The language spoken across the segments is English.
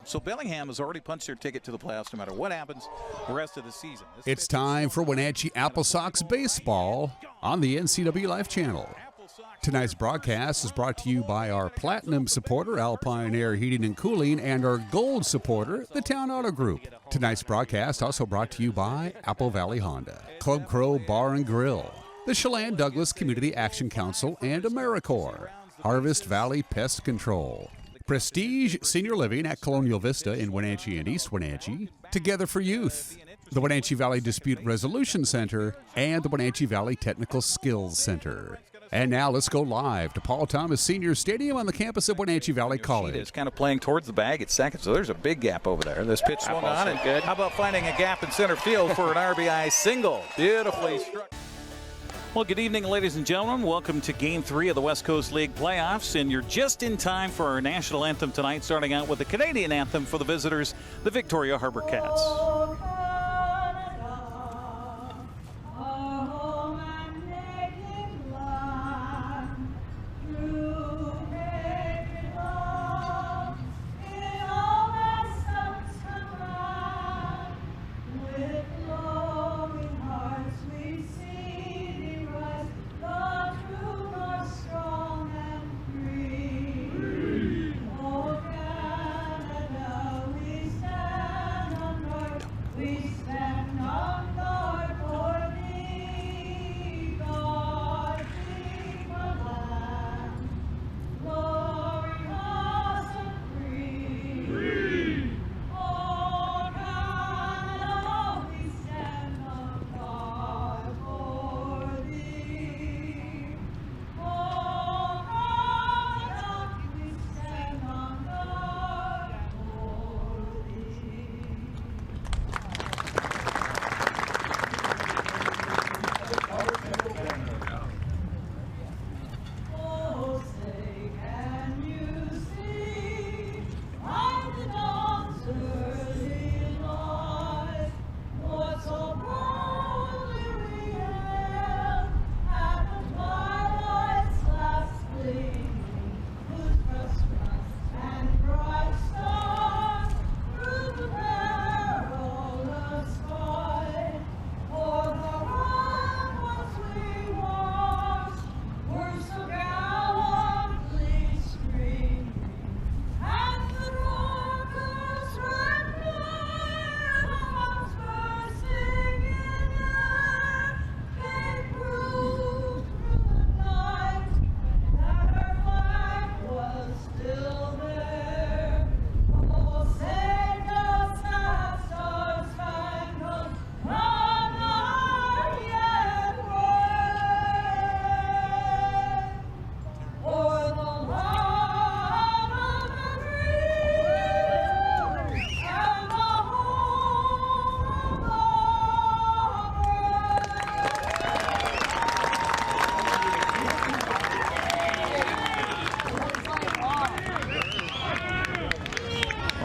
So Bellingham has already punched their ticket to the playoffs no matter what happens the rest of the season. It's time for Wenatchee AppleSox baseball on the NCWLIFE Channel. Tonight's broadcast is brought to you by our Platinum supporter, Alpine Air Heating and Cooling, and our Gold supporter, the Town Auto Group. Tonight's broadcast also brought to you by Apple Valley Honda, Club Crow Bar and Grill, the Chelan Douglas Community Action Council, and AmeriCorps, Harvest Valley Pest Control, Prestige Senior Living at Colonial Vista in Wenatchee and East Wenatchee, Together for Youth, the Wenatchee Valley Dispute Resolution Center, and the Wenatchee Valley Technical Skills Center. And now let's go live to Paul Thomas Senior Stadium on the campus of Wenatchee Valley College. It's kind of playing towards the bag at second, so there's a big gap over there. This pitch swung on, and good. How about finding a gap in center field for an RBI single? Beautifully struck. Well, good evening, ladies and gentlemen. Welcome to Game 3 of the West Coast League playoffs, and you're just in time for our national anthem tonight, starting out with the Canadian anthem for the visitors, the Victoria HarbourCats.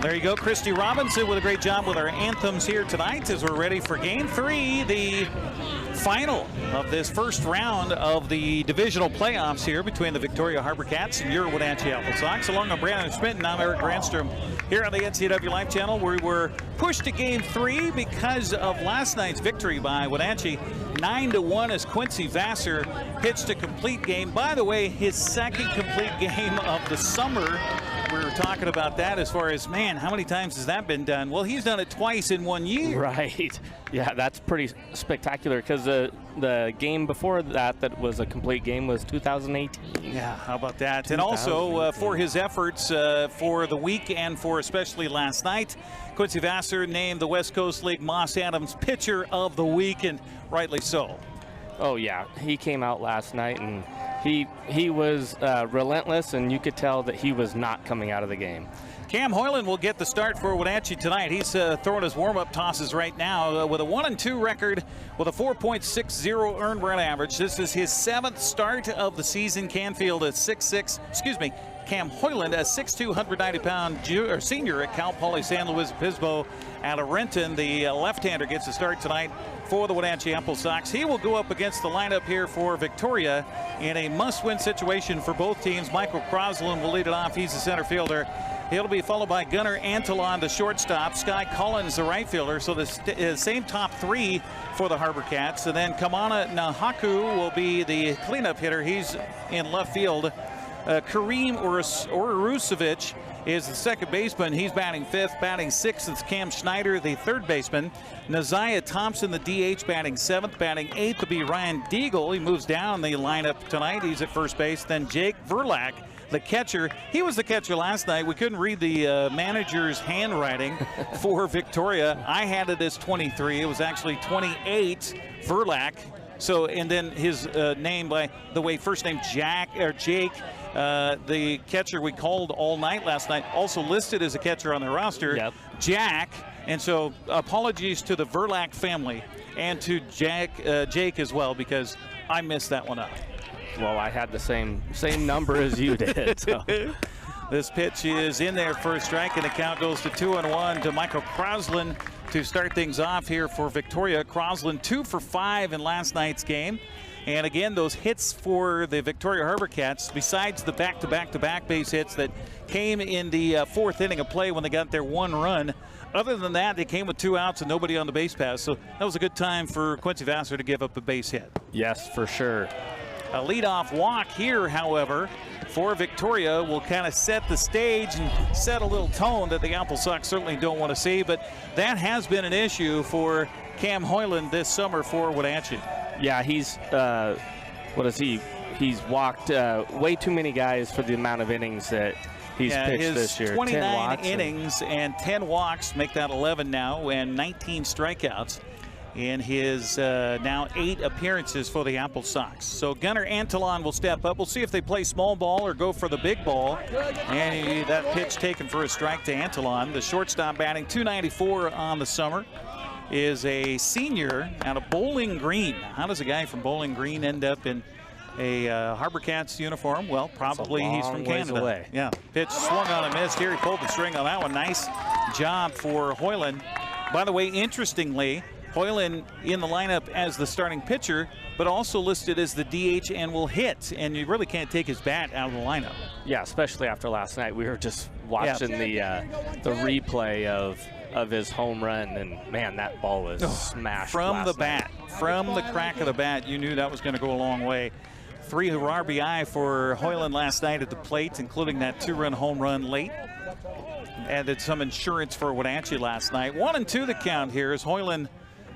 There you go, Christy Robinson with a great job with our anthems here tonight as we're ready for Game 3, the final of this first round of the divisional playoffs here between the Victoria HarbourCats and your Wenatchee AppleSox. Along with Brandon Schmitten, I'm Eric Granstrom here on the NCWLIFE Channel. We were pushed to Game 3 because of last night's victory by Wenatchee, 9-1, as Quincy Vassar pitched a complete game. By the way, his second complete game of the summer. We were talking about that as far as, man, how many times has that been done? Well, he's done it twice in 1 year. Right. Yeah, that's pretty spectacular because the game before that was a complete game was 2018. Yeah, how about that? And also for his efforts for the week and for especially last night, Quincy Vassar named the West Coast League Moss Adams Pitcher of the Week, and rightly so. Oh, yeah. He came out last night and he was relentless, and you could tell that he was not coming out of the game. Cam Hoiland will get the start for Wenatchee tonight. He's throwing his warm-up tosses right now with a 1-2 record with a 4.60 earned run average. This is his 7th start of the season. Cam Hoiland, a 6'2", 190-pound senior at Cal Poly San Luis Obispo out of Renton. The left-hander gets a start tonight for the Wenatchee AppleSox. He will go up against the lineup here for Victoria in a must-win situation for both teams. Michael Crosland will lead it off. He's the center fielder. He'll be followed by Gunnar Antolon, the shortstop, Sky Collins, the right fielder. So the same top three for the HarbourCats. And then Kamana Nahaku will be the cleanup hitter. He's in left field. Kareem Urusevic is the second baseman. He's batting fifth. Batting sixth is Cam Schneider, the third baseman. Naziah Thompson, the DH, batting seventh. Batting eighth will be Ryan Deagle. He moves down the lineup tonight. He's at first base. Then Jake Verlack, the catcher. He was the catcher last night. We couldn't read the manager's handwriting for Victoria. I had it as 23. It was actually 28, Verlack. So, and then his name, by the way, first name Jake, the catcher we called all night last night, also listed as a catcher on the roster, yep. Jack. And so apologies to the Verlack family and to Jake as well, because I messed that one up. Well, I had the same number as you did. So. This pitch is in there for a strike, and the count goes to 2-1 to Michael Crosland to start things off here for Victoria. Crosland 2 for 5 in last night's game. And again, those hits for the Victoria HarbourCats, besides the back-to-back base hits that came in the fourth inning of play when they got their one run. Other than that, they came with 2 outs and nobody on the base pass. So that was a good time for Quincy Vassar to give up a base hit. Yes, for sure. A leadoff walk here, however, for Victoria will kind of set the stage and set a little tone that the AppleSox certainly don't want to see. But that has been an issue for Cam Hoiland this summer for Wenatchee. Yeah, he's, what is he? He's walked way too many guys for the amount of innings that he's pitched this year. 29 innings and 10 walks make that 11 now, and 19 strikeouts in his now 8 appearances for the AppleSox. So Gunnar Antolon will step up. We'll see if they play small ball or go for the big ball. And that pitch taken for a strike to Antolon. The shortstop, batting .294 on the summer, is a senior out of Bowling Green. How does a guy from Bowling Green end up in a HarbourCats uniform? Well, probably he's from Canada. Away. Yeah, pitch swung on and missed here. He pulled the string on that one. Nice job for Hoiland. By the way, interestingly, Hoiland in the lineup as the starting pitcher, but also listed as the DH and will hit, and you really can't take his bat out of the lineup. Yeah, especially after last night. We were just watching the replay of his home run, and man, that ball was smashed from the bat, night. From the crack of the bat. You knew that was going to go a long way. 3 RBI for Hoiland last night at the plate, including that 2-run home run late. Added some insurance for Wenatchee last night. 1-2 the count here as Hoiland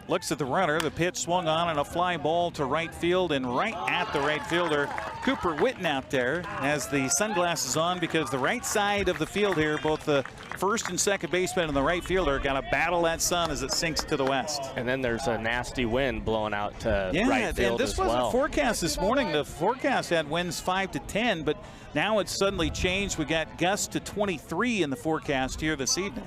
looks at the runner. The pitch swung on and a fly ball to right field, and right at the right fielder. Cooper Witten out there has the sunglasses on because the right side of the field here, both the first and second baseman and the right fielder got to battle that sun as it sinks to the west. And then there's a nasty wind blowing out to right field and this wasn't forecast this morning. The forecast had winds 5 to 10, but now it's suddenly changed. We got gusts to 23 in the forecast here this evening.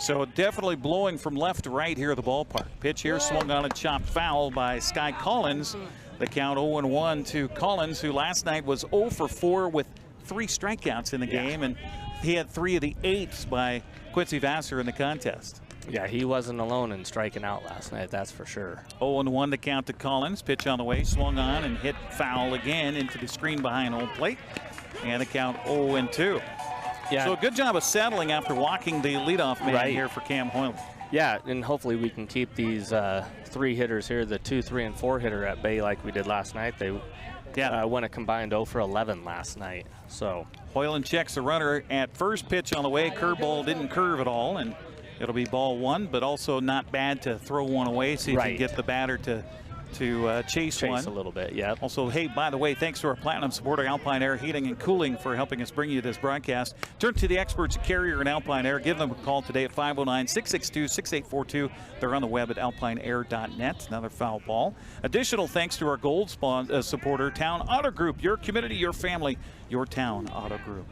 So definitely blowing from left to right here at the ballpark. Pitch here swung on and chopped foul by Sky Collins. The count 0-1 to Collins, who last night was 0 for 4 with 3 strikeouts in the game, and he had 3 of the 8s by Quincy Vassar in the contest. Yeah, he wasn't alone in striking out last night, that's for sure. 0-1 to count to Collins. Pitch on the way, swung on and hit foul again into the screen behind home plate. And the count 0-2. Yeah. So a good job of settling after walking the leadoff man here for Cam Hoiland. Yeah, and hopefully we can keep these 3 hitters here, the 2, 3, and 4 hitter at bay like we did last night. They went a combined 0 for 11 last night. So Hoiland checks the runner at first. Pitch on the way. Curveball didn't curve at all, and it'll be ball 1, but also not bad to throw one away, see if you can get the batter to chase one a little bit. Yeah. Also, hey, by the way, thanks to our platinum supporter Alpine Air Heating and Cooling for helping us bring you this broadcast. Turn to the experts at Carrier and Alpine Air. Give them a call today at 509-662-6842. They're on the web at alpineair.net. Another foul ball. Additional thanks to our gold supporter Town Auto Group. Your community, your family, your Town Auto Group.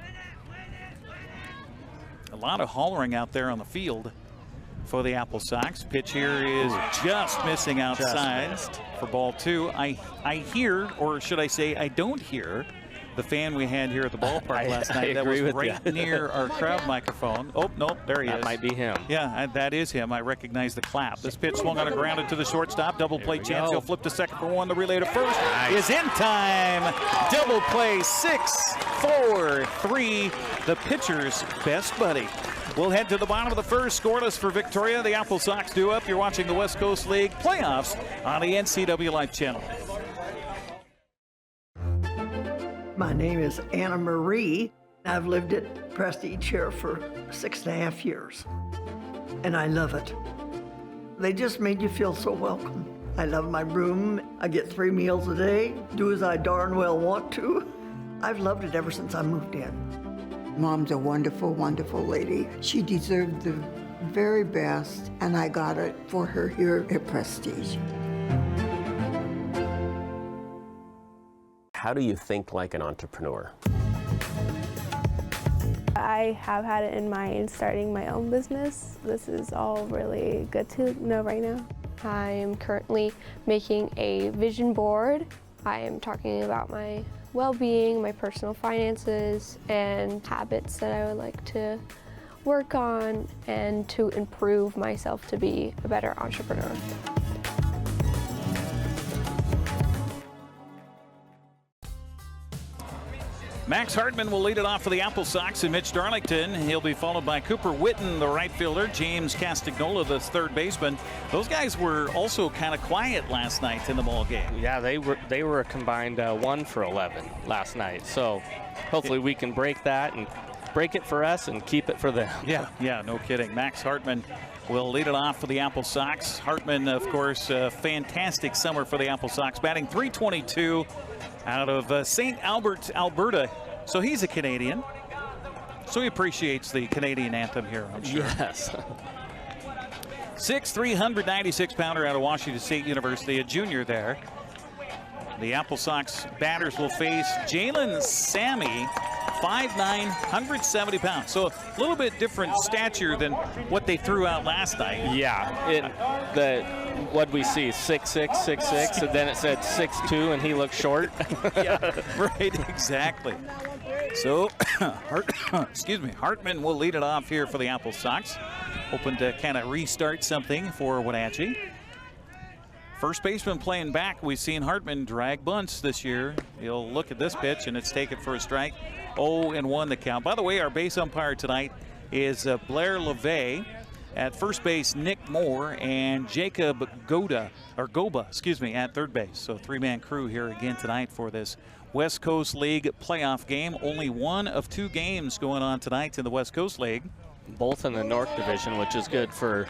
A lot of hollering out there on the field for the AppleSox. Pitch here is just missing outside for ball 2. I hear, or should I say I don't hear, the fan we had here at the ballpark last night. That was right near our crowd microphone. Oh, no, there he is. That might be him. Yeah, that is him. I recognize the clap. This pitch swung on a grounded to the shortstop. Double play chance. He'll flip to second for one. The relay to first is in time. Double play, 6-4-3. The pitcher's best buddy. We'll head to the bottom of the first. Scoreless for Victoria. The AppleSox do up. You're watching the West Coast League playoffs on the NCWLIFE Channel. My name is Anna Marie. I've lived at Prestige here for 6.5 years, and I love it. They just made you feel so welcome. I love my room. I get 3 meals a day, do as I darn well want to. I've loved it ever since I moved in. Mom's a wonderful, wonderful lady. She deserved the very best, and I got it for her here at Prestige. How do you think like an entrepreneur? I have had it in mind starting my own business. This is all really good to know right now. I'm currently making a vision board. I am talking about my well-being, my personal finances, and habits that I would like to work on and to improve myself to be a better entrepreneur. Max Hartman will lead it off for the AppleSox, and Mitch Darlington. He'll be followed by Cooper Witten, the right fielder, James Castagnola, the third baseman. Those guys were also kind of quiet last night in the ball game. Yeah, they were a combined 1 for 11 last night. So hopefully we can break that and break it for us and keep it for them. Yeah, no kidding. Max Hartman will lead it off for the AppleSox. Hartman, of course, a fantastic summer for the AppleSox, batting .322 out of St. Albert, Alberta. So he's a Canadian. So he appreciates the Canadian anthem here, I'm sure. Yes. 6'3", 196-pounder out of Washington State University, a junior there. The AppleSox batters will face Jalen Sammy, 5'9", 170 pounds. So a little bit different stature than what they threw out last night. Yeah, what we see, 6'6", 6'6", and then it said 6'2", and he looked short. Yeah, right, exactly. So, Hartman will lead it off here for the AppleSox. Hoping to kind of restart something for Wenatchee. First baseman playing back. We've seen Hartman drag bunts this year. He'll look at this pitch, and it's taken for a strike. 0-1 the count. By the way, our base umpire tonight is Blair LeVay. At first base, Nick Moore and Jacob Goba, at third base. So 3-man crew here again tonight for this West Coast League playoff game. Only one of 2 games going on tonight in the West Coast League. Both in the North Division, which is good for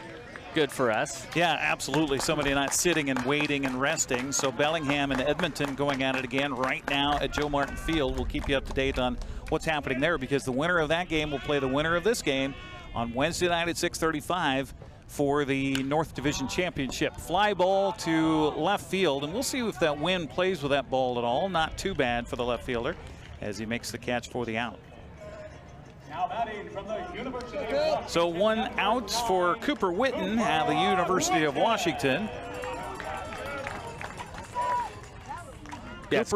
us. Yeah, absolutely. Somebody not sitting and waiting and resting. So Bellingham and Edmonton going at it again right now at Joe Martin Field. We'll keep you up to date on what's happening there, because the winner of that game will play the winner of this game on Wednesday night at 6:35 for the North Division Championship. Fly ball to left field, and we'll see if that wind plays with that ball at all. Not too bad for the left fielder as he makes the catch for the out. So 1 out for Cooper Witten at the University of Washington. Yeah, it's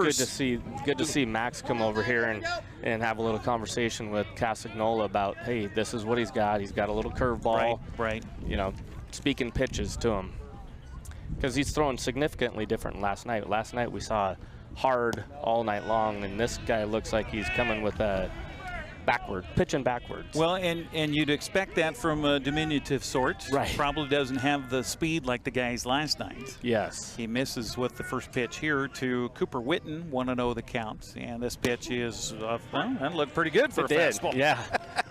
good to see Max come over here and have a little conversation with Castagnola about, hey, this is what he's got. He's got a little curveball. Right. You know, speaking pitches to him. Because he's throwing significantly different last night. Last night we saw hard all night long, and this guy looks like he's coming with a pitching backwards. Well, and you'd expect that from a diminutive sort. Right. Probably doesn't have the speed like the guys last night. Yes. He misses with the first pitch here to Cooper Witten, 1-0 the count. And this pitch is, that looked pretty good for a fastball. Yeah.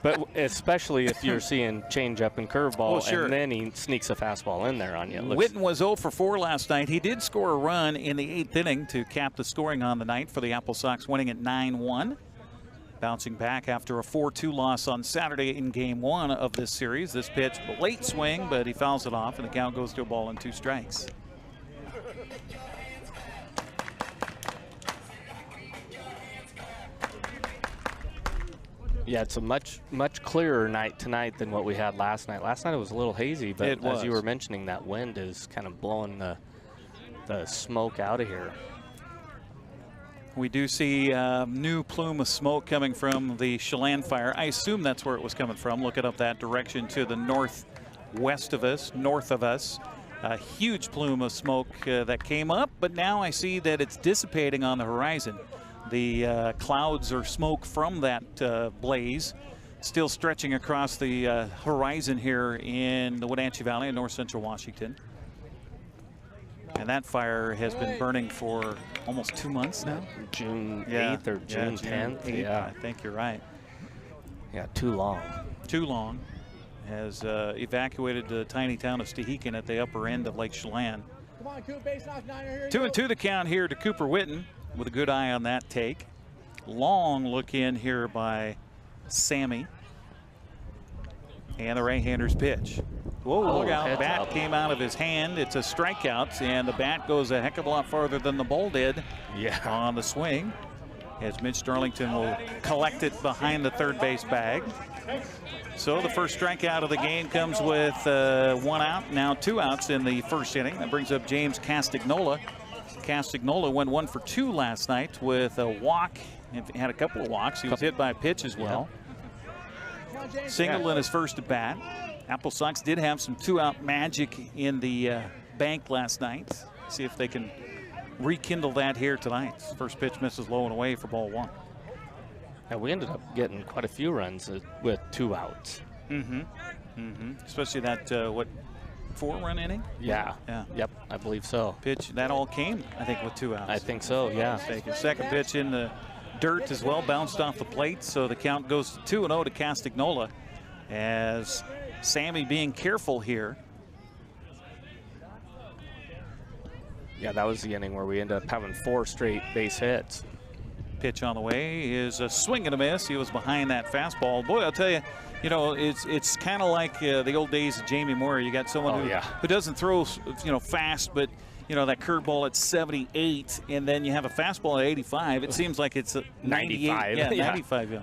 But especially if you're seeing changeup and curveball, sure. And then he sneaks a fastball in there on you. Witten was 0 for 4 last night. He did score a run in the 8th inning to cap the scoring on the night for the AppleSox, winning at 9-1. Bouncing back after a 4-2 loss on Saturday in Game 1 of this series. This pitch, late swing, but he fouls it off, and the count goes to a ball and 2 strikes. Yeah, it's a much clearer night tonight than what we had last night. Last night it was a little hazy, but as you were mentioning, that wind is kind of blowing the smoke out of here. We do see a new plume of smoke coming from the Chelan fire. I assume that's where it was coming from. Looking up that direction to the northwest of us, north of us. A huge plume of smoke that came up, but now I see that it's dissipating on the horizon. The clouds or smoke from that blaze still stretching across the horizon here in the Wenatchee Valley in north central Washington. And that fire has been burning for almost 2 months now. June 8th or June 10th. Yeah, I think you're right. Yeah, too long. Too long. Has evacuated the tiny town of Stehekin at the upper end of Lake Chelan. 2-2 the count here to Cooper Witten with a good eye on that take. Long look in here by Sammy. And the right-hander's pitch. Whoa, look out. Bat came out of his hand. It's a strikeout, and the bat goes a heck of a lot farther than the ball did on the swing. As Mitch Darlington will collect it behind the third base bag. So the first strikeout of the game comes with 1 out, now 2 outs in the first inning. That brings up James Castagnola. Castagnola went 1 for 2 last night with a walk. He had a couple of walks. He was hit by a pitch as well. Single in his first at bat. AppleSox did have some 2-out magic in the bank last night. See if they can rekindle that here tonight. First pitch misses low and away for ball 1. Yeah, we ended up getting quite a few runs with 2 outs. Especially that, 4-run inning? Yeah. Yep, I believe so. Pitch, that all came, I think, with 2 outs. I think so, yeah. Second pitch in the dirt as well, bounced off the plate, so the count goes to 2-0 to Castagnola as Sammy being careful here. Yeah, that was the inning where we ended up having 4 straight base hits. Pitch on the way is a swing and a miss. He was behind that fastball. Boy, I'll tell you, you know, it's kind of like the old days of Jamie Moore. You got someone who doesn't throw, fast, but that curveball at 78, and then you have a fastball at 85. It seems like it's a 95. 95. Yeah.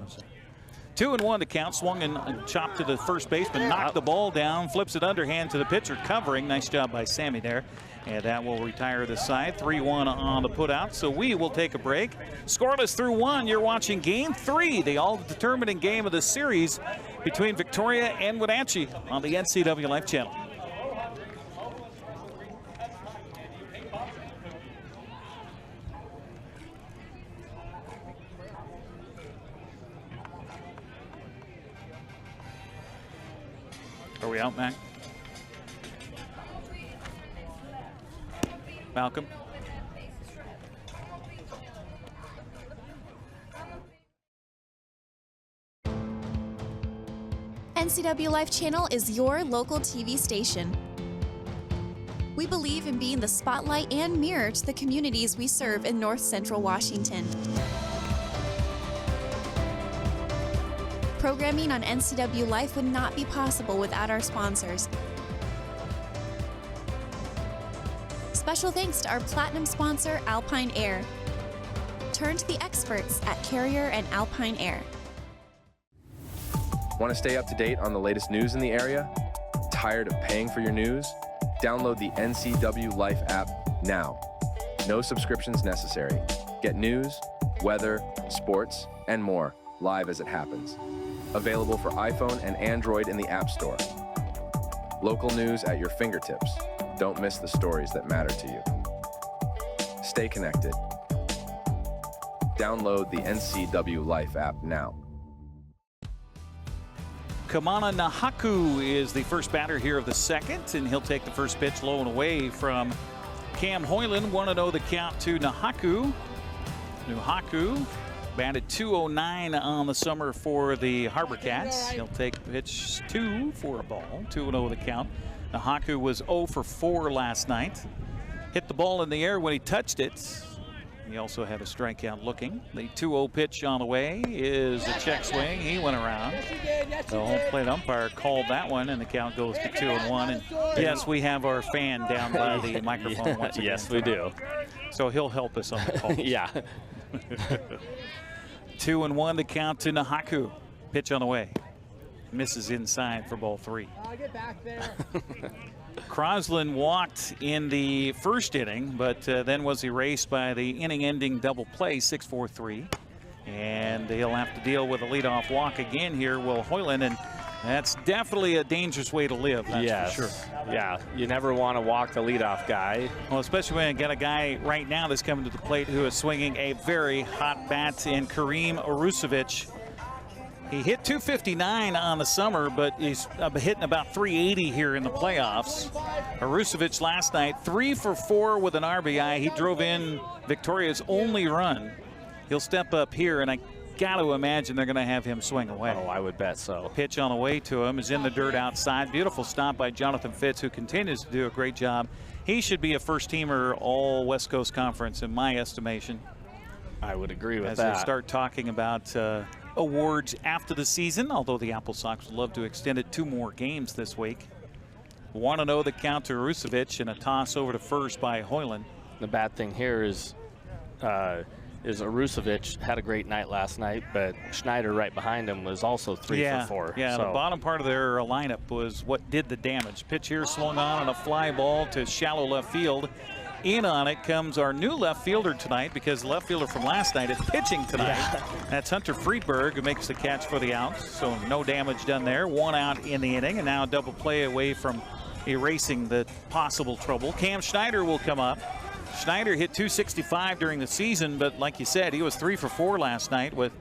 2-1 to count. Swung and chopped to the first baseman, knocked the ball down, flips it underhand to the pitcher, covering. Nice job by Sammy there. And that will retire the side. 3-1 on the putout. So we will take a break. Scoreless through 1. You're watching Game 3, the all-determining game of the series between Victoria and Wenatchee on the NCWLIFE Channel. Are we out, Mac? Malcolm? NCWLIFE Channel is your local TV station. We believe in being the spotlight and mirror to the communities we serve in North Central Washington. Programming on NCWLIFE would not be possible without our sponsors. Special thanks to our platinum sponsor, Alpine Air. Turn to the experts at Carrier and Alpine Air. Want to stay up to date on the latest news in the area? Tired of paying for your news? Download the NCWLIFE app now. No subscriptions necessary. Get news, weather, sports, and more live as it happens. Available for iPhone and Android in the App Store. Local news at your fingertips. Don't miss the stories that matter to you. Stay connected. Download the NCWLIFE app now. Kamana Nahaku is the first batter here of the second, and he'll take the first pitch low and away from Cam Hoiland. 1-0 the count to Nahaku. Nahaku batted .209 on the summer for the HarbourCats. He'll take pitch 2 for a ball. 2-0 the count. Nahaku was 0 for 4 last night. Hit the ball in the air when he touched it. He also had a strikeout looking. The 2-0 pitch on the way is a check swing. He went around. The home plate umpire called that one, and the count goes to 2-1. And yes, we have our fan down by the microphone once again. Yes, we do. So he'll help us on the call. Yeah. 2-1 the count to Nahaku. Pitch on the way. Misses inside for ball 3. Get back there. Crosland walked in the first inning, but then was erased by the inning-ending double play, 6-4-3. And he'll have to deal with a leadoff walk again here, Will Hoiland, and that's definitely a dangerous way to live, that's for sure. Yeah, you never want to walk the leadoff guy. Well, especially when you got a guy right now that's coming to the plate who is swinging a very hot bat in Kareem Arusovic. He hit 259 on the summer, but he's hitting about 380 here in the playoffs. Arusovic last night, 3 for 4 with an RBI. He drove in Victoria's only run. He'll step up here, and I got to imagine they're going to have him swing away. Oh, I would bet so. Pitch on the way to him is in the dirt outside. Beautiful stop by Jonathan Fitz, who continues to do a great job. He should be a first-teamer all West Coast Conference in my estimation. I would agree with as that. As they start talking about awards after the season, although the AppleSox would love to extend it 2 more games this week. 1-0 the count to Arusovic and a toss over to first by Hoiland. The bad thing here is Arusovic had a great night last night, but Schneider right behind him was also 3 for 4. Yeah, so. The bottom part of their lineup was what did the damage. Pitch here swung on a fly ball to shallow left field. In on it comes our new left fielder tonight, because the left fielder from last night is pitching tonight. Yeah. That's Hunter Friedberg, who makes the catch for the out. So no damage done there. 1 out in the inning, and now a double play away from erasing the possible trouble. Cam Schneider will come up. Schneider hit 265 during the season, but like you said, he was 3 for 4 last night with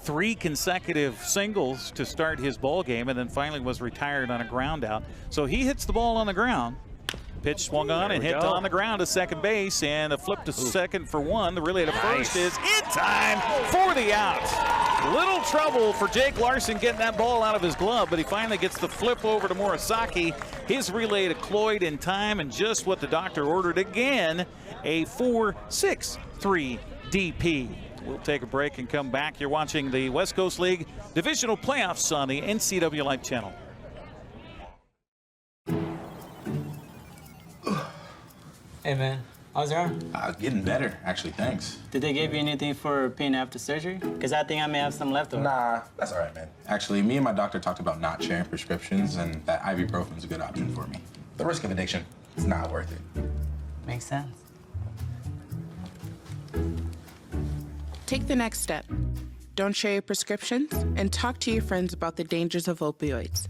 3 consecutive singles to start his ball game, and then finally was retired on a ground out. So he hits the ball on the ground. Pitch swung on and hit on the ground to second base, and a flip to second for 1. The relay to first is in time for the out. Little trouble for Jake Larson getting that ball out of his glove, but he finally gets the flip over to Morisaki. His relay to Cloyd in time, and just what the doctor ordered again, a 4-6-3 DP. We'll take a break and come back. You're watching the West Coast League Divisional Playoffs on the NCWLIFE Channel. Hey man, how's your arm? Getting better, actually, thanks. Did they give you anything for pain after surgery? Because I think I may have some left over. Nah, that's all right, man. Actually, me and my doctor talked about not sharing prescriptions, and that ibuprofen's a good option for me. The risk of addiction, it's not worth it. Makes sense. Take the next step. Don't share your prescriptions, and talk to your friends about the dangers of opioids.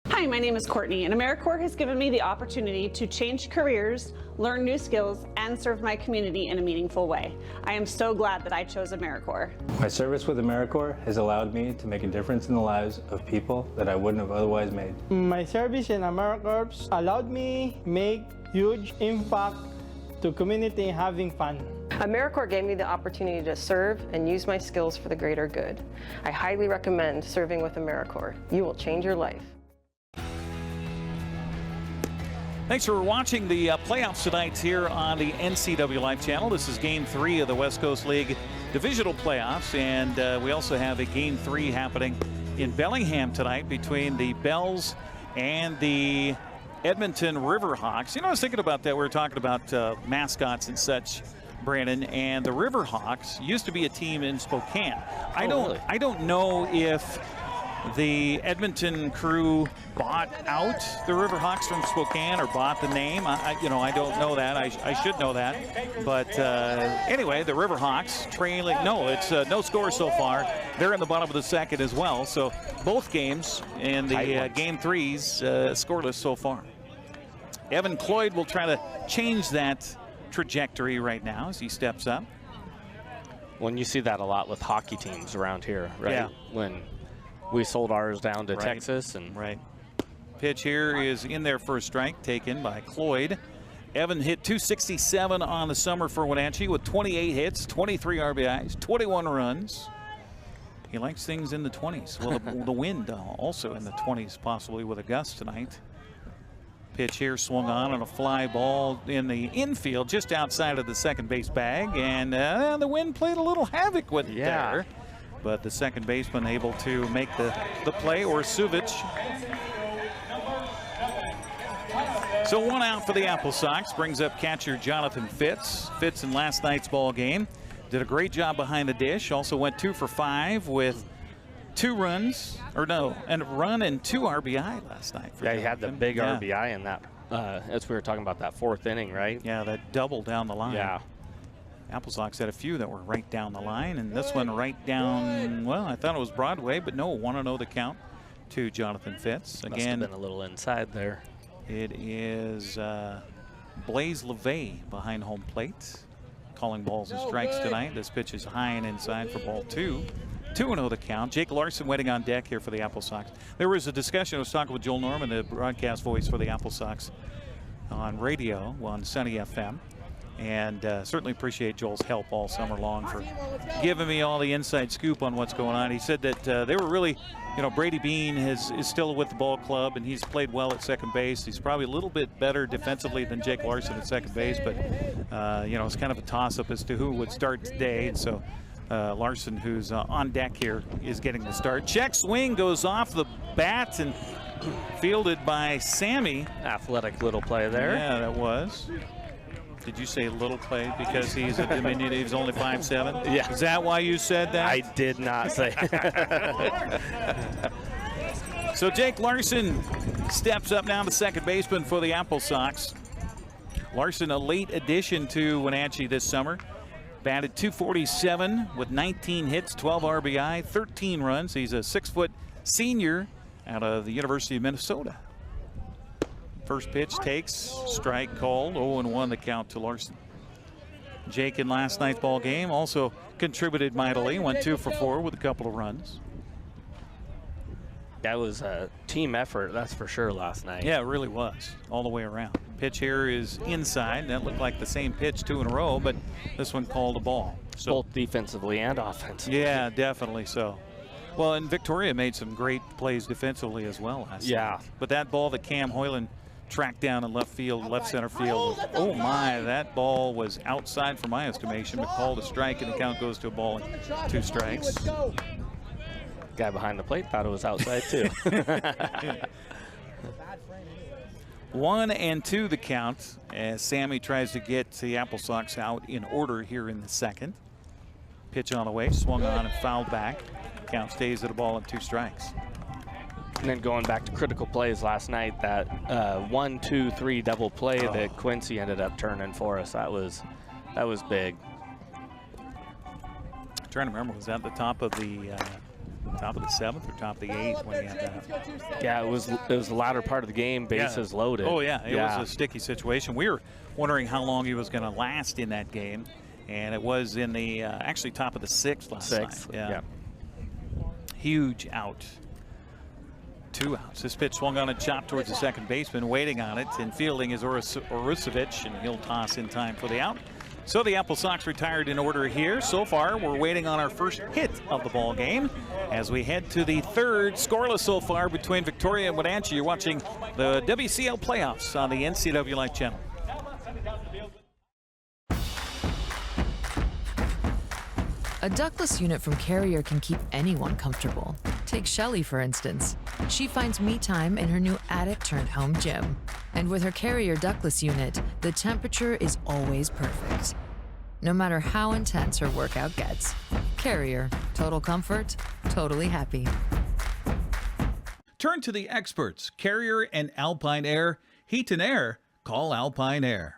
Hi, my name is Courtney, and AmeriCorps has given me the opportunity to change careers, learn new skills, and serve my community in a meaningful way. I am so glad that I chose AmeriCorps. My service with AmeriCorps has allowed me to make a difference in the lives of people that I wouldn't have otherwise made. My service in AmeriCorps allowed me make huge impact to community having fun. AmeriCorps gave me the opportunity to serve and use my skills for the greater good. I highly recommend serving with AmeriCorps. You will change your life. Thanks for watching the playoffs tonight here on the NCWLIFE Channel. This is Game 3 of the West Coast League Divisional Playoffs, and we also have a Game 3 happening in Bellingham tonight between the Bells and the Edmonton Riverhawks. You know, I was thinking about that. We were talking about mascots and such, Brandon, and the Riverhawks used to be a team in Spokane. I don't know if the Edmonton crew bought out the Riverhawks from Spokane or bought the name. I don't know that. I should know that. But anyway, the Riverhawks trailing. No, it's no score so far. They're in the bottom of the second as well. So both games in the Game 3s scoreless so far. Evan Cloyd will try to change that trajectory right now as he steps up. When you see that a lot with hockey teams around here, right? Yeah. When we sold ours down to Texas. And Pitch here is in there for a strike, taken by Cloyd. Evan hit 267 on the summer for Wenatchee with 28 hits, 23 RBIs, 21 runs. He likes things in the 20s. Well, the wind also in the 20s, possibly with a gust tonight. Pitch here swung on a fly ball in the infield just outside of the second base bag, and the wind played a little havoc with it there. But the second baseman able to make the play, or Suvic. So 1 out for the AppleSox, brings up catcher Jonathan Fitz. Fitz in last night's ball game did a great job behind the dish. Also went 2 for 5 with 2 runs, or no, and a run and 2 RBI last night. Yeah, he had the big RBI in that, as we were talking about that 4th inning, right? Yeah, that double down the line. Yeah. AppleSox had a few that were right down the line, and this one right down, well, I thought it was Broadway, but no, 1-0 the count to Jonathan Fitz. Must Again, have been a little inside there. it is Blaze LeVay behind home plate, calling balls and strikes tonight. This pitch is high and inside for ball 2. 2-0 the count. Jake Larson waiting on deck here for the AppleSox. There was a discussion. I was talking with Joel Norman, the broadcast voice for the AppleSox on radio on Sunny FM. And certainly appreciate Joel's help all summer long for giving me all the inside scoop on what's going on. He said that they were really, you know, Brady Bean is still with the ball club, and he's played well at second base. He's probably a little bit better defensively than Jake Larson at second base, but, you know, it's kind of a toss-up as to who would start today. And so Larson, who's on deck here, is getting the start. Check swing goes off the bat and fielded by Sammy. Athletic little play there. Yeah, that was. Did you say little play because he's a diminutive? He's only 5'7"? Yeah. Is that why you said that? I did not say. So Jake Larson steps up now to second baseman for the AppleSox. Larson, a late addition to Wenatchee this summer. Batted .247 with 19 hits, 12 RBI, 13 runs. He's a 6-foot senior out of the University of Minnesota. First pitch takes, strike called, 0-1 the count to Larson. Jake in last night's ball game also contributed mightily, went 2 for 4 with a couple of runs. That was a team effort, that's for sure, last night. Yeah, it really was, all the way around. Pitch here is inside. That looked like the same pitch 2 in a row, but this one called a ball. So, both defensively and offensively. Yeah, definitely so. Well, and Victoria made some great plays defensively as well last night. But that ball that Cam Hoiland tracked down in left field, left center field. Oh my, that ball was outside for my estimation, but called a strike, and the count goes to a ball and 2 strikes. Guy behind the plate thought it was outside too. 1-2 the count as Sammy tries to get the AppleSox out in order here in the second. Pitch on the way, swung on and fouled back. Count stays at a ball and 2 strikes. And then going back to critical plays last night, that 1-2-3 double play that Quincy ended up turning for us, that was big. I'm trying to remember, was that the top of the 7th or top of the 8th when he had that? Yeah, it was the latter part of the game, bases loaded. Oh yeah, it was a sticky situation. We were wondering how long he was going to last in that game, and it was in the actually top of the 6th last night. Yeah. Huge out. 2 outs. This pitch swung on and chopped towards the second baseman, waiting on it, and fielding is Orusevich, and he'll toss in time for the out. So the AppleSox retired in order here. So far, we're waiting on our first hit of the ball game as we head to the 3rd, scoreless so far between Victoria and Wenatchee. You're watching the WCL playoffs on the NCWLIFE Channel. A ductless unit from Carrier can keep anyone comfortable. Take Shelly, for instance. She finds me time in her new attic-turned-home gym. And with her Carrier ductless unit, the temperature is always perfect. No matter how intense her workout gets. Carrier. Total comfort, totally happy. Turn to the experts, Carrier and Alpine Air. Heat and air, call Alpine Air.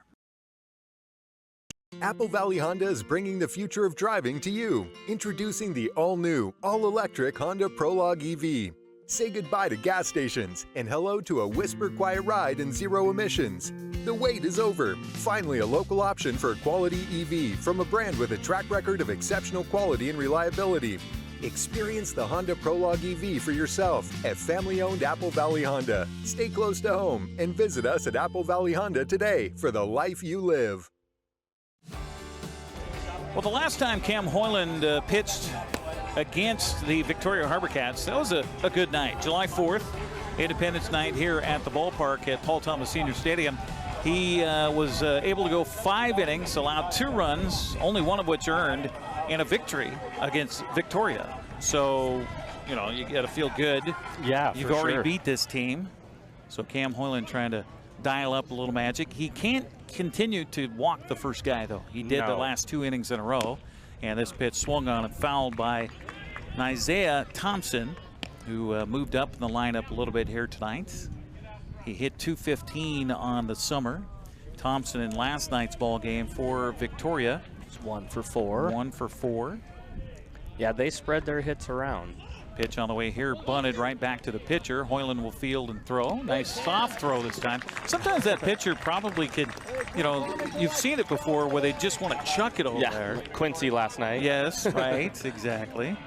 Apple Valley Honda is bringing the future of driving to you. Introducing the all-new, all-electric Honda Prologue EV. Say goodbye to gas stations and hello to a whisper-quiet ride and zero emissions. The wait is over. Finally, a local option for a quality EV from a brand with a track record of exceptional quality and reliability. Experience the Honda Prologue EV for yourself at family-owned Apple Valley Honda. Stay close to home and visit us at Apple Valley Honda today for the life you live. Well, the last time Cam Hoiland pitched against the Victoria HarbourCats, that was a good night. July 4th, Independence Night here at the ballpark at Paul Thomas Senior Stadium. He was able to go 5 innings, allowed 2 runs, only one of which earned, and a victory against Victoria. So, you know, you got to feel good. Yeah, You've already beat this team. So Cam Hoiland trying to dial up a little magic. He can't continue to walk the first guy, though. He did the last 2 innings in a row, and this pitch swung on and fouled by Isaiah Thompson, who moved up in the lineup a little bit here tonight. He hit .215 on the summer. Thompson in last night's ball game for Victoria. It's 1 for 4. 1 for 4. Yeah, they spread their hits around. Pitch on the way here, bunted right back to the pitcher. Hoiland will field and throw. Nice soft throw this time. Sometimes that pitcher probably could, you know, you've seen it before where they just want to chuck it over there. Like Quincy last night. Yes, right, exactly.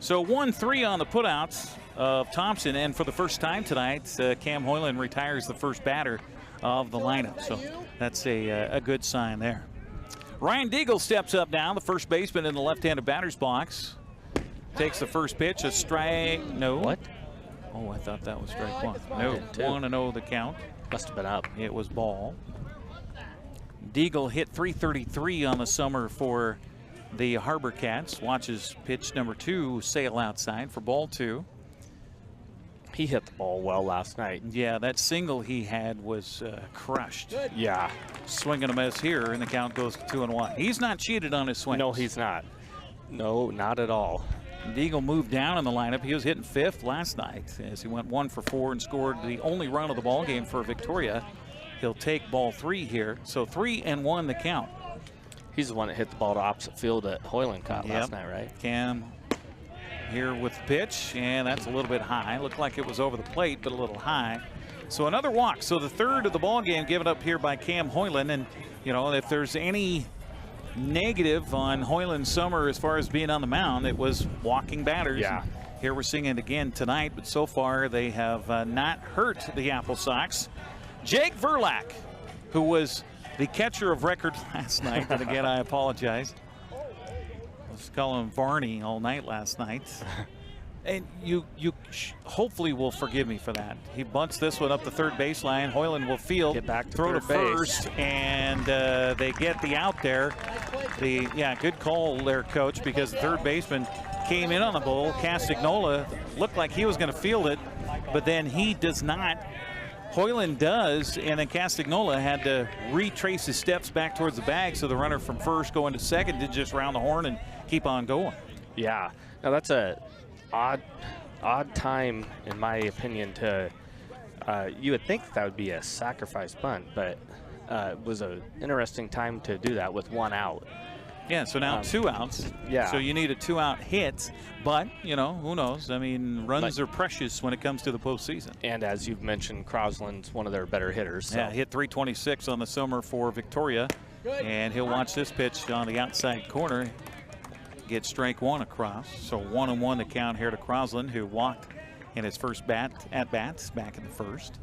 So 1-3 on the putouts of Thompson, and for the first time tonight, Cam Hoiland retires the first batter of the lineup. So that's a good sign there. Ryan Deagle steps up now, the first baseman in the left-handed batter's box. Takes the first pitch, a strike. No. What? Oh, I thought that was strike one. No, 1-0 the count. Must have been up. It was ball. Deagle hit .333 on the summer for the HarbourCats. Watches pitch number 2 sail outside for ball 2. He hit the ball well last night. Yeah, that single he had was crushed. Yeah. Swing and a miss here, and the count goes to 2-1. He's not cheated on his swing. No, he's not. No, not at all. Deagle moved down in the lineup. He was hitting 5th last night as he went 1 for 4 and scored the only run of the ball game for Victoria. He'll take ball 3 here. So 3-1 the count. He's the one that hit the ball to opposite field at Hoiland caught last night, right? Cam here with the pitch, and that's a little bit high. Looked like it was over the plate, but a little high. So another walk. So the third of the ball game given up here by Cam Hoiland. And, you know, if there's any negative on Hoiland's summer as far as being on the mound, it was walking batters. Yeah. And here we're seeing it again tonight, but so far they have not hurt the AppleSox. Jake Verlack, who was the catcher of record last night, and again I apologize. I was calling him Varney all night last night. And you hopefully will forgive me for that. He bunts this one up the third baseline. Hoiland will field, get back to throw to third first, and they get the out there. Good call there, Coach, because the third baseman came in on the ball. Castagnola looked like he was going to field it, but then he does not. Hoiland does, and then Castagnola had to retrace his steps back towards the bag, so the runner from first going to second did just round the horn and keep on going. Yeah. Now that's a odd time, in my opinion, to you would think that would be a sacrifice bunt, but it was an interesting time to do that with 1 out. Yeah, so now 2 outs. Yeah. So you need a 2-out hit, but, you know, who knows? I mean, runs are precious when it comes to the postseason. And as you've mentioned, Crosland's one of their better hitters. So. Yeah, hit .326 on the summer for Victoria, and he'll watch this pitch on the outside corner. Get strike 1 across. So 1-1 the count here to Crosland, who walked in his first at-bats back in the first.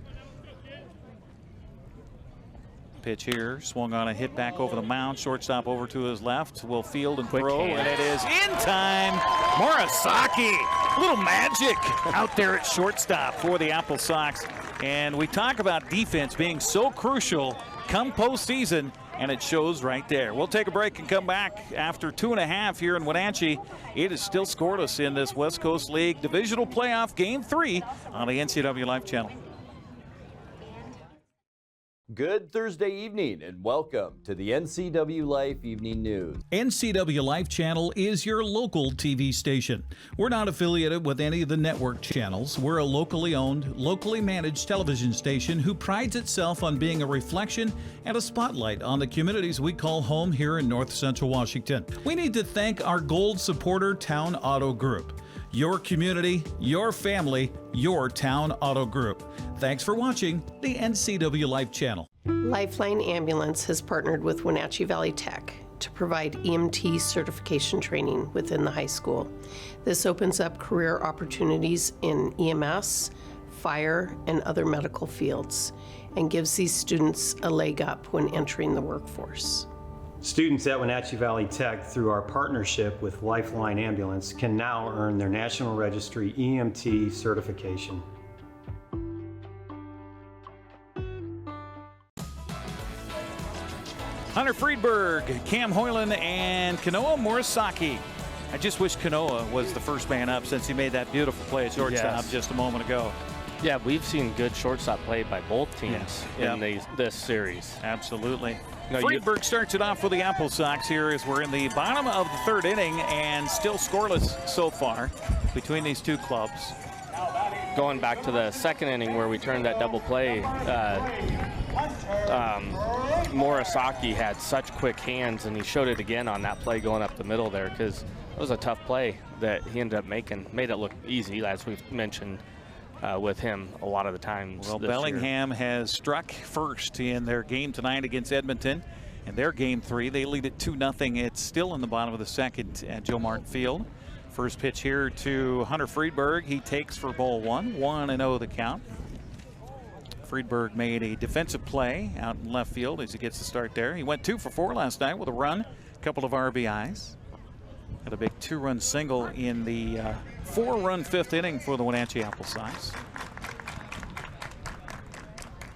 Pitch here, swung on a hit back over the mound. Shortstop over to his left. Will field and throw, and it is in time. Morisaki, a little magic out there at shortstop for the AppleSox. And we talk about defense being so crucial come postseason, and it shows right there. We'll take a break and come back after 2.5 here in Wenatchee. It is still scoreless in this West Coast League Divisional Playoff Game 3 on the NCWLIFE Channel. Good Thursday evening and welcome to the NCWLIFE Evening News. NCWLIFE Channel is your local TV station. We're not affiliated with any of the network channels. We're a locally owned, locally managed television station who prides itself on being a reflection and a spotlight on the communities we call home here in North Central Washington. We need to thank our gold supporter, Town Auto Group. Your community, your family, your Town Auto Group. Thanks for watching the NCWLIFE Channel. Lifeline Ambulance has partnered with Wenatchee Valley Tech to provide EMT certification training within the high school. This opens up career opportunities in EMS, fire, and other medical fields, and gives these students a leg up when entering the workforce. Students at Wenatchee Valley Tech, through our partnership with Lifeline Ambulance, can now earn their National Registry EMT certification. Hunter Friedberg, Cam Hoiland, and Kanoa Morisaki. I just wish Kanoa was the first man up since he made that beautiful play at shortstop just a moment ago. Yeah, we've seen good shortstop play by both teams in this series. Absolutely. No, Friedberg starts it off with the AppleSox here as we're in the bottom of the third inning and still scoreless so far between these two clubs. Going back to the second inning where we turned that double play, Morisaki had such quick hands, and he showed it again on that play going up the middle there, because it was a tough play that he ended up making. Made it look easy, as we've mentioned with him a lot of the times. Well, Bellingham has struck first in their game tonight against Edmonton. In their game 3, they lead it 2-0. It's still in the bottom of the second at Joe Martin Field. First pitch here to Hunter Friedberg. He takes for ball 1. 1-0 the count. Friedberg made a defensive play out in left field as he gets the start there. He went 2 for 4 last night with a run, a couple of RBIs. Had a big 2-run single in the 4-run 5th inning for the Wenatchee AppleSox.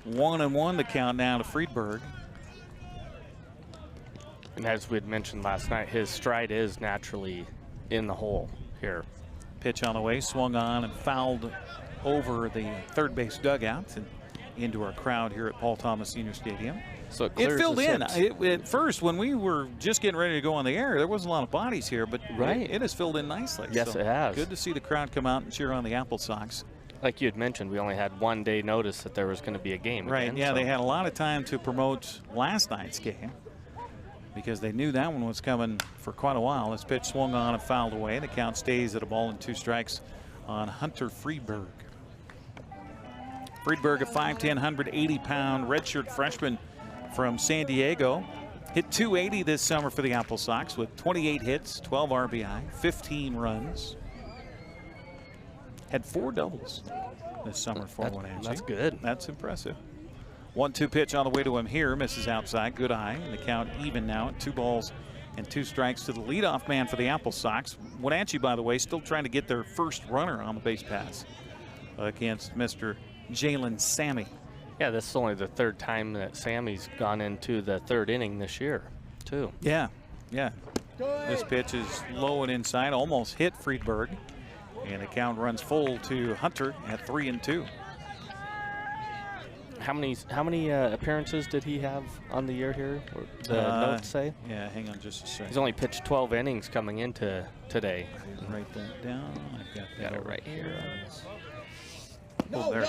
1-1 the count now to Friedberg. And as we had mentioned last night, his stride is naturally in the hole here. Pitch on the way, swung on and fouled over the third base dugout and into our crowd here at Paul Thomas Senior Stadium. So it filled in. At first, when we were just getting ready to go on the air, there wasn't a lot of bodies here, but it has filled in nicely. Yes, so it has. Good to see the crowd come out and cheer on the AppleSox. Like you had mentioned, we only had 1 day notice that there was going to be a game. Right, again, yeah, so. they had a lot of time to promote last night's game because they knew that one was coming for quite a while. This pitch swung on and fouled away. The count stays at a ball and 2 strikes on Hunter Friedberg. Friedberg, a 5'10", 180-pound redshirt freshman from San Diego. Hit .280 this summer for the AppleSox with 28 hits, 12 RBI, 15 runs. Had 4 doubles this summer for Wenatchee. That's good. That's impressive. 1-2 pitch on the way to him here. Misses outside. Good eye. And the count even now at 2 balls and 2 strikes to the leadoff man for the AppleSox. Wenatchee, by the way, still trying to get their first runner on the base pass against Mr. Jalen Sammy. Yeah, this is only the 3rd time that Sammy's gone into the 3rd inning this year, too. Yeah, yeah. This pitch is low and inside, almost hit Friedberg. And the count runs full to Hunter at 3-2. How many appearances did he have on the year here? The notes say. Yeah, hang on just a second. He's only pitched 12 innings coming into today. Write that down. I've got it right here. Oh, there.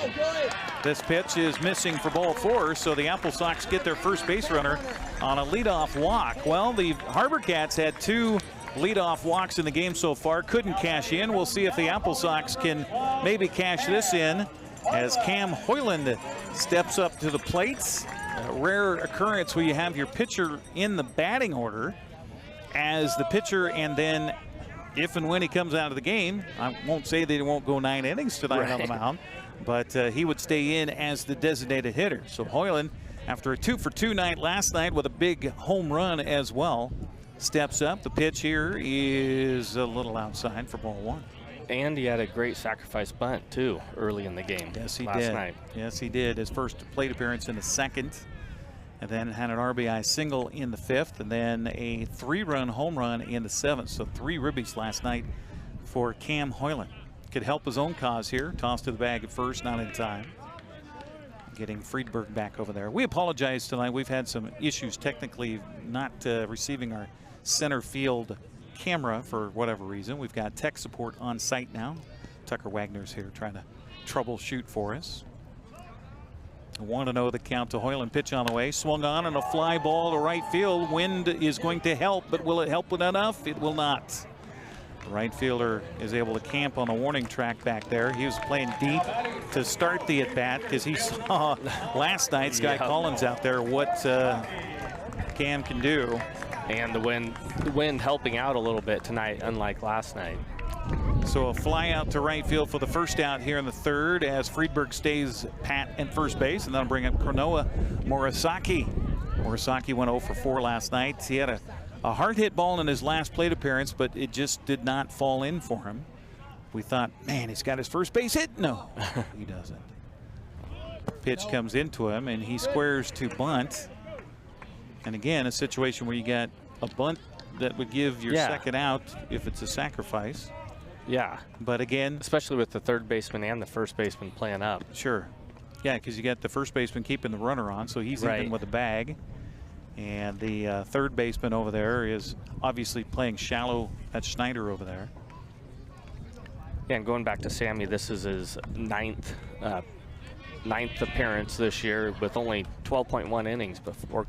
This pitch is missing for ball 4, so the AppleSox get their first base runner on a leadoff walk. Well, the HarbourCats had 2 leadoff walks in the game so far. Couldn't cash in. We'll see if the AppleSox can maybe cash this in as Cam Hoiland steps up to the plate. A rare occurrence where you have your pitcher in the batting order as the pitcher, and then if and when he comes out of the game, I won't say that he won't go 9 innings tonight on the mound, but he would stay in as the designated hitter. So Hoiland, after a 2-for-2 night last night with a big home run as well, steps up. The pitch here is a little outside for ball 1. And he had a great sacrifice bunt, too, early in the game. Yes, he last did. night. Yes, he did. His first plate appearance in the 2nd, and then had an RBI single in the 5th, and then a 3-run home run in the 7th. So 3 ribbies last night for Cam Hoiland. Could help his own cause here. Tossed to the bag at first, not in time. Getting Friedberg back over there. We apologize tonight. We've had some issues technically not receiving our center field camera for whatever reason. We've got tech support on site now. Tucker Wagner's here trying to troubleshoot for us. 1-0 the count to Hoiland. Pitch on the way. Swung on and a fly ball to right field. Wind is going to help, but will it help with enough? It will not. The right fielder is able to camp on the warning track back there. He was playing deep to start the at-bat because he saw last night Sky Collins out there what Cam can do. And the wind helping out a little bit tonight, unlike last night. So a fly out to right field for the first out here in the 3rd as Friedberg stays pat at first base, and that'll bring up Cronoa Morisaki. Morisaki went 0 for 4 last night. He had a hard hit ball in his last plate appearance, but it just did not fall in for him. We thought, man, he's got his first base hit. No, he doesn't. Pitch comes into him, and he squares to bunt. And again, a situation where you got a bunt that would give your second out if it's a sacrifice. Yeah. But again, especially with the third baseman and the first baseman playing up. Sure. Yeah, because you got the first baseman keeping the runner on, so he's even with the bag. And the third baseman over there is obviously playing shallow. That's Schneider over there. Yeah, and going back to Sammy, this is his ninth appearance this year with only 12.1 innings before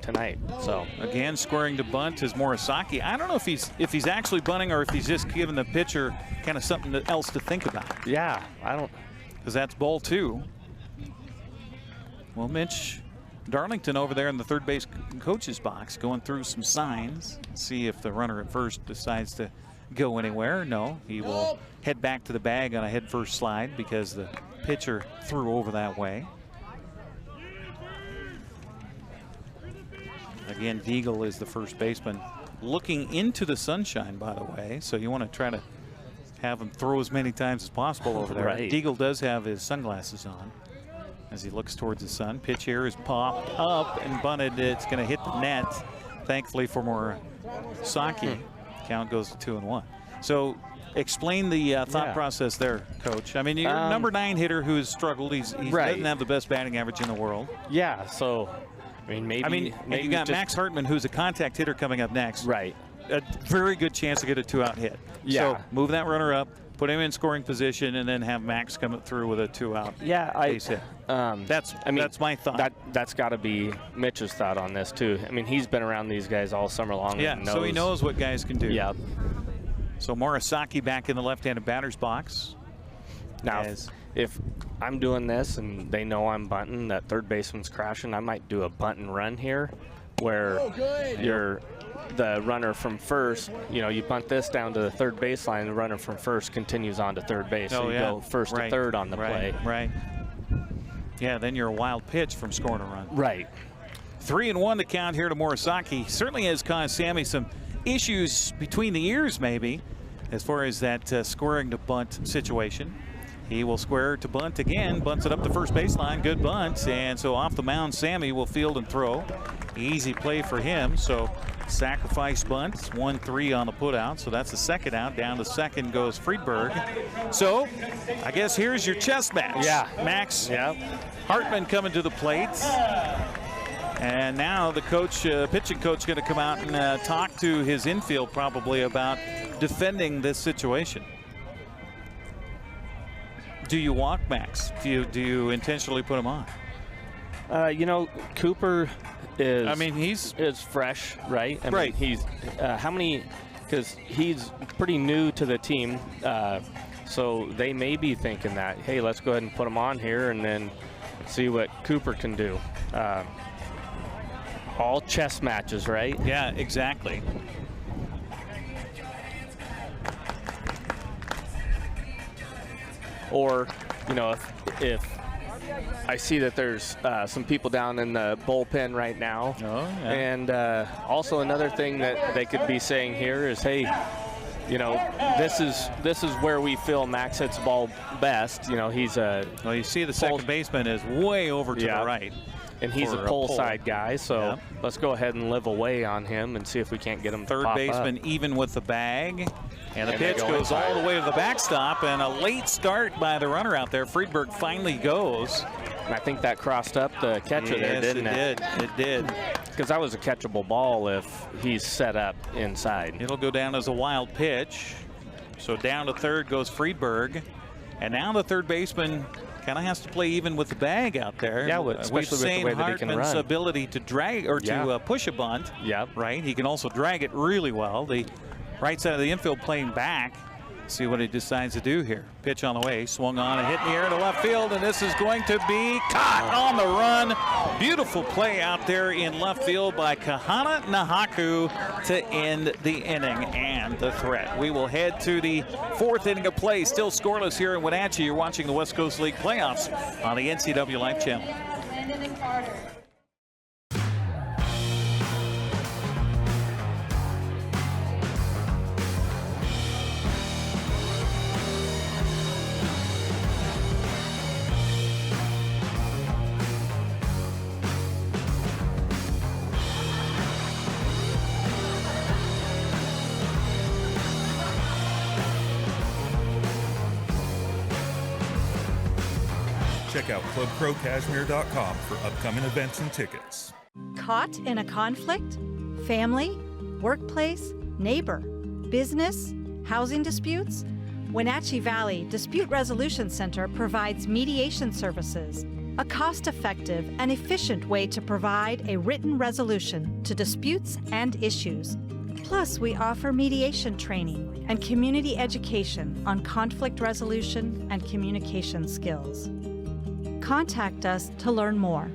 tonight. So again, squaring to bunt is Morisaki. I don't know if he's actually bunting or if he's just giving the pitcher kind of something else to think about. Yeah, I don't. Because that's ball 2. Well, Mitch Darlington over there in the third base coach's box going through some signs. See if the runner at first decides to go anywhere. No, he will head back to the bag on a head first slide because the pitcher threw over that way. Again, Deagle is the first baseman looking into the sunshine, by the way. So you want to try to have him throw as many times as possible over there. Right. Deagle does have his sunglasses on as he looks towards the sun. Pitch here is popped up and bunted. It's going to hit the net. Thankfully for Morisaki, count goes to 2-1. So explain the thought process there, Coach. I mean, you're number 9 hitter who has struggled. He doesn't have the best batting average in the world. Yeah, so I mean, maybe and you got Max Hartman, who's a contact hitter, coming up next. Right. A very good chance to get a 2-out hit. Yeah. So move that runner up, put him in scoring position, and then have Max come through with a 2-out base hit. That's my thought. That's got to be Mitch's thought on this too. I mean, he's been around these guys all summer long. Yeah, and knows. So he knows what guys can do. Yeah. So Morisaki back in the left-handed batter's box. Now, if I'm doing this and they know I'm bunting, that third baseman's crashing, I might do a bunt and run here, where you're the runner from first, you bunt this down to the third baseline, the runner from first continues on to third base. So you go first to third on the play. Right. Yeah, then you're a wild pitch from scoring a run. Right. 3-1 to count here to Morisaki. Certainly has caused Sammy some issues between the ears, maybe, as far as that squaring to bunt situation. He will square to bunt again, bunts it up the first baseline, good bunt, and so off the mound, Sammy will field and throw. Easy play for him, so sacrifice bunt, 1-3 on the putout, so that's the second out. Down to second goes Friedberg. So I guess here's your chess match. Yeah. Max Hartman coming to the plate. And now the coach, pitching coach, going to come out and talk to his infield probably about defending this situation. Do you walk Max? Do you intentionally put him on? Cooper is. I mean, he's fresh, right? I mean, he's how many? Because he's pretty new to the team, so they may be thinking that, hey, let's go ahead and put him on here and then see what Cooper can do. All chess matches, right? Yeah, exactly. Or, if I see that there's some people down in the bullpen right now. Oh, yeah. And also another thing that they could be saying here is, hey, this is where we feel Max hits the ball best. He's a. Well, you see the second baseman is way over to the right. And he's a pull side guy, so let's go ahead and live away on him and see if we can't get him third baseman even with the bag. And the pitch goes all the way to the backstop, and a late start by the runner out there. Friedberg finally goes. And I think that crossed up the catcher there, didn't it? It did. Because that was a catchable ball if he's set up inside. It'll go down as a wild pitch. So down to third goes Friedberg. And now the third baseman kind of has to play even with the bag out there. Yeah, especially we've with the way that he can Hartman's run. ability to drag or to push a bunt. Right. He can also drag it really well. The right side of the infield playing back. See what he decides to do here. Pitch on the way, swung on and hit in the air to left field, and this is going to be caught on the run. Beautiful play out there in left field by Kahana Nahaku to end the inning and the threat. We will head to the fourth inning of play. Still scoreless here in Wenatchee. You're watching the West Coast League playoffs on the NCWLIFE Channel. check out clubprocashmere.com for upcoming events and tickets. Caught in a conflict? Family? Workplace? Neighbor? Business? Housing disputes? Wenatchee Valley Dispute Resolution Center provides mediation services, a cost-effective and efficient way to provide a written resolution to disputes and issues. Plus, we offer mediation training and community education on conflict resolution and communication skills. Contact us to learn more.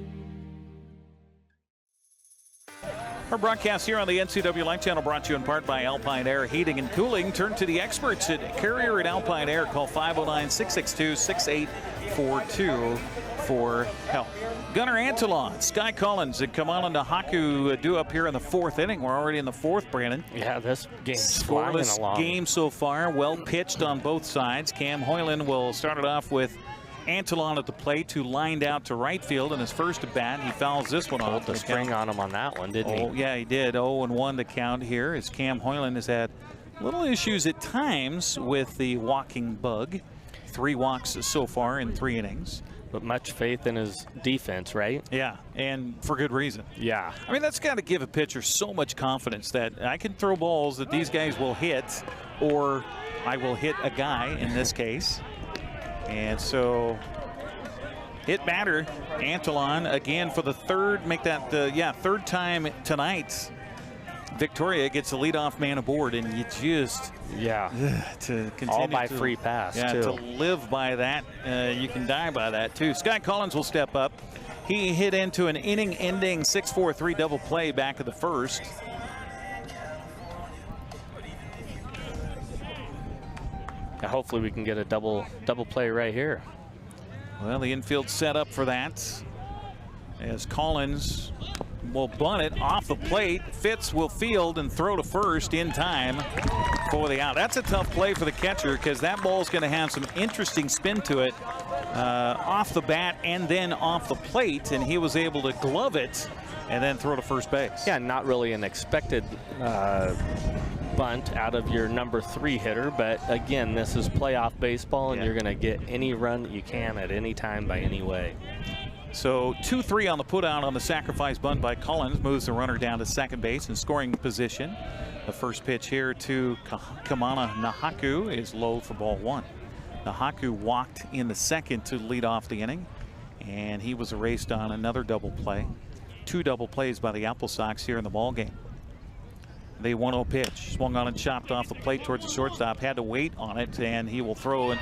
Our broadcast here on the NCWLIFE Channel brought to you in part by Alpine Air Heating and Cooling. Turn to the experts at Carrier and Alpine Air. Call 509-662-6842 for help. Gunnar Antolon, Sky Collins, and Kamala Nahaku due up here in the fourth inning. We're already in the fourth, Brandon. Yeah, this game's flying along. Scoreless game so far. Well pitched on both sides. Cam Hoiland will start it off with Antolon at the plate, who lined out to right field in his first at bat. He fouls this one off. Pulled the string on him on that one, didn't he? Oh, yeah, he did. 0-1 to count here as Cam Hoiland has had little issues at times with the walking bug. 3 walks so far in 3 innings. But much faith in his defense, right? Yeah, and for good reason. Yeah. I mean, that's got to give a pitcher so much confidence that I can throw balls that these guys will hit, or I will hit a guy in this case. And so hit batter Antolon again for the third, third time tonight. Victoria gets the leadoff man aboard, and you just to continue all by free pass too. To live by that, you can die by that too. Sky Collins will step up. He hit into an inning-ending 6-4-3 double play back of the first. Hopefully we can get a double play right here. Well, the infield set up for that as Collins will bunt it off the plate. Fitz will field and throw to first in time for the out. That's a tough play for the catcher because that ball's going to have some interesting spin to it off the bat and then off the plate, and he was able to glove it and then throw to first base. Yeah, not really an expected bunt out of your number 3 hitter, but again, this is playoff baseball, and you're going to get any run that you can at any time by any way. So 2-3 on the putout on the sacrifice bunt by Collins, moves the runner down to second base in scoring position. The first pitch here to Kamala Nahaku is low for ball 1. Nahaku walked in the second to lead off the inning, and he was erased on another double play. 2 double plays by the AppleSox here in the ball game. The 1-0 pitch, swung on and chopped off the plate towards the shortstop, had to wait on it, and he will throw. And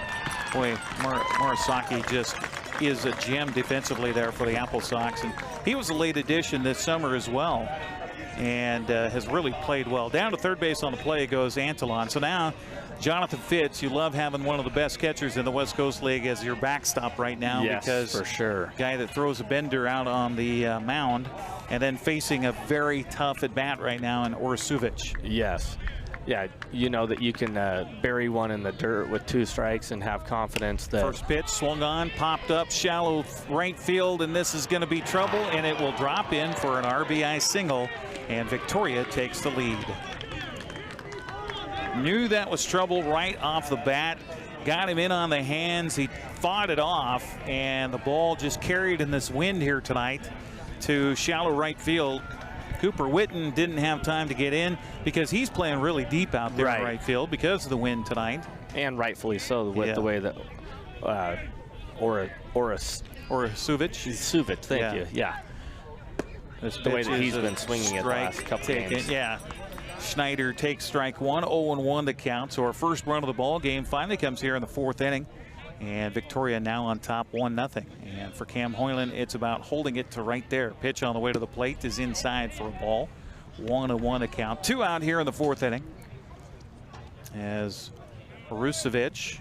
boy, Murasaki just is a gem defensively there for the AppleSox, and he was a late addition this summer as well, and has really played well. Down to third base on the play goes Antolon. So now Jonathan Fitz, you love having one of the best catchers in the West Coast League as your backstop right now. Yes, because for sure. Guy that throws a bender out on the mound, and then facing a very tough at bat right now in Orasuvic. Yes. Yeah, you know that you can bury one in the dirt with 2 strikes and have confidence that. First pitch swung on, popped up, shallow right field, and this is going to be trouble, and it will drop in for an RBI single, and Victoria takes the lead. Knew that was trouble right off the bat. Got him in on the hands. He fought it off, and the ball just carried in this wind here tonight to shallow right field. Cooper Witten didn't have time to get in because he's playing really deep out there in right field because of the wind tonight. And rightfully so with the way that Suvic, thank you. Yeah. The way that he's been swinging it the last couple games. Yeah. Schneider takes strike 1, 0-1 to count. So our first run of the ball game finally comes here in the 4th inning. And Victoria now on top 1-0. And for Cam Hoiland, it's about holding it to right there. Pitch on the way to the plate is inside for a ball. 1-1 to count. 2 out here in the 4th inning. As Rusevic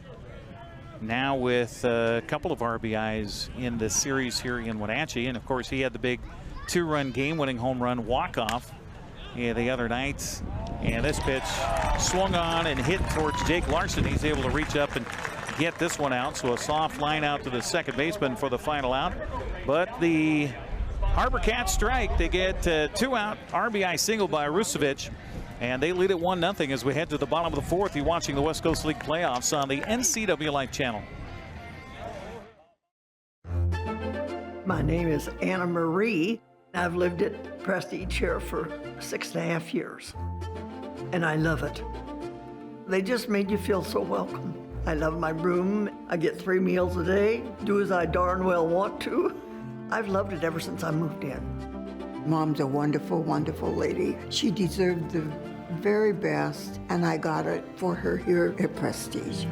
now with a couple of RBIs in the series here in Wenatchee. And of course, he had the big 2-run game-winning home run walk-off the other night. And this pitch swung on and hit towards Jake Larson. He's able to reach up and get this one out. So a soft line out to the second baseman for the final out. But the HarbourCats strike. They get 2 out. RBI single by Rusevic. And they lead at 1-0 as we head to the bottom of the 4th. You're watching the West Coast League playoffs on the NCWLIFE Channel. My name is Anna Marie. I've lived at Prestige here for 6.5 years, and I love it. They just made you feel so welcome. I love my room. I get 3 meals a day, do as I darn well want to. I've loved it ever since I moved in. Mom's a wonderful, wonderful lady. She deserved the very best, and I got it for her here at Prestige.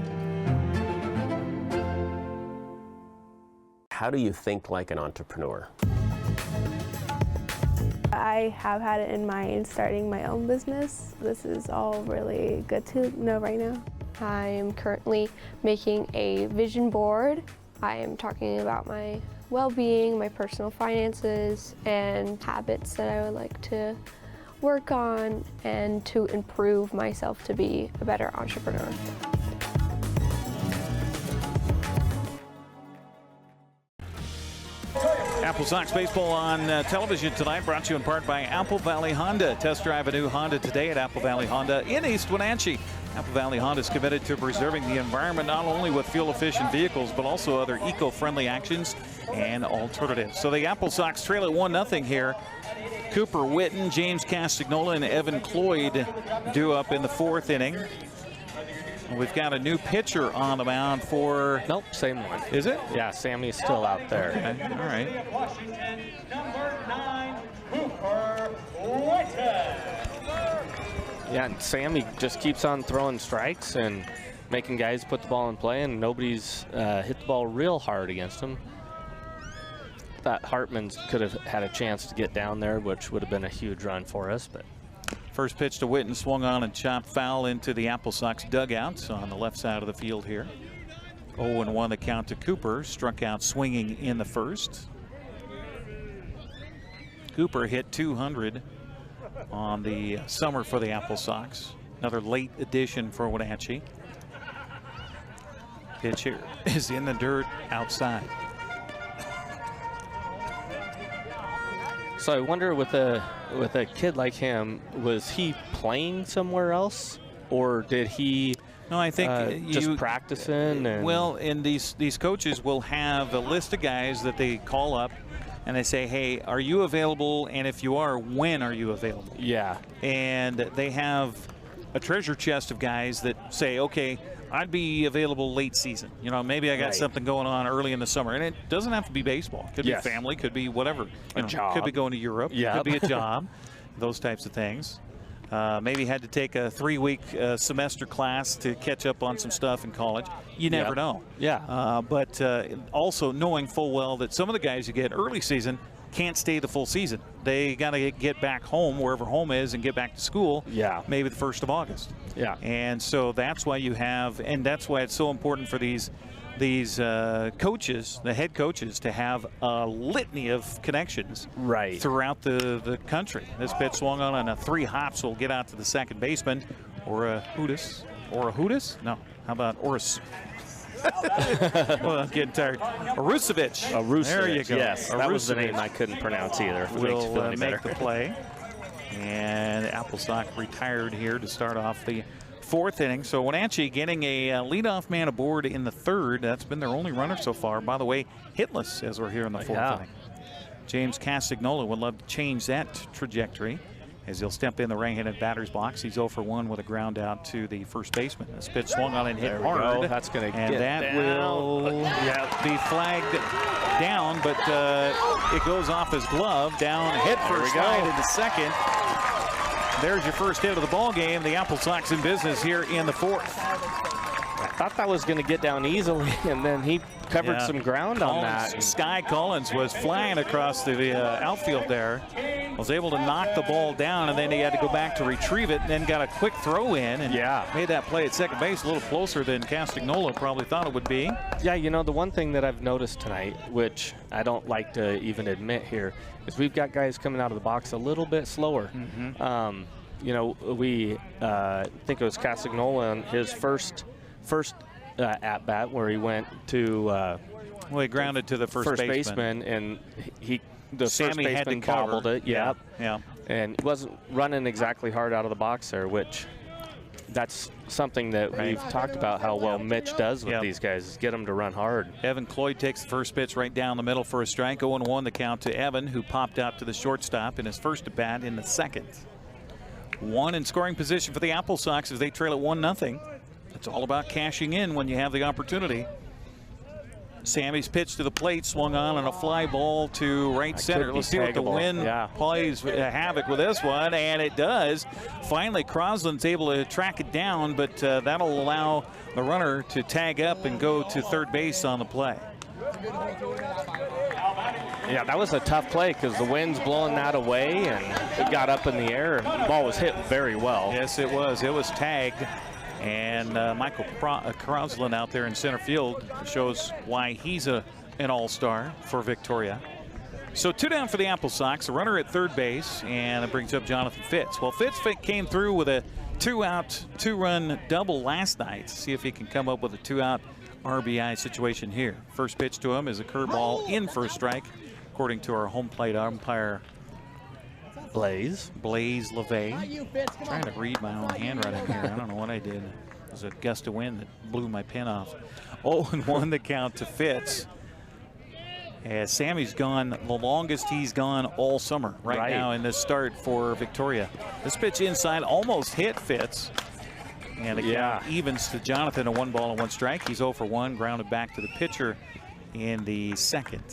How do you think like an entrepreneur? I have had it in mind starting my own business. This is all really good to know right now. I am currently making a vision board. I am talking about my well-being, my personal finances, and habits that I would like to work on and to improve myself to be a better entrepreneur. AppleSox baseball on television tonight, brought to you in part by Apple Valley Honda. Test drive a new Honda today at Apple Valley Honda in East Wenatchee. Apple Valley Honda is committed to preserving the environment not only with fuel-efficient vehicles but also other eco-friendly actions and alternatives. So the AppleSox trail at 1-0 here. Cooper Witten, James Castagnola, and Evan Cloyd due up in the 4th inning. We've got a new pitcher on the mound for... Nope, same one. Is it? Yeah, Sammy's still out there. Okay, all right. Washington, number 9, Cooper Witten. Yeah, and Sammy just keeps on throwing strikes and making guys put the ball in play, and nobody's hit the ball real hard against him. Thought Hartman could have had a chance to get down there, which would have been a huge run for us, but... First pitch to Witten, swung on and chopped foul into the AppleSox dugouts on the left side of the field here. 0-1 the count to Cooper, struck out swinging in the first. Cooper hit 200 on the summer for the AppleSox. Another late addition for Wenatchee. Pitch here is in the dirt outside. So I wonder with a kid like him, was he playing somewhere else, or did he? No, I think just practicing. And well, and these coaches will have a list of guys that they call up, and they say, "Hey, are you available? And if you are, when are you available?" Yeah. And they have a treasure chest of guys that say, "Okay, I'd be available late season. You know, maybe I got something going on early in the summer." And it doesn't have to be baseball. It could be family, could be whatever. A job. Could be going to Europe. Yeah. Could be a job. Those types of things. Maybe had to take a 3-week semester class to catch up on some stuff in college. You never know. Yeah. But also knowing full well that some of the guys you get early season can't stay the full season. They got to get back home, wherever home is, and get back to school. Yeah. Maybe the 1st of August. Yeah. And so that's why you have, and that's why it's so important for these coaches, the head coaches, to have a litany of connections throughout the country. This pitch swung on a 3 hops will get out to the second baseman, or a Hootis. No, how about Oris? Well, I'm getting tired. Arusevich. There you go. Yes, that was the name I couldn't pronounce either. If it makes you feel any make better. the play. And AppleSox retired here to start off the 4th inning. So Wenatchee getting a leadoff man aboard in the 3rd. That's been their only runner so far. By the way, hitless as we're here in the 4th inning. James Castagnola would love to change that trajectory as he'll step in the right-handed batter's box. He's 0 for 1 with a ground out to the first baseman. This pitch swung on and hit hard. That's going to get that down. Will be flagged down, but it goes off his glove, down head first slide into second. There's your first hit of the ball game. The AppleSox in business here in the 4th. I thought that was going to get down easily, and then he covered some ground on that. Sky Collins was flying across the outfield there. Was able to knock the ball down, and then he had to go back to retrieve it, and then got a quick throw in and made that play at second base a little closer than Castagnola probably thought it would be. Yeah, you know, the one thing that I've noticed tonight, which I don't like to even admit here, is we've got guys coming out of the box a little bit slower. You know, we think it was Castagnola on his first at bat where he went to well, he grounded to the first baseman, and the Sammy first had to baseman bobbled cover. it. Yeah, yeah. And he wasn't running exactly hard out of the box there, which That's something that we've talked about, how well Mitch does with these guys, is get them to run hard. Evan Cloyd takes the first pitch right down the middle for a strike. 0-1 the count to Evan, who popped out to the shortstop in his first at bat in the second. One in scoring position for the AppleSox as they trail at 1-0. It's all about cashing in when you have the opportunity. Sammy's pitch to the plate, swung on a fly ball to right center. Let's see what the wind plays havoc with this one, and it does. Finally, Crosland's able to track it down, but that'll allow the runner to tag up and go to third base on the play. Yeah, that was a tough play because the wind's blowing that away, and it got up in the air, and the ball was hit very well. Yes, it was. It was tagged. And Michael Crosland out there in center field shows why he's an all-star for Victoria. So 2 down for the AppleSox, a runner at third base, and it brings up Jonathan Fitz. Well, Fitz came through with a 2-out, 2-run double last night. See if he can come up with a 2-out RBI situation here. First pitch to him is a curveball in for a strike, according to our home plate umpire, Blaze LeVay. Trying to read my own handwriting here. I don't know what I did. It was a gust of wind that blew my pen off. 0-1 the count to Fitz. As Sammy's gone the longest he's gone all summer right now in this start for Victoria. This pitch inside almost hit Fitz. And again, evens to Jonathan, a 1-1 strike. He's 0 for 1, grounded back to the pitcher in the second.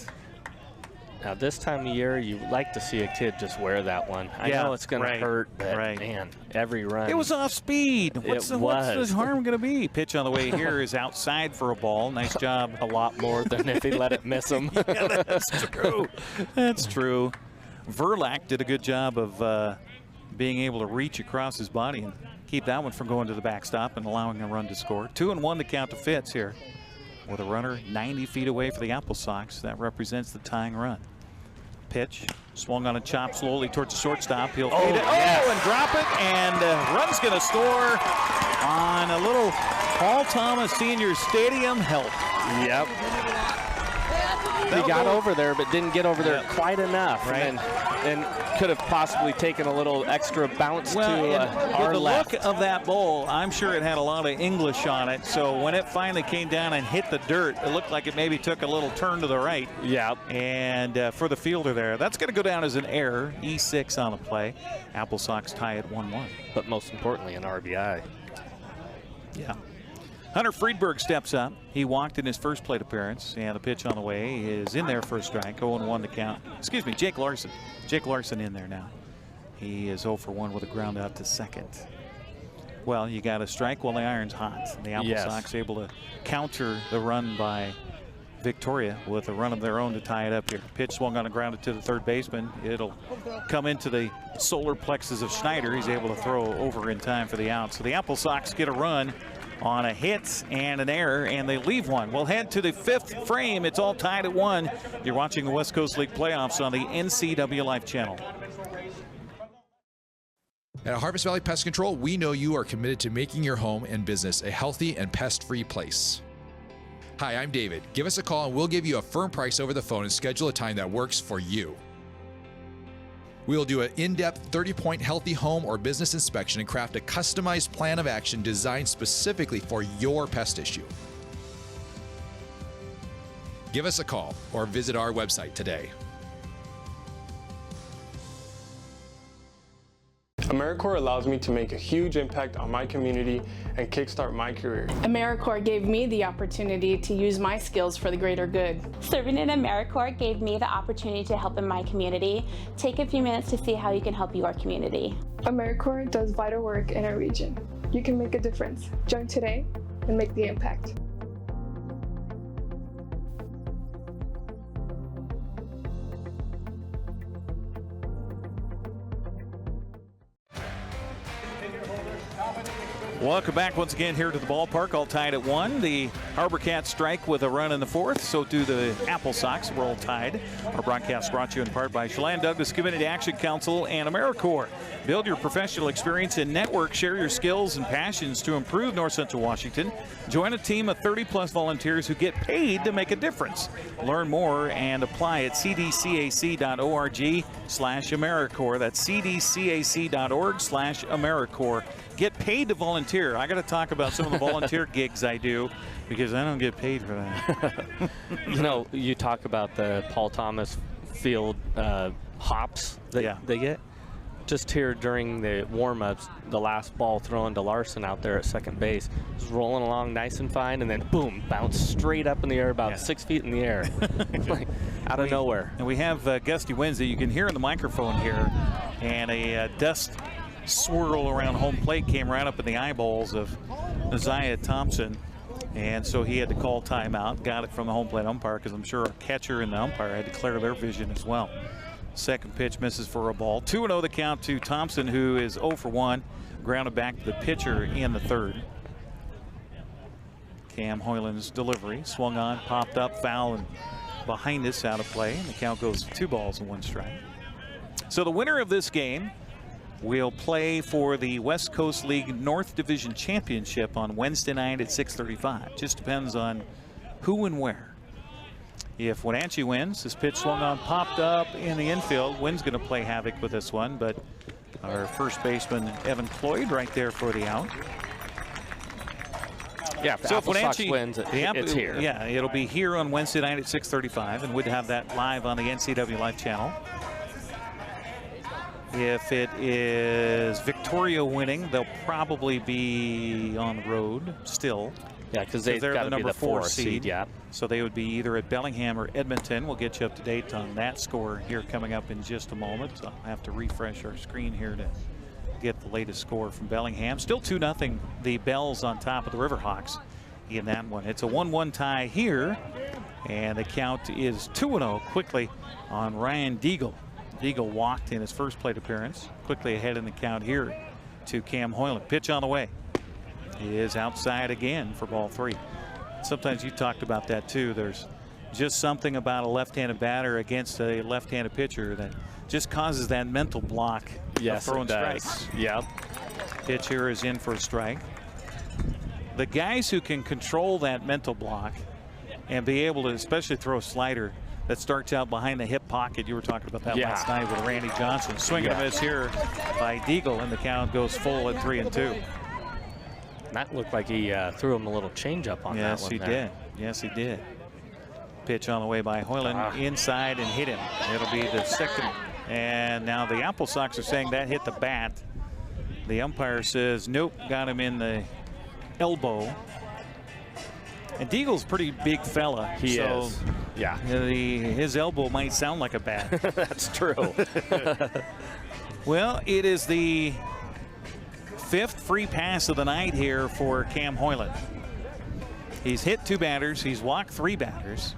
Now, this time of year, you like to see a kid just wear that one. I know it's going to hurt, but man, every run. It was off speed. What's the harm going to be? Pitch on the way here is outside for a ball. Nice job. A lot more than if he let it miss him. Yeah, that's true. That's true. Verlack did a good job of being able to reach across his body and keep that one from going to the backstop and allowing a run to score. 2-1 the count to Fitz here, with a runner 90 feet away for the AppleSox. That represents the tying run. Pitch swung on a chop slowly towards the shortstop. He'll feed it and drop it, and run's going to score on a little Paul Thomas Senior Stadium help. Yep. He got over there, but didn't get over there quite enough, and could have possibly taken a little extra bounce to our left. With the look of that ball, I'm sure it had a lot of English on it. So when it finally came down and hit the dirt, it looked like it maybe took a little turn to the right. Yeah. And for the fielder there, that's going to go down as an error. E6 on the play. AppleSox tie at 1-1. But most importantly, an RBI. Yeah. Hunter Friedberg steps up. He walked in his first plate appearance, and the pitch on the way is in there for a strike. 0-1 to count. Excuse me, Jake Larson. Jake Larson in there now. He is 0 for 1 with a ground out to second. Well, you got a strike while the iron's hot. The AppleSox able to counter the run by Victoria with a run of their own to tie it up here. Pitch swung on and grounded to the third baseman. It'll come into the solar plexus of Schneider. He's able to throw over in time for the out. So the AppleSox get a run on a hit and an error, and they leave one. We'll head to the fifth frame. It's all tied at 1. You're watching the West Coast League playoffs on the NCWLIFE Channel. At Harvest Valley Pest Control, we know you are committed to making your home and business a healthy and pest-free place. Hi, I'm David. Give us a call and we'll give you a firm price over the phone and schedule a time that works for you. We will do an in-depth 30-point healthy home or business inspection and craft a customized plan of action designed specifically for your pest issue. Give us a call or visit our website today. AmeriCorps allows me to make a huge impact on my community and kickstart my career. AmeriCorps gave me the opportunity to use my skills for the greater good. Serving in AmeriCorps gave me the opportunity to help in my community. Take a few minutes to see how you can help your community. AmeriCorps does vital work in our region. You can make a difference. Join today and make the impact. Welcome back once again here to the ballpark, all tied at 1. The HarbourCats strike with a run in the fourth, so do the AppleSox. We're all tied. Our broadcast brought to you in part by Chelan Douglas Community Action Council and AmeriCorps. Build your professional experience in network. Share your skills and passions to improve North Central Washington. Join a team of 30-plus volunteers who get paid to make a difference. Learn more and apply at cdcac.org/AmeriCorps. That's cdcac.org/AmeriCorps. get paid to volunteer. I got to talk about some of the volunteer gigs I do because I don't get paid for that. You know, you talk about the Paul Thomas Field hops that they get. Just here during the warm-ups, the last ball thrown to Larson out there at second base was rolling along nice and fine, and then boom, bounced straight up in the air about 6 feet in the air, like out of nowhere. And we have gusty winds that you can hear in the microphone here, and a dust swirl around home plate came right up in the eyeballs of Isaiah Thompson, and so he had to call timeout. Got it from the home plate umpire because I'm sure our catcher and the umpire had to clear their vision as well. Second pitch misses for a ball. 2-0 the count to Thompson, who is 0 for 1. Grounded back to the pitcher in the third. Cam Hoiland's delivery swung on, popped up, foul, and behind this out of play. And the count goes to 2 balls and 1 strike. So the winner of this game will play for the West Coast League North Division Championship on Wednesday night at 6:35. Just depends on who and where. If Wenatchee wins, this pitch swung on, popped up in the infield. Wynn's going to play havoc with this one, but our first baseman, Evan Cloyd, right there for the out. Yeah, if so if Wenatchee wins, it's here. Yeah, it'll be here on Wednesday night at 6:35, and we'd have that live on the NCWLIFE Channel. If it is Victoria winning, they'll probably be on the road still. Yeah, because they're the number 4 seed. Yeah. So they would be either at Bellingham or Edmonton. We'll get you up to date on that score here coming up in just a moment. I'll have to refresh our screen here to get the latest score from Bellingham. Still 2-0 the Bells on top of the Riverhawks in that one. It's a 1-1 tie here, and the count is 2-0 quickly on Ryan Deagle. Deagle walked in his first plate appearance. Quickly ahead in the count here to Cam Hoiland. Pitch on the way. He is outside again for ball 3. Sometimes you talked about that too. There's just something about a left-handed batter against a left-handed pitcher that just causes that mental block of throwing strikes. Yep. Pitch here is in for a strike. The guys who can control that mental block and be able to especially throw a slider that starts out behind the hip pocket. You were talking about that last night with Randy Johnson. Swing and a miss here by Deagle, and the count goes full at 3-2. That looked like he threw him a little changeup on that one. Yes, he did. Pitch on the way by Hoiland inside and hit him. It'll be the second. And now the AppleSox are saying that hit the bat. The umpire says nope, got him in the elbow. And Deagle's a pretty big fella. He is. Yeah. His elbow might sound like a bat. That's true. Well, it is the 5th free pass of the night here for Cam Hoiland. He's hit 2 batters. He's walked 3 batters.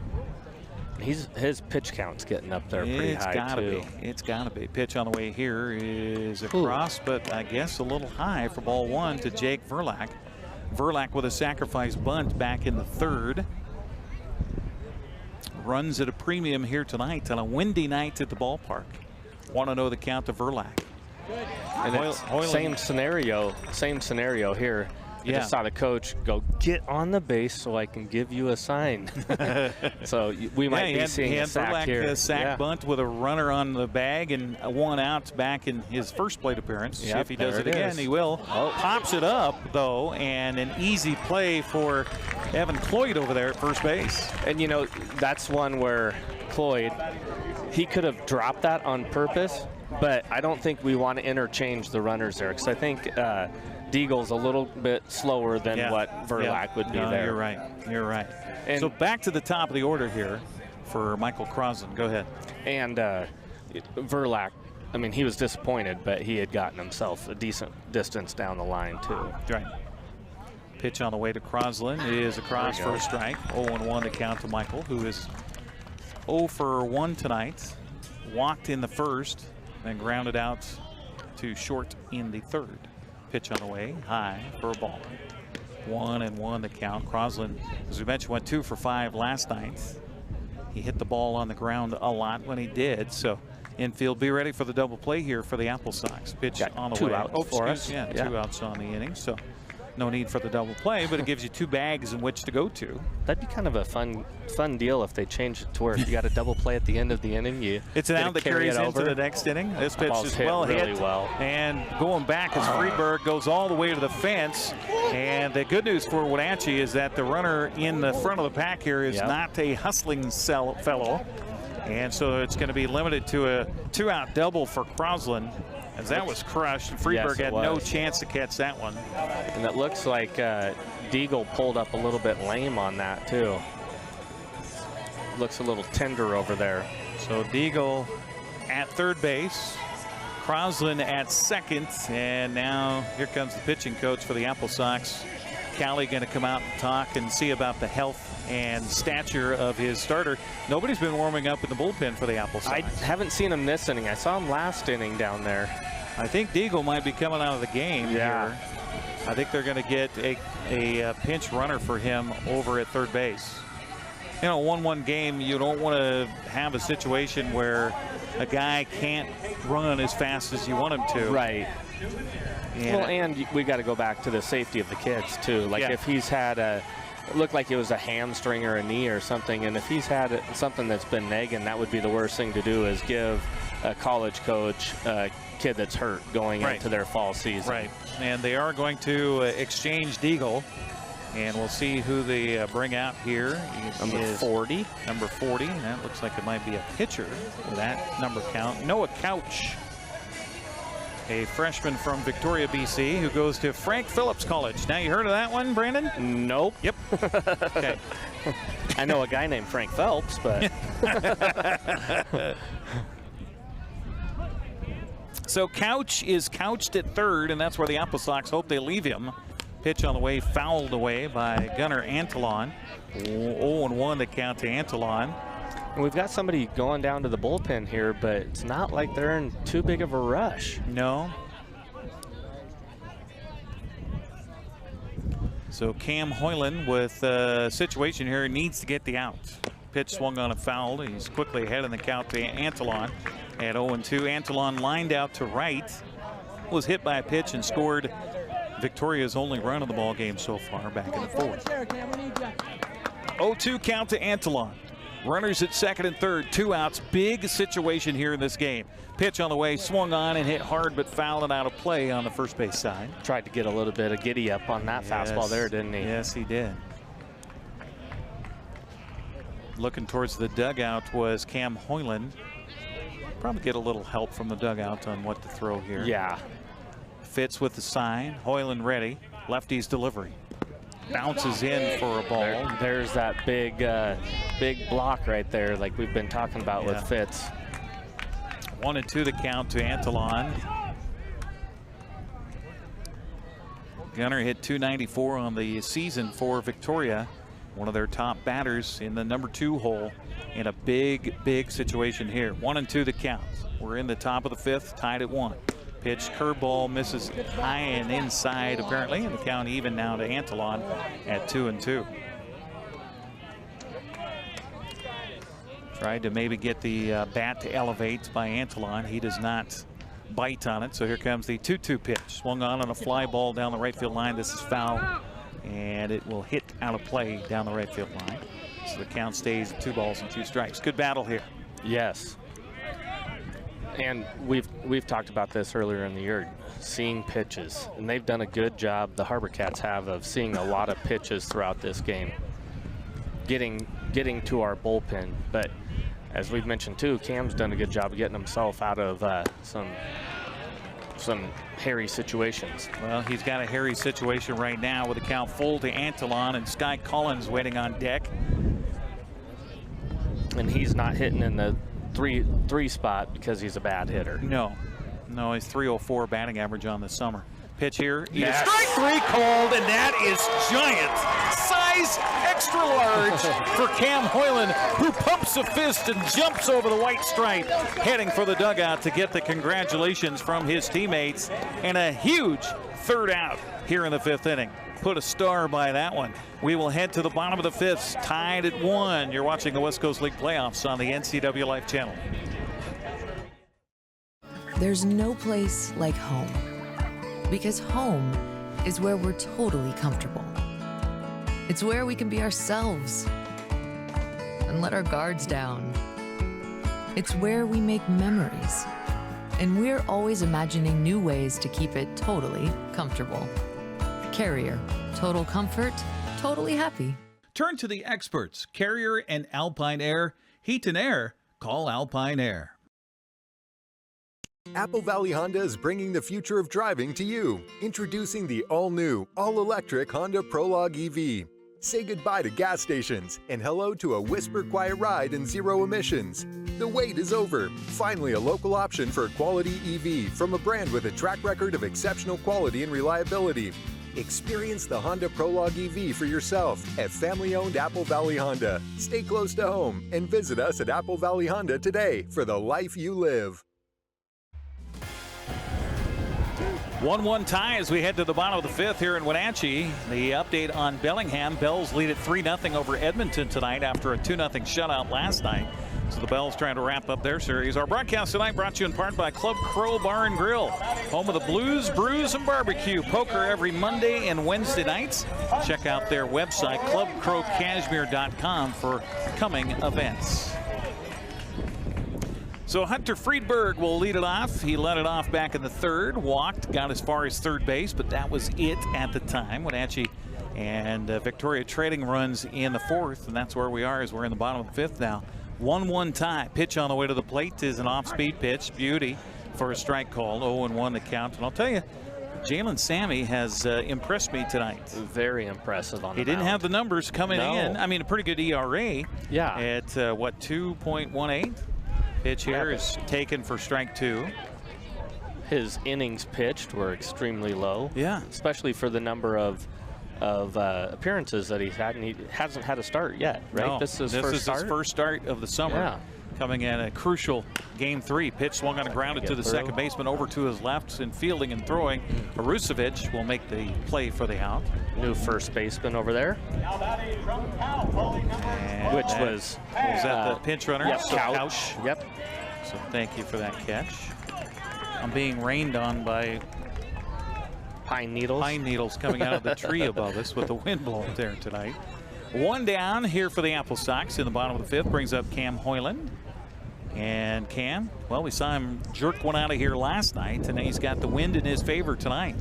His pitch count's getting up there pretty high too. It's gotta be. Pitch on the way here is across, but I guess a little high for ball 1 to Jake Verlack. Verlack with a sacrifice bunt back in the 3rd. Runs at a premium here tonight on a windy night at the ballpark. 1-0 the count to Verlack. And same scenario here. I just saw the coach go, get on the base so I can give you a sign. So we might be seeing a sack here. A sack bunt with a runner on the bag and a 1 out back in his first plate appearance. Yep, if he does it again, he will. Pops it up, though, and an easy play for Evan Cloyd over there at first base. And, you know, that's one where Cloyd, he could have dropped that on purpose, but I don't think we want to interchange the runners there because I think Deagle's a little bit slower than what Verlack would be there. You're right. And so back to the top of the order here for Michael Crosland. Go ahead. And Verlack, I mean, he was disappointed, but he had gotten himself a decent distance down the line too. Right. Pitch on the way to Crosland is across for a strike. 0-1 to count to Michael, who is 0 for 1 tonight. Walked in the first and grounded out to short in the 3rd. Pitch on the way, high for a ball. 1-1 the count. Crosland, as we mentioned, went 2 for 5 last night. He hit the ball on the ground a lot when he did. So infield, be ready for the double play here for the AppleSox. Pitch on the way. 2 outs for us. 2 outs on the inning. So no need for the double play, but it gives you 2 bags in which to go to. That'd be kind of a fun deal if they changed it to where you got a double play at the end of the inning. It's an out that carries into the next inning. This pitch is well hit. And going back as Freeberg goes all the way to the fence. And the good news for Wenatchee is that the runner in the front of the pack here is not a hustling fellow. And so it's going to be limited to a 2-out double for Crosland, as that was crushed. Freeberg had no chance to catch that one. And it looks like Deagle pulled up a little bit lame on that too. Looks a little tender over there. So Deagle at third base, Crosland at second, and now here comes the pitching coach for the AppleSox. Callie going to come out and talk and see about the health and stature of his starter. Nobody's been warming up in the bullpen for the AppleSox. I haven't seen him this inning. I saw him last inning down there. I think Deagle might be coming out of the game here. I think they're going to get a pinch runner for him over at third base. You know, 1-1 game, you don't want to have a situation where a guy can't run as fast as you want him to. Right. And we got to go back to the safety of the kids too. Like if he's had it looked like it was a hamstring or a knee or something, and if he's had something that's been nagging, that would be the worst thing to do, is give a college coach a kid that's hurt going into their fall season. Right. And they are going to exchange Deagle, and we'll see who they bring out here. Number 40. Number 40. That looks like it might be a pitcher with that number count. Noah Couch, a freshman from Victoria, BC, who goes to Frank Phillips College. Now, you heard of that one, Brandon? Nope. Yep. Okay. I know a guy named Frank Phelps, but. So Couch is couched at third, and that's where the AppleSox hope they leave him. Pitch on the way, fouled away by Gunnar Antolon. 0-1 to count to Antolon. And we've got somebody going down to the bullpen here, but it's not like they're in too big of a rush. No. So Cam Hoiland with a situation here, needs to get the out. Pitch swung on a foul. He's quickly ahead in the count to Antolon at 0-2. Antolon lined out to right, was hit by a pitch and scored Victoria's only run of the ball game so far back in the fourth. 0-2 count to Antolon. Runners at second and third, 2 outs. Big situation here in this game. Pitch on the way, swung on and hit hard, but fouled and out of play on the first base side. Tried to get a little bit of giddy up on that fastball there, didn't he? Yes, he did. Looking towards the dugout was Cam Hoiland. Probably get a little help from the dugout on what to throw here. Yeah. Fitz with the sign. Hoiland ready. Lefty's delivery. Bounces in for a ball. There's that big block right there, like we've been talking about with Fitz. 1-2 the count to Antolon. Gunnar hit .294 on the season for Victoria. One of their top batters in the number 2 hole in a big situation here. 1-2 the count. We're in the top of the fifth, tied at 1. Pitch, curveball, misses high and inside apparently, and the count even now to Antolon at 2-2. Tried to maybe get the bat to elevate by Antolon. He does not bite on it, so here comes the 2-2 pitch. Swung on a fly ball down the right field line. This is foul, and it will hit out of play down the right field line. So the count stays at 2 balls and 2 strikes. Good battle here. Yes. And we've talked about this earlier in the year, seeing pitches, and they've done a good job, the HarbourCats have, of seeing a lot of pitches throughout this game, getting to our bullpen. But as we've mentioned too, Cam's done a good job of getting himself out of some hairy situations. Well, he's got a hairy situation right now with the count full to Antolon and Sky Collins waiting on deck. And he's not hitting in the three spot because he's a bad hitter. No, he's .304 batting average on the summer. Pitch here. Yes. Strike 3 called, and that is giant. Size extra large for Cam Hoiland, who pumps a fist and jumps over the white stripe, heading for the dugout to get the congratulations from his teammates, and a huge third out here in the 5th inning. Put a star by that one. We will head to the bottom of the 5th, tied at 1. You're watching the West Coast League playoffs on the NCWLIFE Channel. There's no place like home, because home is where we're totally comfortable. It's where we can be ourselves and let our guards down. It's where we make memories. And we're always imagining new ways to keep it totally comfortable. Carrier, total comfort, totally happy. Turn to the experts, Carrier and Alpine Air. Heat and air, call Alpine Air. Apple Valley Honda is bringing the future of driving to you. Introducing the all-new, all-electric Honda Prologue EV. Say goodbye to gas stations and hello to a whisper-quiet ride and zero emissions. The wait is over. Finally, a local option for a quality EV from a brand with a track record of exceptional quality and reliability. Experience the Honda Prologue EV for yourself at family-owned Apple Valley Honda. Stay close to home and visit us at Apple Valley Honda today for the life you live. 1-1 tie as we head to the bottom of the fifth here in Wenatchee. The update on Bellingham. Bells lead at 3-0 over Edmonton tonight after a 2-0 shutout last night. So the Bells trying to wrap up their series. Our broadcast tonight brought to you in part by Club Crow Bar and Grill, home of the Blues, Brews, and Barbecue. Poker every Monday and Wednesday nights. Check out their website, clubcrowcashmere.com, for coming events. So Hunter Friedberg will lead it off. He led it off back in the third, walked, got as far as third base, but that was it at the time. Wenatchee and Victoria trading runs in the fourth, and that's where we are as we're in the bottom of the fifth now. 1-1 tie. Pitch on the way to the plate is an off-speed pitch. Beauty for a strike call. 0-1 the count. And I'll tell you, Jalen Sammy has impressed me tonight. Very impressive on the He didn't mound. have the numbers coming in. I mean, a pretty good ERA. Yeah. At, what, 2.18? Pitch here is taken for strike 2. His innings pitched were extremely low. Yeah. Especially for the number of appearances that he's had, and he hasn't had a start yet, right? No, this is his first start of the summer. Yeah. Coming in a crucial game 3. Pitch swung on a grounded to the second baseman, over to his left, in fielding and throwing. Arusevic will make the play for the out. New first baseman over there. And which was that the pinch runner? Yep, So Couch. Yep. So thank you for that catch. I'm being rained on by pine needles coming out of the tree above us with the wind blowing there tonight. One down here for the AppleSox in the bottom of the fifth brings up Cam Hoiland. And Cam, well, we saw him jerk one out of here last night, and he's got the wind in his favor tonight.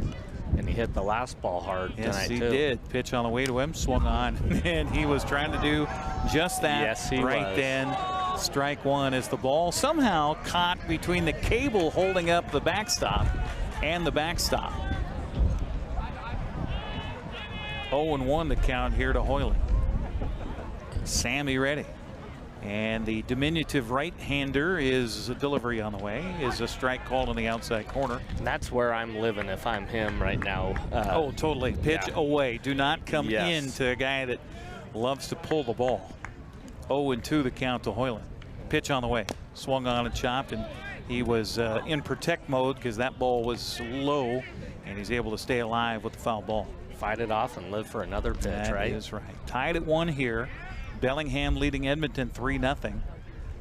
And he hit the last ball hard tonight, Yes, he did. Pitch on the way to him, swung on, and he was trying to do just that. Yes, he right was. then. Strike one as the ball somehow caught between the cable holding up the backstop and the backstop. 0-1 the count here to Hoiland. Sammy ready. And the diminutive right-hander is a delivery on the way, is a strike called in the outside corner. And that's where I'm living if I'm him right now. Oh, totally. Pitch away. Do not come Yes. in to a guy that loves to pull the ball. 0-2 the count to Hoiland. Pitch on the way. Swung on and chopped, and he was in protect mode because that ball was low, and he's able to stay alive with the foul ball. Fight it off and live for another pitch, right? That is right. Tied at 1 here. Bellingham leading Edmonton 3-0.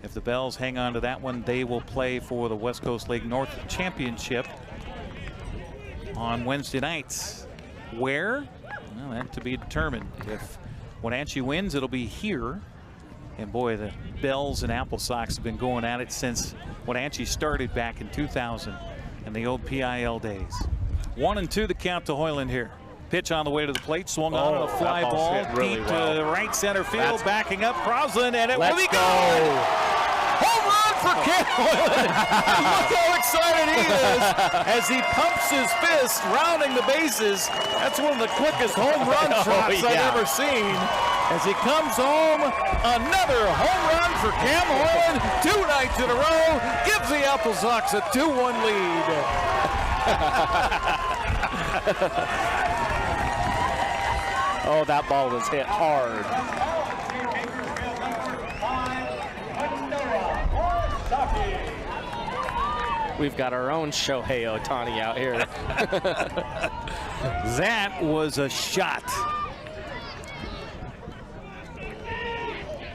If the Bells hang on to that one, they will play for the West Coast League North Championship on Wednesday nights. Where? Well, that to be determined. If Wenatchee wins, it'll be here. And boy, the Bells and AppleSox have been going at it since Wenatchee started back in 2000 in the old PIL days. 1-2 the count to Hoiland here. Pitch on the way to the plate, swung on a fly ball really deep well. to right center field, backing up Crosland, and it will be go. gone. Home run for Cam Hoiland. Look how excited he is as he pumps his fist, rounding the bases. That's one of the quickest home run shots I've ever seen. As he comes home, another home run for Cam Hoiland, 2 nights in a row, gives the AppleSox a 2-1 lead. Oh, that ball was hit hard. We've got our own Shohei Ohtani out here. That was a shot.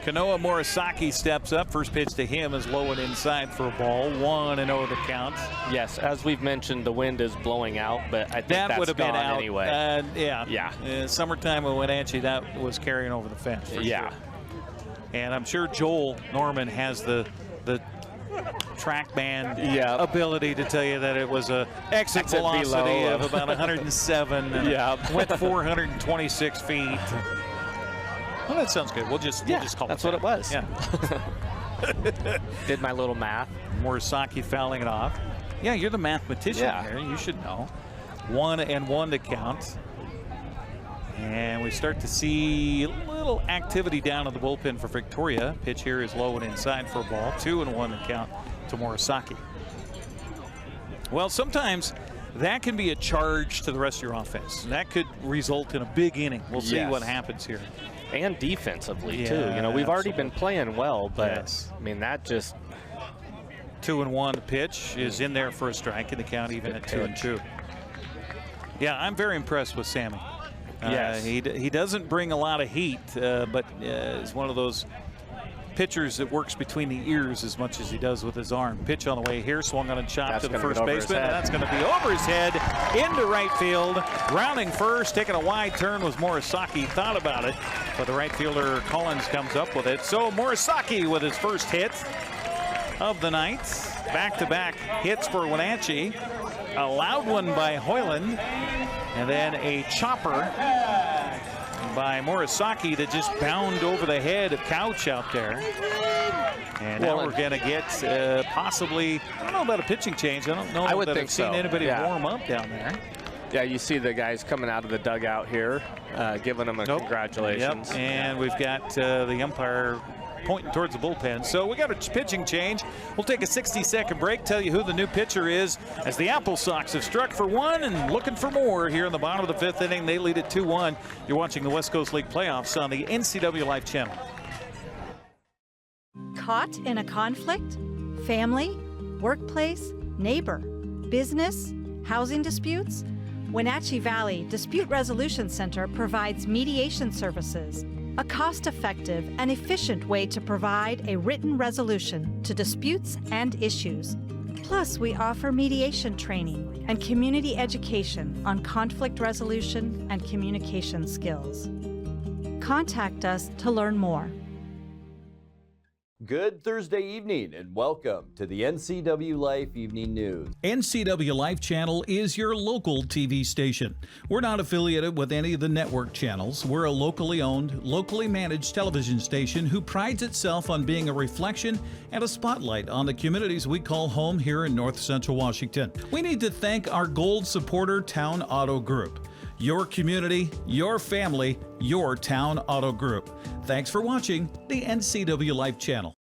Kanoa Morisaki steps up. First pitch to him is low and inside for a ball. 1-0 the count. Yes, as we've mentioned, the wind is blowing out, but I think that would have been out anyway. Yeah. Summertime in Wenatchee, that was carrying over the fence. For sure. And I'm sure Joel Norman has the TrackMan ability to tell you that it was a exit velocity of about 107 and went 426 feet. Well, that sounds good. We'll just call that's it what it was. Yeah. Did my little math. Morisaki fouling it off. Yeah, you're the mathematician here. You should know. 1-1 to count. And we start to see a little activity down in the bullpen for Victoria. Pitch here is low and inside for a ball. 2-1 to count to Morisaki. Well, sometimes that can be a charge to the rest of your offense. That could result in a big inning. We'll see what happens here. And defensively, too. You know, we've already been playing well, but I mean, that just 2-1 pitch is in there for a strike, and the count even at 2-2. Yeah, I'm very impressed with Sammy. He doesn't bring a lot of heat, but is one of those pitchers that works between the ears as much as he does with his arm. Pitch on the way here, swung on a chop to the first baseman, and that's going to be over his head into right field. Rounding first, taking a wide turn was Morisaki. Thought about it, but the right fielder Collins comes up with it. So Morisaki with his first hit of the night. Back-to-back hits for Wenatchee. A loud one by Hoiland, and then a chopper by Morisaki that just bound over the head of Couch out there. And now we're going to get possibly, I don't know about a pitching change. I don't know that I've seen anybody warm up down there. Yeah, you see the guys coming out of the dugout here, giving them a congratulations. Yep. And we've got the umpire pointing towards the bullpen. So we got a pitching change. We'll take a 60-second break, tell you who the new pitcher is, as the AppleSox have struck for one and looking for more here in the bottom of the fifth inning. They lead at 2-1. You're watching the West Coast League playoffs on the NCWLIFE Channel. Caught in a conflict? Family, workplace, neighbor, business, housing disputes? Wenatchee Valley Dispute Resolution Center provides mediation services, a cost-effective and efficient way to provide a written resolution to disputes and issues. Plus, we offer mediation training and community education on conflict resolution and communication skills. Contact us to learn more. Good Thursday evening and welcome to the NCWLIFE Evening News. NCWLIFE Channel is your local TV station. We're not affiliated with any of the network channels. We're a locally owned, locally managed television station who prides itself on being a reflection and a spotlight on the communities we call home here in North Central Washington. We need to thank our gold supporter, Town Auto Group. Your community, your family, your Town Auto Group. Thanks for watching the NCWLIFE Channel.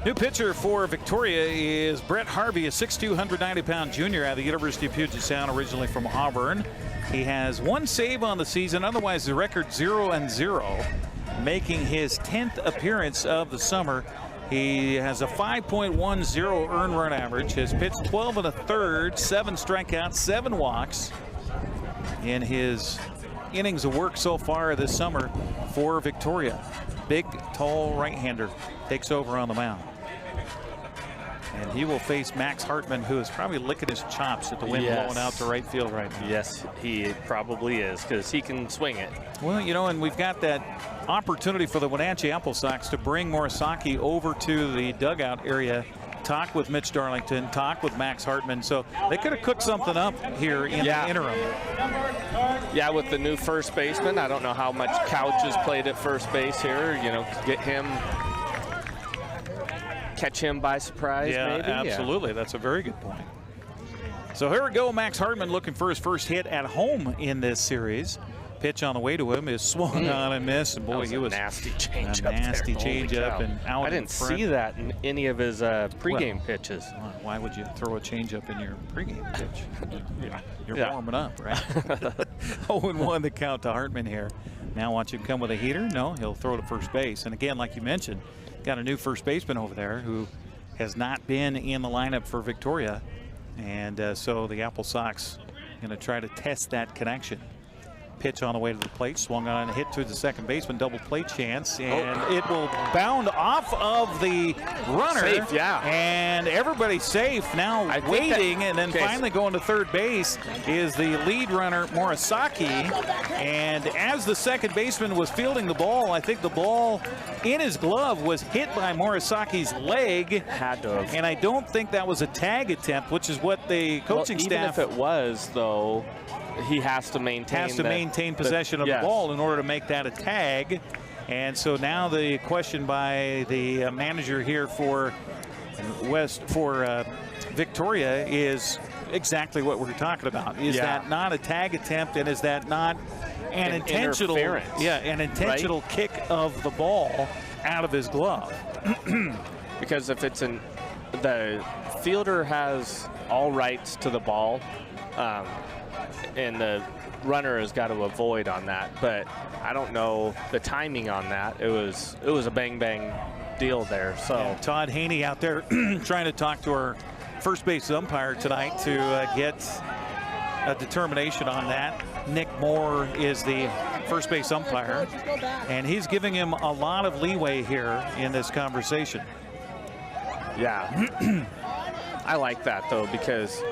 New pitcher for Victoria is Brett Harvey, a 6'2", 190-pound junior out of the University of Puget Sound, originally from Auburn. He has one save on the season, otherwise the record 0-0, making his 10th appearance of the summer. He has a 5.10 earned run average, has pitched 12 1/3, 7 strikeouts, 7 walks in his innings of work so far this summer for Victoria. Big, tall right-hander takes over on the mound. And he will face Max Hartman, who is probably licking his chops at the wind blowing out to right field right now. Yes, he probably is, because he can swing it. Well, you know, and we've got that opportunity for the Wenatchee AppleSox to bring Morisaki over to the dugout area, talk with Mitch Darlington, talk with Max Hartman. So they could have cooked something up here in the interim. Yeah, with the new first baseman, I don't know how much Couch has played at first base here. You know, get him, catch him by surprise, maybe. Absolutely. That's a very good point. So here we go. Max Hartman looking for his first hit at home in this series. Pitch on the way to him is swung on and missed, and boy, he was a nasty change up. Nasty change up and out. I didn't see that in any of his pregame pitches. Why would you throw a change up in your pregame pitch? You're warming up, right? 0-1 the count to Hartman here. Now watch him come with a heater. No, he'll throw to first base. And again, like you mentioned, got a new first baseman over there who has not been in the lineup for Victoria, and so the AppleSox going to try to test that connection. Pitch on the way to the plate, swung on and hit to the second baseman, double play chance, and it will bound off of the runner. Safe, yeah. And everybody's safe now, waiting, and then finally going to third base is the lead runner, Morisaki. And as the second baseman was fielding the ball, I think the ball in his glove was hit by Morisaki's leg. Had to have. And I don't think that was a tag attempt, which is what the coaching staff. Even if it was, though, he has to maintain possession of the ball in order to make that a tag. And so now the question by the manager here for Victoria is exactly what we're talking about. Is that not a tag attempt, and is that not an intentional kick of the ball out of his glove? Because if it's the fielder has all rights to the ball, and the runner has got to avoid on that. But I don't know the timing on that. It was a bang deal there. So Todd Haney out there trying to talk to our first base umpire tonight to get a determination on that. Nick Moore is the first base umpire, and he's giving him a lot of leeway here in this conversation. Yeah. I like that, though, because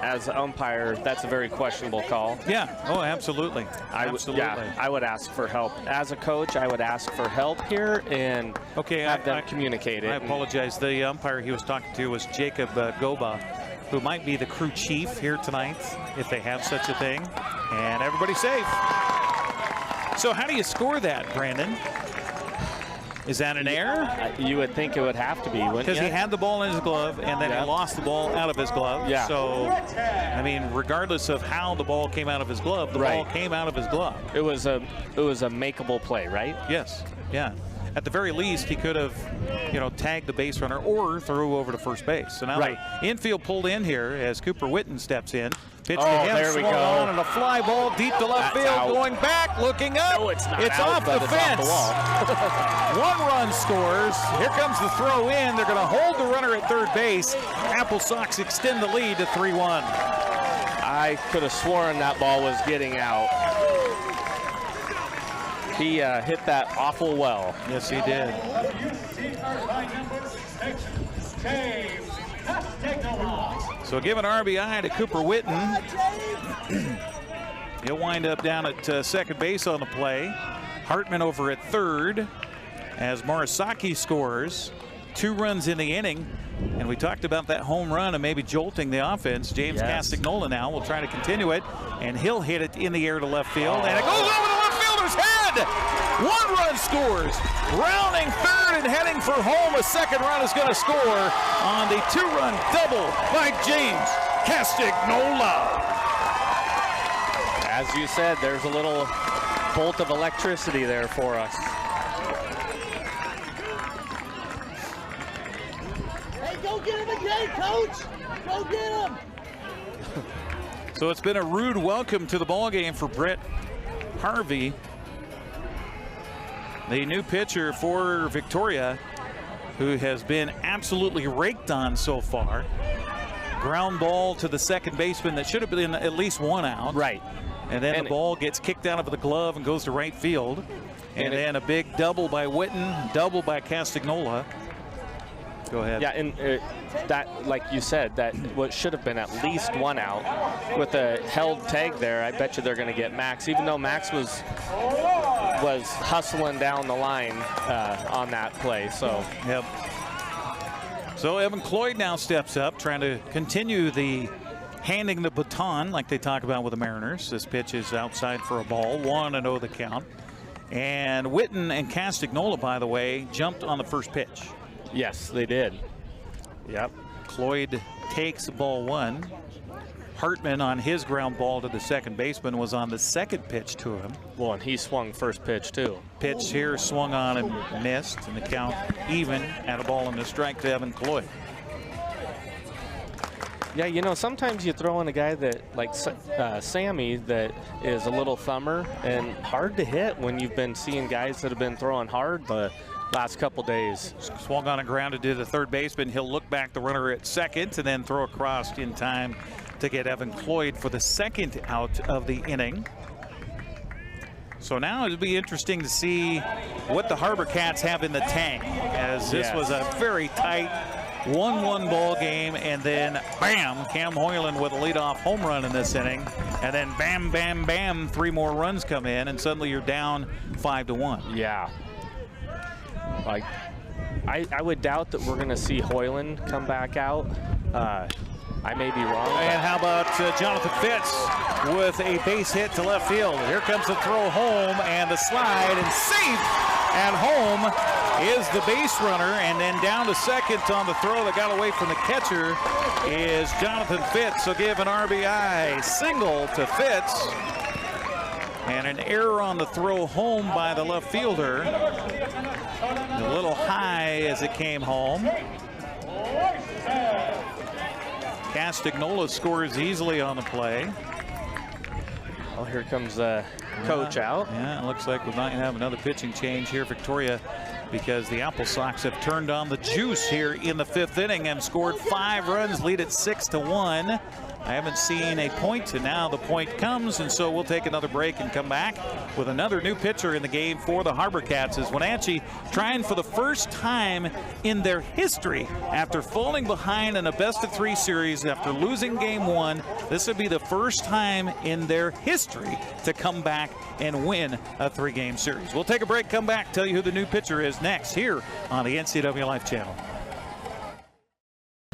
as an umpire, that's a very questionable call. Yeah. Oh, absolutely. I would ask for help. As a coach, I would ask for help here and have them communicate it. I apologize. The umpire he was talking to was Jacob Goba, who might be the crew chief here tonight, if they have such a thing. And everybody's safe. So how do you score that, Brandon? Is that an error? You would think it would have to be, wouldn't you? Because he had the ball in his glove, and then he lost the ball out of his glove. Yeah. So, I mean, regardless of how the ball came out of his glove, the ball came out of his glove. It was a makeable play, right? Yes. Yeah. At the very least, he could have, tagged the base runner or threw over to first base. So now the infield pulled in here as Cooper Witten steps in. Pitch to him, there we go. On, and a fly ball deep to left field, going back, looking up. No, it's not. It's off the fence. Off the wall. 1 run scores. Here comes the throw in. They're going to hold the runner at third base. AppleSox extend the lead to 3-1. I could have sworn that ball was getting out. He hit that awful well. Yes, he did. So give an RBI to Cooper Witten. He'll wind up down at second base on the play. Hartman over at third as Morisaki scores. 2 runs in the inning. And we talked about that home run and maybe jolting the offense. James Castagnola now will try to continue it, and he'll hit it in the air to left field. And it goes over the left fielder's head. 1 run scores. Rounding third and heading for home. A second run is going to score on the 2-run double by James Castagnola. As you said, there's a little bolt of electricity there for us. Hey, go get him again, coach! Go get him! So it's been a rude welcome to the ball game for Brett Harvey, the new pitcher for Victoria, who has been absolutely raked on so far. Ground ball to the second baseman that should have been at least 1 out. Right. And then the ball gets kicked out of the glove and goes to right field. And then a big double by Witten, double by Castagnola. Go ahead. Yeah, and that, like you said, that what should have been at least 1 out with a held tag there. I bet you they're going to get Max, even though Max was hustling down the line on that play. So yep. So Evan Cloyd now steps up, trying to continue the handing the baton like they talk about with the Mariners. This pitch is outside for a ball, 1-0 the count. And Witten and Castagnola, by the way, jumped on the first pitch. Yes, they did. Yep. Cloyd takes ball 1. Hartman on his ground ball to the second baseman was on the second pitch to him. Well, and he swung first pitch too. Pitch here swung on and missed, and the count even at a ball and a strike to Evan Cloyd. Yeah, sometimes you throw in a guy that, like Sammy, that is a little thumber and hard to hit when you've been seeing guys that have been throwing hard the last couple days. Swung on and grounded to the third baseman. He'll look back the runner at second and then throw across in time to get Evan Cloyd for the second out of the inning. So now it'll be interesting to see what the HarbourCats have in the tank, as this was a very tight 1-1 ball game, and then bam, Cam Hoiland with a leadoff home run in this inning, and then bam, bam, bam, 3 more runs come in, and suddenly you're down 5-1. Yeah. Like, I would doubt that we're going to see Hoiland come back out. I may be wrong. And how about Jonathan Fitz with a base hit to left field. Here comes the throw home and the slide, and safe at home is the base runner, and then down to second on the throw that got away from the catcher is Jonathan Fitz. So give an RBI single to Fitz, and an error on the throw home by the left fielder. A little high as it came home. Castagnola scores easily on the play. Well, here comes coach out. Yeah, it looks like we might have another pitching change here, Victoria, because the AppleSox have turned on the juice here in the 5th inning and scored 5 runs, lead it 6-1. I haven't seen a point, and now the point comes, and so we'll take another break and come back with another new pitcher in the game for the HarbourCats, as Wenatchee trying for the first time in their history after falling behind in a best-of-3 series after losing game 1. This would be the first time in their history to come back and win a 3-game series. We'll take a break, come back, tell you who the new pitcher is next here on the NCWLIFE Channel.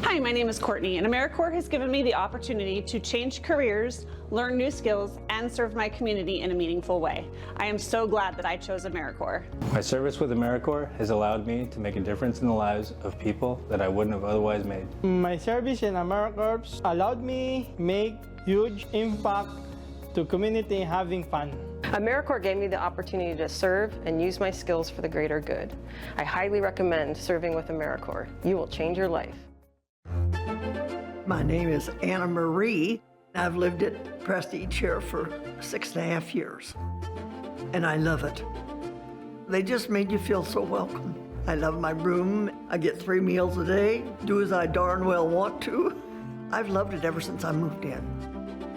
Hi, my name is Courtney, and AmeriCorps has given me the opportunity to change careers, learn new skills, and serve my community in a meaningful way. I am so glad that I chose AmeriCorps. My service with AmeriCorps has allowed me to make a difference in the lives of people that I wouldn't have otherwise made. My service in AmeriCorps allowed me make huge impact to community having fun. AmeriCorps gave me the opportunity to serve and use my skills for the greater good. I highly recommend serving with AmeriCorps. You will change your life. My name is Anna Marie. I've lived at Prestige here for 6.5 years, and I love it. They just made you feel so welcome. I love my room. I get 3 meals a day, do as I darn well want to. I've loved it ever since I moved in.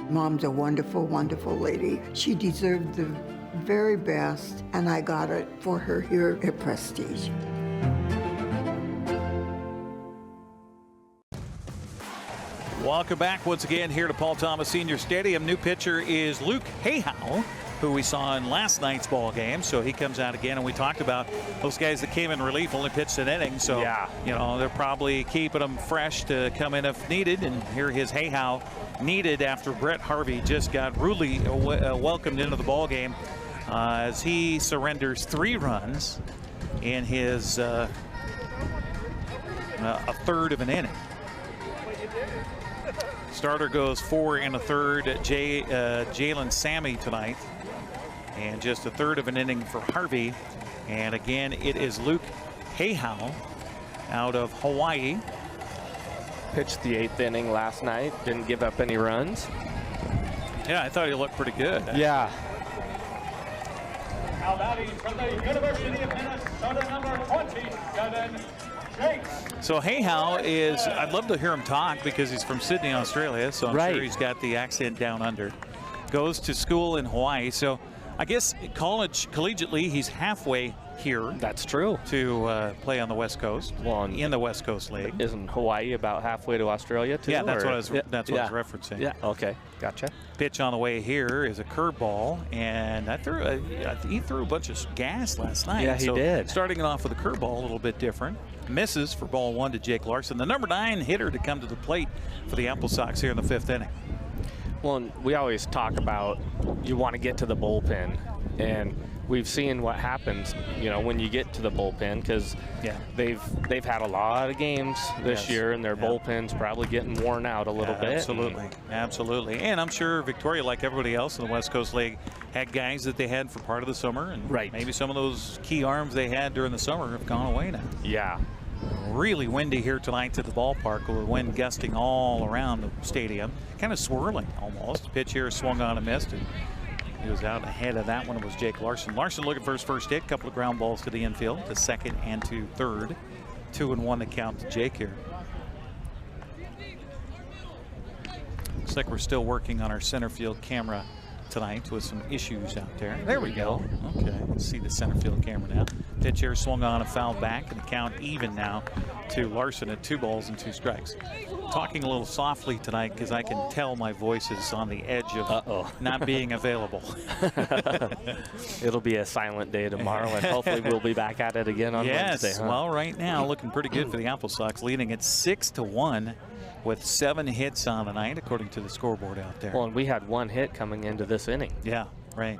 Mom's a wonderful, wonderful lady. She deserved the very best, and I got it for her here at Prestige. Welcome back once again here to Paul Thomas Senior Stadium. New pitcher is Luke Hayhow, who we saw in last night's ball game. So he comes out again, and we talked about those guys that came in relief only pitched an inning. So, you know, they're probably keeping them fresh to come in if needed. And here his Hayhow needed after Brett Harvey just got rudely welcomed into the ball game as he surrenders 3 runs in his a third of an inning. Starter goes 4 1/3. Jalen Sammy tonight, and just a third of an inning for Harvey. And again, it is Luke Hayhow out of Hawaii. Pitched the 8th inning last night, didn't give up any runs. Yeah, I thought he looked pretty good. Yeah. Now batting from the University of Minnesota, number 27, Jake. So Hayhow is, I'd love to hear him talk because he's from Sydney, Australia, so I'm sure he's got the accent down under. Goes to school in Hawaii, so I guess collegiately he's halfway here. That's true. To play on the West Coast, in the West Coast League. Isn't Hawaii about halfway to Australia too? Yeah, that's what I was referencing. Yeah, okay, gotcha. Pitch on the way here is a curveball, and he threw a bunch of gas last night. Yeah, he did. Starting it off with a curveball, a little bit different. Misses for ball 1 to Jake Larson, the number 9 hitter to come to the plate for the AppleSox here in the 5th inning. Well, we always talk about you want to get to the bullpen, and we've seen what happens, you know, when you get to the bullpen, because they've had a lot of games this year, and their bullpen's probably getting worn out a little bit. Absolutely. And I'm sure Victoria, like everybody else in the West Coast League, had guys that they had for part of the summer, and maybe some of those key arms they had during the summer have gone away now. Yeah. Really windy here tonight at the ballpark, with wind gusting all around the stadium, kind of swirling almost. Pitch here swung on and missed, and he was out ahead of that one. It was Jake Larson. Larson looking for his first hit, couple of ground balls to the infield, to second and to third. 2-1 to count to Jake here. Looks like we're still working on our center field camera tonight with some issues out there. There we go. Okay, see the center field camera now. Pitch here swung on and fouled back, and the count even now to Larson at 2 balls and 2 strikes. Talking a little softly tonight because I can tell my voice is on the edge of not being available. It'll be a silent day tomorrow, and hopefully we'll be back at it again on Wednesday. Yes, well, right now looking pretty good for the AppleSox, leading at 6-1 with 7 hits on the night, according to the scoreboard out there. Well, and we had 1 hit coming into this inning. Yeah, right.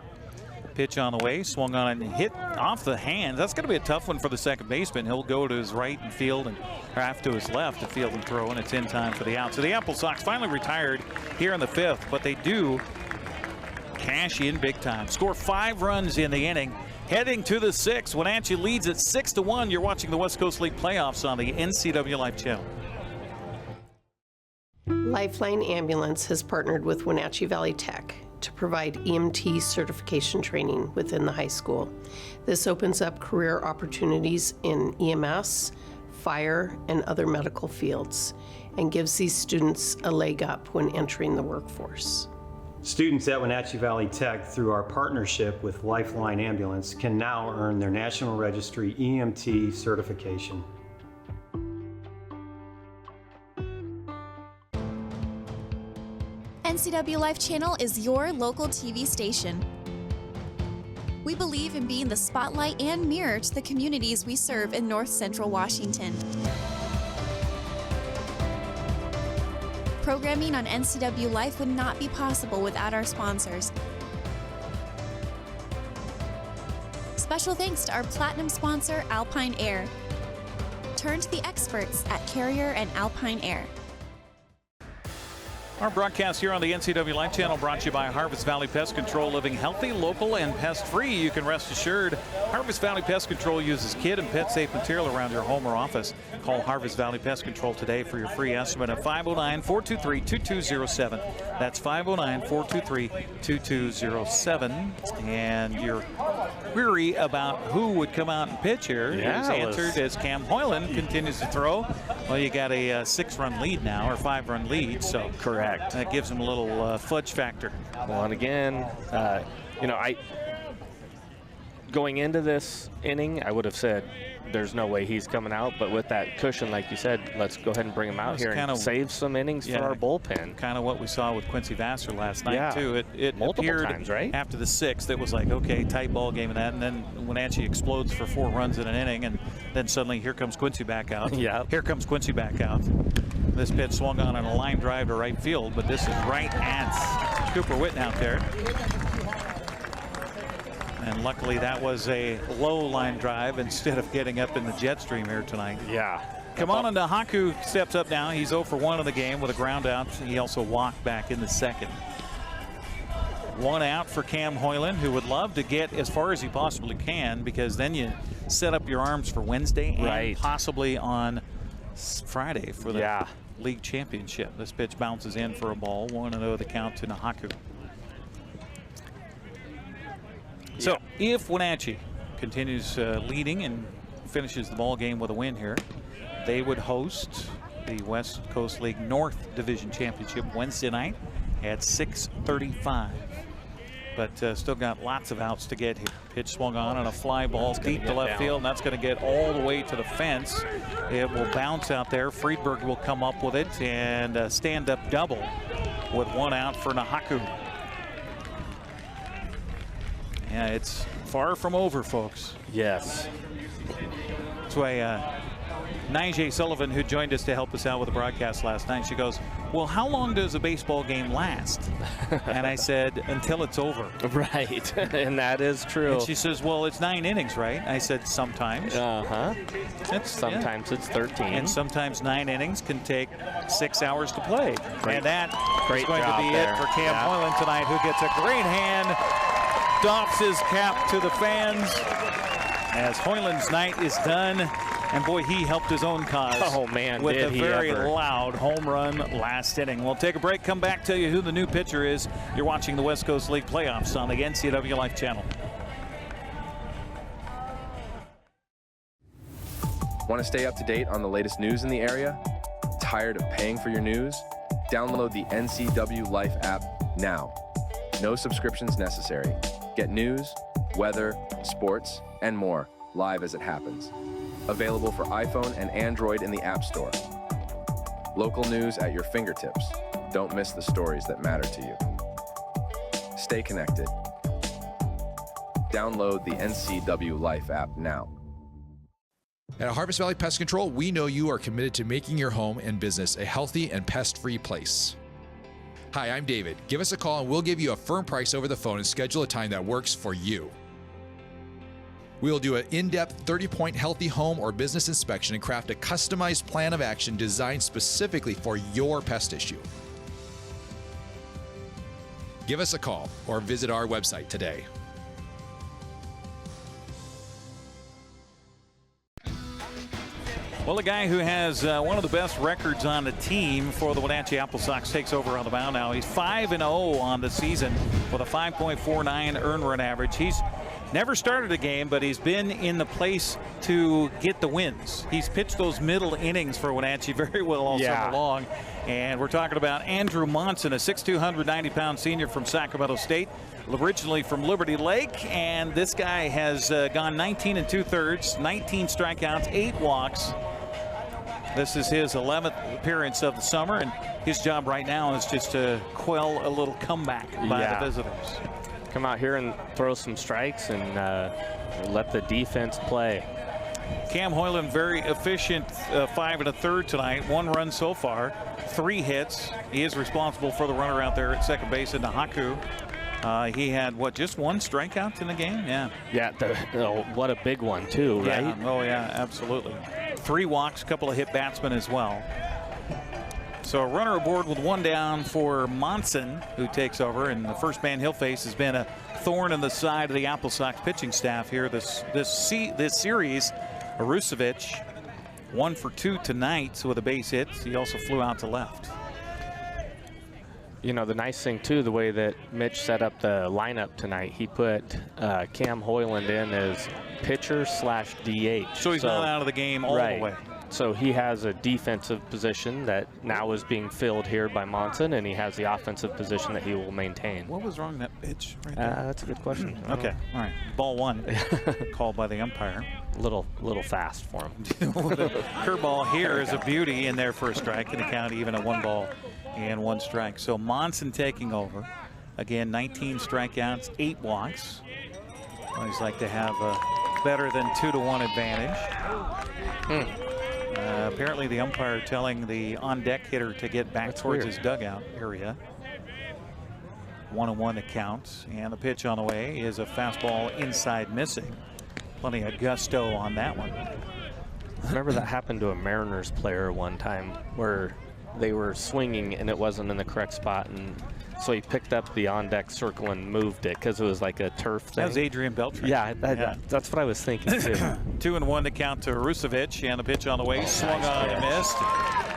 Pitch on the way, swung on and hit off the hands. That's going to be a tough one for the second baseman. He'll go to his right and field, and half to his left to field and throw, and it's in time for the out. So the AppleSox finally retired here in the 5th, but they do cash in big time. Score 5 runs in the inning. Heading to the 6th, Wenatchee leads at 6-1. You're watching the West Coast League playoffs on the NCWLIFE Channel. Lifeline Ambulance has partnered with Wenatchee Valley Tech to provide EMT certification training within the high school. This opens up career opportunities in EMS, fire, and other medical fields, and gives these students a leg up when entering the workforce. Students at Wenatchee Valley Tech, through our partnership with Lifeline Ambulance, can now earn their National Registry EMT certification. NCWLIFE Channel is your local TV station. We believe in being the spotlight and mirror to the communities we serve in North Central Washington. Programming on NCWLIFE would not be possible without our sponsors. Special thanks to our platinum sponsor, Alpine Air. Turn to the experts at Carrier and Alpine Air. Our broadcast here on the NCWLIFE Channel brought to you by Harvest Valley Pest Control. Living healthy, local, and pest-free. You can rest assured Harvest Valley Pest Control uses kid and pet-safe material around your home or office. Call Harvest Valley Pest Control today for your free estimate at 509-423-2207. That's 509-423-2207. And your query about who would come out and pitch here is answered as Cam Hoiland continues to throw. Well, you got a 6-run lead now, or 5-run lead, so correct. That gives him a little fudge factor. Well, and again, you know, going into this inning, I would have said there's no way he's coming out, but with that cushion, like you said, let's go ahead and bring him out here and save some innings for our bullpen. Kind of what we saw with Quincy Vassar last night, too. It multiple appeared times, right? After the 6th, it was like, okay, tight ball game and that, and then Wenatchee explodes for 4 runs in an inning, and then suddenly here comes Quincy back out. Here comes Quincy back out. This pitch swung on a line drive to right field, but this is right at Cooper Witten out there. And luckily that was a low line drive instead of getting up in the jet stream here tonight. Come on, and Haku steps up now. He's 0 for 1 in the game with a ground out. He also walked back in the 2nd. 1 out for Cam Hoiland, who would love to get as far as he possibly can, because then you set up your arms for Wednesday and possibly on Friday for the league championship. This pitch bounces in for a ball. 1-0 the count to Nahaku. So if Wenatchee continues leading and finishes the ball game with a win here, they would host the West Coast League North Division Championship Wednesday night at 6:35. But still got lots of outs to get here. Pitch swung on a fly ball deep to left field, and that's going to get all the way to the fence. It will bounce out there. Friedberg will come up with it and stand up double with 1 out for Nahaku. Yeah, it's far from over, folks. Yes. That's why Nijay Sullivan, who joined us to help us out with the broadcast last night, she goes, well, how long does a baseball game last? And I said, until it's over. Right, and that is true. And she says, well, it's 9 innings, right? I said, sometimes. Sometimes it's 13. And sometimes 9 innings can take 6 hours to play. And that is going to be there. It for Cam Hoiland tonight, who gets a great hand, doffs his cap to the fans as Hoyland's night is done. And boy, he helped his own cause. Oh man, with did a he very ever. loud home run last inning. We'll take a break, come back, tell you who the new pitcher is. You're watching the West Coast League playoffs on the NCWLIFE Channel. Want to stay up to date on the latest news in the area? Tired of paying for your news? Download the NCWLIFE app now. No subscriptions necessary. Get news, weather, sports, and more live as it happens. Available for iPhone and Android in the App Store. Local news at your fingertips. Don't miss the stories that matter to you. Stay connected. Download the NCWLIFE app now. At Harvest Valley Pest Control, we know you are committed to making your home and business a healthy and pest-free place. Hi, I'm David. Give us a call and we'll give you a firm price over the phone and schedule a time that works for you. We will do an in-depth 30-point healthy home or business inspection and craft a customized plan of action designed specifically for your pest issue. Give us a call or visit our website today. Well, a guy who has one of the best records on the team for the Wenatchee AppleSox takes over on the mound now. He's 5-0 on the season with a 5.49 earned run average. He's never started a game, but he's been in the place to get the wins. He's pitched those middle innings for Wenatchee very well all summer long. And we're talking about Andrew Monson, a 6'2", 190-pound senior from Sacramento State, originally from Liberty Lake. And this guy has gone 19 2/3, 19 strikeouts, 8 walks. This is his 11th appearance of the summer, and his job right now is just to quell a little comeback by the visitors. Come out here and throw some strikes and let the defense play. Cam Hoiland, very efficient, 5 1/3 tonight. 1 run so far, 3 hits. He is responsible for the runner out there at second base in Nahaku. He had, what, just 1 strikeout in the game? Yeah. Yeah, what a big one, too, right? Yeah. Oh, yeah, absolutely. 3 walks, a couple of hit batsmen as well. So a runner aboard with 1 down for Monson, who takes over, and the first man he'll face has been a thorn in the side of the AppleSox pitching staff here this series. Arusevich, 1 for 2 tonight with a base hit. He also flew out to left. You know, the nice thing, too, the way that Mitch set up the lineup tonight, he put Cam Hoiland in as pitcher/DH. So he's not out of the game all the way. So he has a defensive position that now is being filled here by Monson, and he has the offensive position that he will maintain. What was wrong with that pitch right there? That's a good question. Okay, all right. Ball 1, called by the umpire. Little fast for him. The curveball here is a beauty in there for a strike, and the count even at 1 ball and 1 strike. So Monson taking over. Again, 19 strikeouts, 8 walks. Always like to have a better than 2-1 advantage. Apparently the umpire telling the on-deck hitter to get back towards his dugout area. 1-1 the count, and the pitch on the way is a fastball inside missing. Plenty of gusto on that one. Remember that happened to a Mariners player one time where they were swinging and it wasn't in the correct spot, and so he picked up the on-deck circle and moved it because it was like a turf thing. That was Adrian Beltran. Yeah, that's what I was thinking too. 2-1 to count to Arusevich, and the pitch on the way, swung on and missed.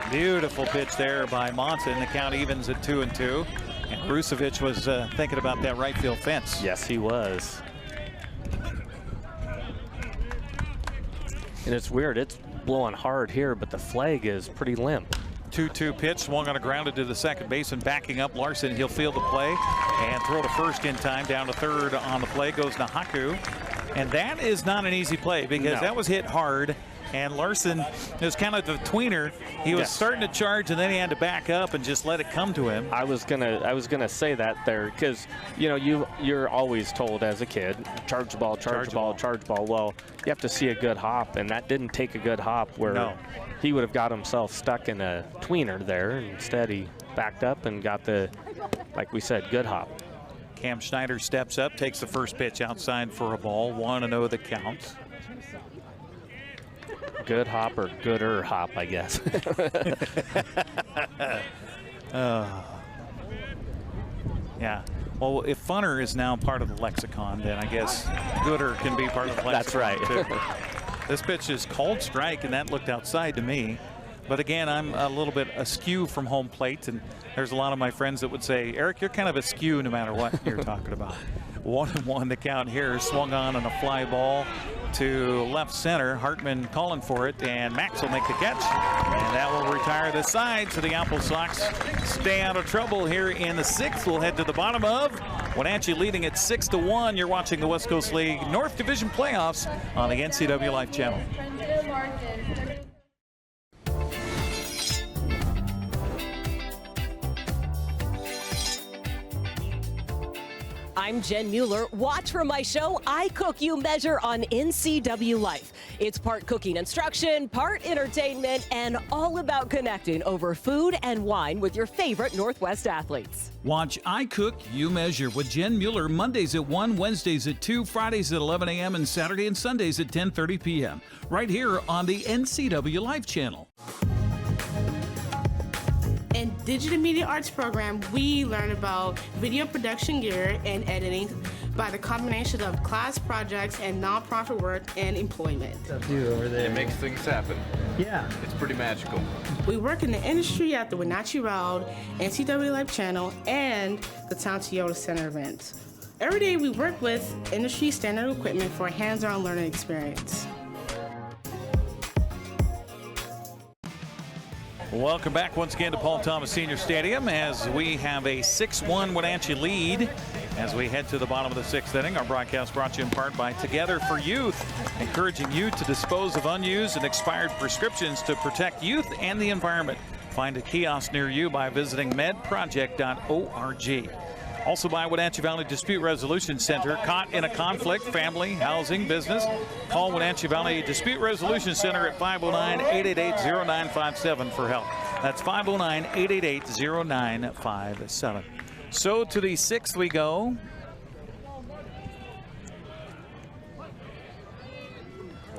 Beautiful pitch there by Monson. The count evens at 2-2. And Arusevich was thinking about that right field fence. Yes, he was. And it's weird, it's blowing hard here, but the flag is pretty limp. 2-2 pitch, swung on a grounded to the second baseman, backing up Larson. He'll field the play and throw to first in time. Down to third on the play goes Nahaku. And that is not an easy play because that was hit hard. And Larson, it was kind of the tweener. He was starting to charge, and then he had to back up and just let it come to him. I was gonna say that there because you know you're always told as a kid, charge the ball, charge the ball, charge the ball. Well, you have to see a good hop, and that didn't take a good hop where he would have got himself stuck in a tweener there. Instead, he backed up and got the, like we said, good hop. Cam Schneider steps up, takes the first pitch outside for a ball. 1-0 the count. Good hop or gooder hop, I guess. Yeah. Well, if funner is now part of the lexicon, then I guess gooder can be part of the lexicon. That's right. Too. This pitch is called strike, and that looked outside to me. But again, I'm a little bit askew from home plate, and there's a lot of my friends that would say, Eric, you're kind of askew no matter what you're talking about. 1-1 the count here, swung on a fly ball to left center. Hartman calling for it, and Max will make the catch. And that will retire the side, so the AppleSox stay out of trouble here in the 6th. We'll head to the bottom of Wenatchee leading at 6-1. You're watching the West Coast League North Division playoffs on the NCWLIFE Channel. I'm Jen Mueller. Watch for my show, I Cook, You Measure on NCWLIFE. It's part cooking instruction, part entertainment, and all about connecting over food and wine with your favorite Northwest athletes. Watch I Cook, You Measure with Jen Mueller Mondays at 1, Wednesdays at 2, Fridays at 11 a.m., and Saturday and Sundays at 10:30 p.m. right here on the NCWLIFE Channel. In Digital Media Arts program, we learn about video production gear and editing by the combination of class projects and nonprofit work and employment. Dude over there. It makes things happen. Yeah. It's pretty magical. We work in the industry at the Wenatchee Road, NCWLIFE Channel, and the Town Toyota Center events. Every day we work with industry standard equipment for a hands-on learning experience. Welcome back once again to Paul Thomas Senior Stadium as we have a 6-1 Wenatchee lead as we head to the bottom of the 6th inning. Our broadcast brought to you in part by Together for Youth, encouraging you to dispose of unused and expired prescriptions to protect youth and the environment. Find a kiosk near you by visiting medproject.org. Also by Wenatchee Valley Dispute Resolution Center. Caught in a conflict, family, housing, business? Call Wenatchee Valley Dispute Resolution Center at 509-888-0957 for help. That's 509-888-0957. So to the 6th we go.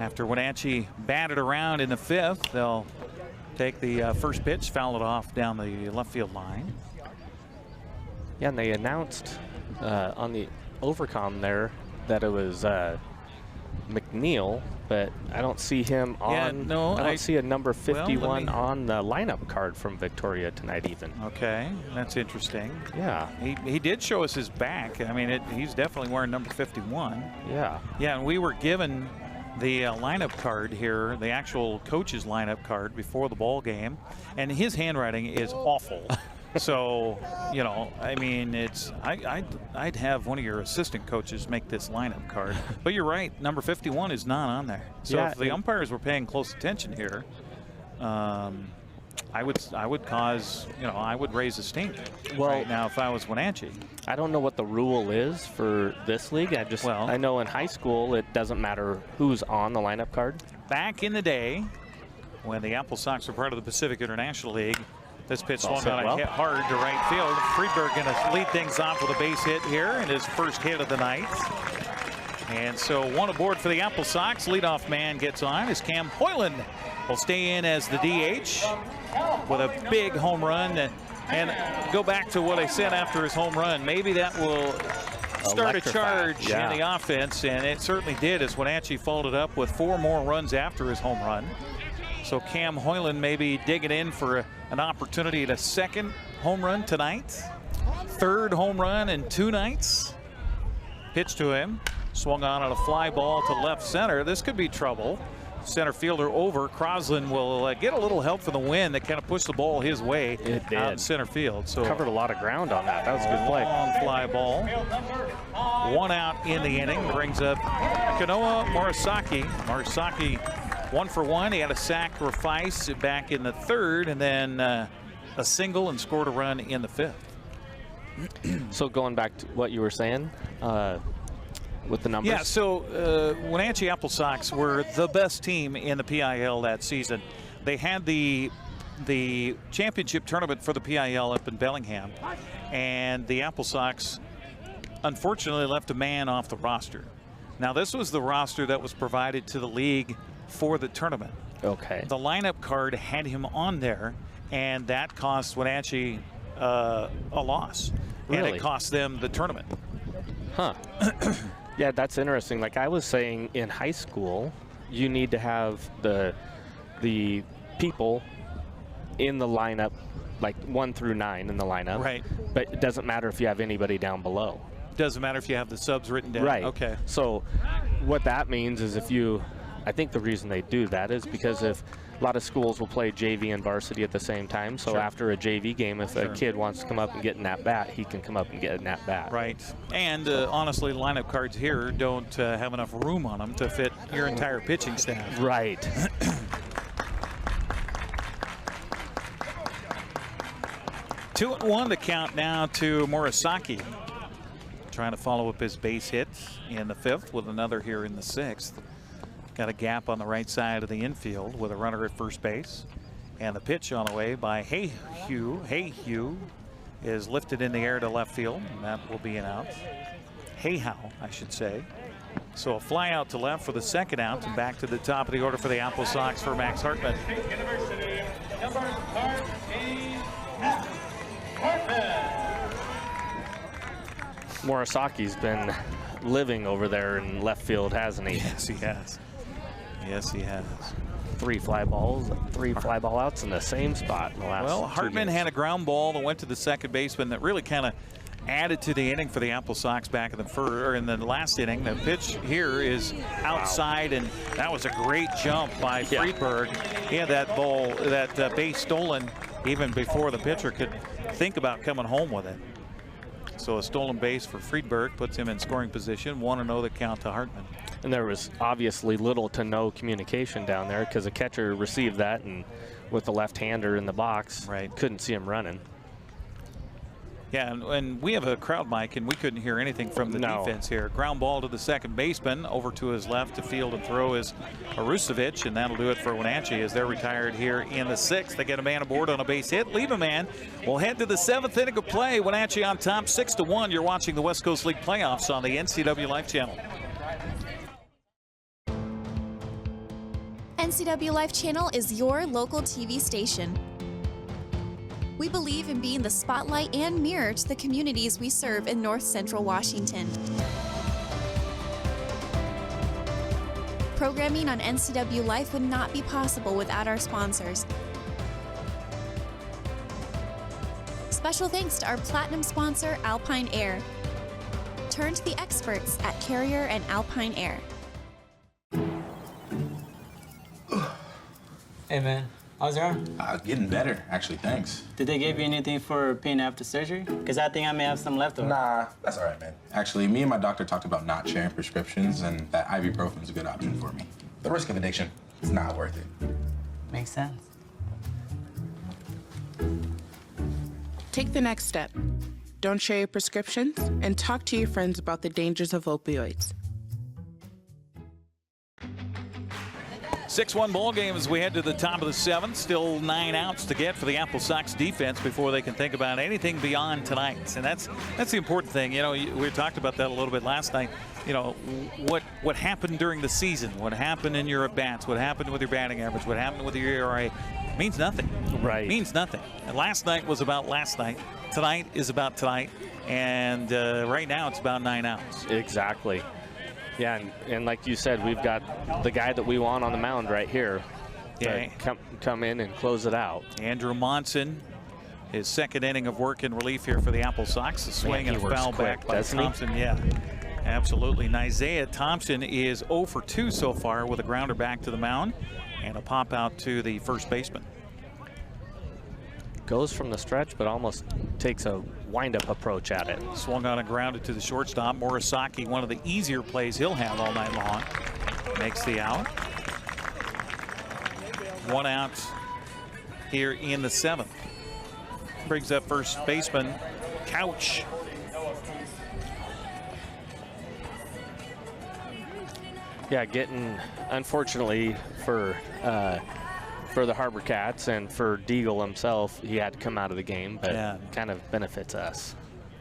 After Wenatchee batted around in the 5th, they'll take the first pitch, foul it off down the left field line. Yeah, and they announced on the overcom there that it was McNeil, but I don't see him on. Yeah, no, I don't see a number 51 on the lineup card from Victoria tonight even. Okay, that's interesting. Yeah. He did show us his back. I mean, he's definitely wearing number 51. Yeah. Yeah, and we were given the lineup card here, the actual coach's lineup card before the ball game, and his handwriting is awful. So, you know, I mean, I'd have one of your assistant coaches make this lineup card. But you're right, number 51 is not on there. So yeah, if the umpires were paying close attention here, I would cause, you know, I would raise a stink right now if I was Wenatchee. I don't know what the rule is for this league. I know in high school it doesn't matter who's on the lineup card. Back in the day, when the AppleSox were part of the Pacific International League, this pitch swung on a hit hard to right field. Friedberg going to lead things off with a base hit here and his first hit of the night. And so one aboard for the AppleSox. Leadoff man gets on as Cam Hoiland will stay in as the DH with a big home run. And go back to what I said after his home run. Maybe that will start a charge in the offense, and it certainly did as Wenatchee followed up with 4 more runs after his home run. So Cam Hoiland maybe digging in for an opportunity at a second home run tonight. 3rd home run in 2 nights. Pitch to him. Swung on a fly ball to left center. This could be trouble. Center fielder over. Crosland will get a little help from the wind that kind of pushed the ball his way. It did. Out in center field. So covered a lot of ground on that. That was a good play. Long fly ball. 1 out in the inning. Brings up Kanoa Morisaki. Morisaki 1 for 1. He had a sacrifice back in the 3rd, and then a single and scored a run in the 5th. So going back to what you were saying with the numbers. Yeah, so Wenatchee AppleSox were the best team in the PIL that season. They had the championship tournament for the PIL up in Bellingham, and the AppleSox unfortunately left a man off the roster. Now this was the roster that was provided to the league for the tournament. Okay. The lineup card had him on there, and that cost Wenatchee a loss. Really? And it cost them the tournament. Huh. Yeah, that's interesting. Like I was saying, in high school, you need to have the people in the lineup, like 1 through 9 in the lineup. Right. But it doesn't matter if you have anybody down below. Doesn't matter if you have the subs written down. Right. Okay. So what that means is I think the reason they do that is because if a lot of schools will play JV and varsity at the same time. So after a JV game, if a kid wants to come up and get an at-bat, he can come up and get an at-bat. Right. And honestly, lineup cards here don't have enough room on them to fit your entire pitching staff. Right. 2-1 to count now to Murasaki. Trying to follow up his base hit in the 5th with another here in the 6th. Got a gap on the right side of the infield with a runner at first base. And the pitch on the way by Hayhue is lifted in the air to left field, and that will be an out. Hayhow, I should say. So a fly out to left for the second out, and back to the top of the order for the AppleSox for Max Hartman. University, number 13, Max Hartman. Murasaki's been living over there in left field, hasn't he? Yes, he has. Yes, he has. 3 fly balls, 3 fly ball outs in the same spot in the last Well, Hartman had a ground ball that went to the second baseman that really kind of added to the inning for the AppleSox back in the last inning. The pitch here is outside, and that was a great jump by Friedberg. He had that ball, that base stolen even before the pitcher could think about coming home with it. So a stolen base for Friedberg puts him in scoring position. 1-0 the count to Hartman. And there was obviously little to no communication down there because the catcher received that, and with the left-hander in the box, couldn't see him running. Yeah, and we have a crowd mic, and we couldn't hear anything from the defense here. Ground ball to the second baseman. Over to his left to field and throw is Arusevich, and that'll do it for Wenatchee as they're retired here in the 6th. They get a man aboard on a base hit. Leave a man. We'll head to the 7th inning of play. Wenatchee on top 6-1. You're watching the West Coast League playoffs on the NCWLIFE Channel. NCWLIFE Channel is your local TV station. We believe in being the spotlight and mirror to the communities we serve in North Central Washington. Programming on NCWLIFE would not be possible without our sponsors. Special thanks to our platinum sponsor, Alpine Air. Turn to the experts at Carrier and Alpine Air. Hey man, how's your arm? Getting better, actually, thanks. Did they give you anything for pain after surgery? Because I think I may have some left over. Nah, that's all right, man. Actually, me and my doctor talked about not sharing prescriptions, and that ibuprofen is a good option for me. The risk of addiction is not worth it. Makes sense. Take the next step. Don't share your prescriptions, and talk to your friends about the dangers of opioids. 6-1 ball game as we head to the top of the 7th. Still 9 outs to get for the AppleSox defense before they can think about anything beyond tonight. And that's the important thing. You know, we talked about that a little bit last night. You know, what happened during the season, what happened in your at-bats, what happened with your batting average, what happened with your ERA means nothing. Right. Means nothing. And last night was about last night. Tonight is about tonight. And right now it's about 9 outs. Exactly. Yeah, and like you said, we've got the guy that we want on the mound right here to come in and close it out. Andrew Monson, his second inning of work in relief here for the AppleSox. A swing and a foul back by Thompson. Yeah, absolutely. Isaiah Thompson is 0 for 2 so far with a grounder back to the mound and a pop out to the first baseman. Goes from the stretch, but almost takes a wind-up approach at it. Swung on and grounded to the shortstop. Murasaki, one of the easier plays he'll have all night long. Makes the out. 1 out here in the 7th. Brings up first baseman Couch. Yeah, getting, unfortunately for the HarbourCats and for Deagle himself, he had to come out of the game, but kind of benefits us.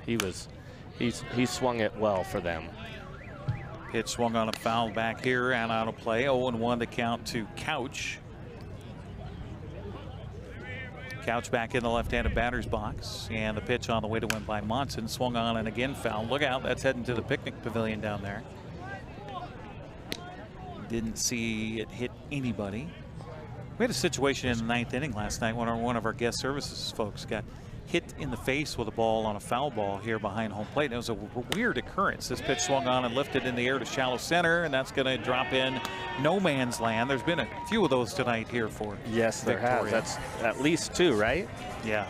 He swung it well for them. Pitch swung on a foul back here and out of play. 0-1 to count to Couch. Couch back in the left-handed batter's box, and the pitch on the way to win by Monson. Swung on and again foul. Look out, that's heading to the picnic pavilion down there. Didn't see it hit anybody. We had a situation in the 9th inning last night when one of our guest services folks got hit in the face with a ball on a foul ball here behind home plate. And it was a weird occurrence. This pitch swung on and lifted in the air to shallow center, and that's going to drop in no man's land. There's been a few of those tonight here for Yes, there Victoria. has. That's at least 2, right? Yeah.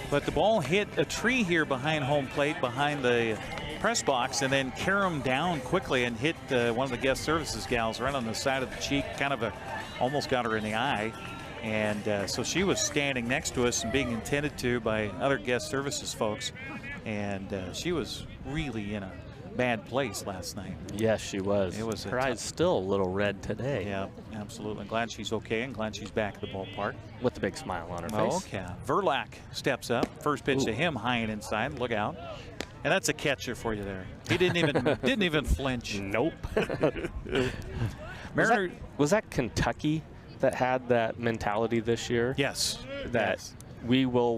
But the ball hit a tree here behind home plate, behind the press box, and then caromed down quickly and hit one of the guest services gals right on the side of the cheek, kind of almost got her in the eye. And so she was standing next to us and being attended to by other guest services folks. And she was really in a bad place last night. Yes, she was. It was her eyes still a little red today. Yeah, absolutely. Glad she's okay and glad she's back at the ballpark. With a big smile on her face. Oh, okay. Verlack steps up. First pitch to him, high and inside. Look out. And that's a catcher for you there. He didn't even flinch. Nope. Mariner, was that Kentucky that had that mentality this year? Yes. That we will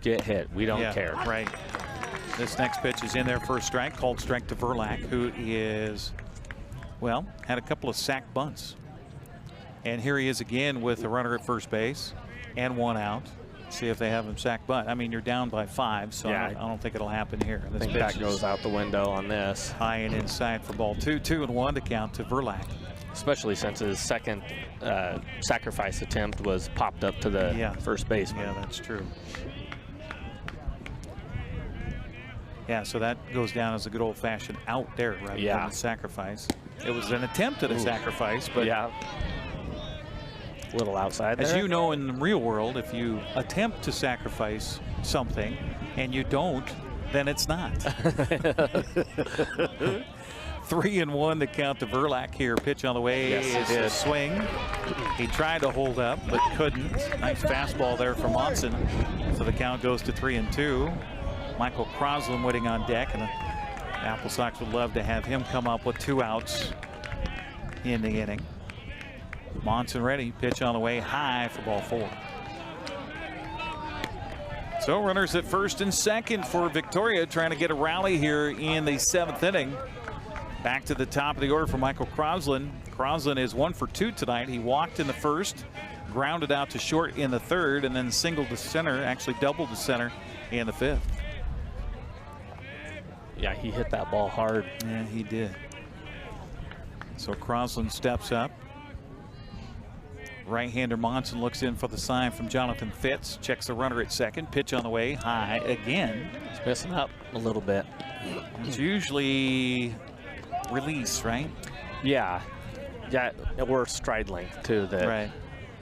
get hit. We don't care. Right. This next pitch is in there for a strike, called strike to Verlack, who is, well, had a couple of sack bunts. And here he is again with a runner at first base and 1 out. See if they have him sack bunt. I mean, you're down by 5, so I don't think it'll happen here. I think that goes out the window on this. High and inside for ball 2, 2-1 to count to Verlack. Especially since his second sacrifice attempt was popped up to the first baseman. Yeah, that's true. Yeah, so that goes down as a good old-fashioned out there rather than a sacrifice. It was an attempt at a sacrifice, but a little outside there. As you know, in the real world, if you attempt to sacrifice something and you don't, then it's not. 3-1 to count to Verlack here. Pitch on the way. Yes, is a swing. He tried to hold up but couldn't. Nice fastball there from Monson. So the count goes to 3-2. Michael Crosland waiting on deck, and the AppleSox would love to have him come up with 2 outs in the inning. Monson ready. Pitch on the way, high for ball 4. So runners at first and second for Victoria, trying to get a rally here in the 7th inning. Back to the top of the order for Michael Crosland. Crosland is 1 for 2 tonight. He walked in the first, grounded out to short in the third, and then singled to center, actually doubled to center in the 5th. Yeah, he hit that ball hard. Yeah, he did. So Crosland steps up. Right-hander Monson looks in for the sign from Jonathan Fitz. Checks the runner at second. Pitch on the way, high again. He's messing up a little bit. It's usually release, right? Yeah, or stride length too that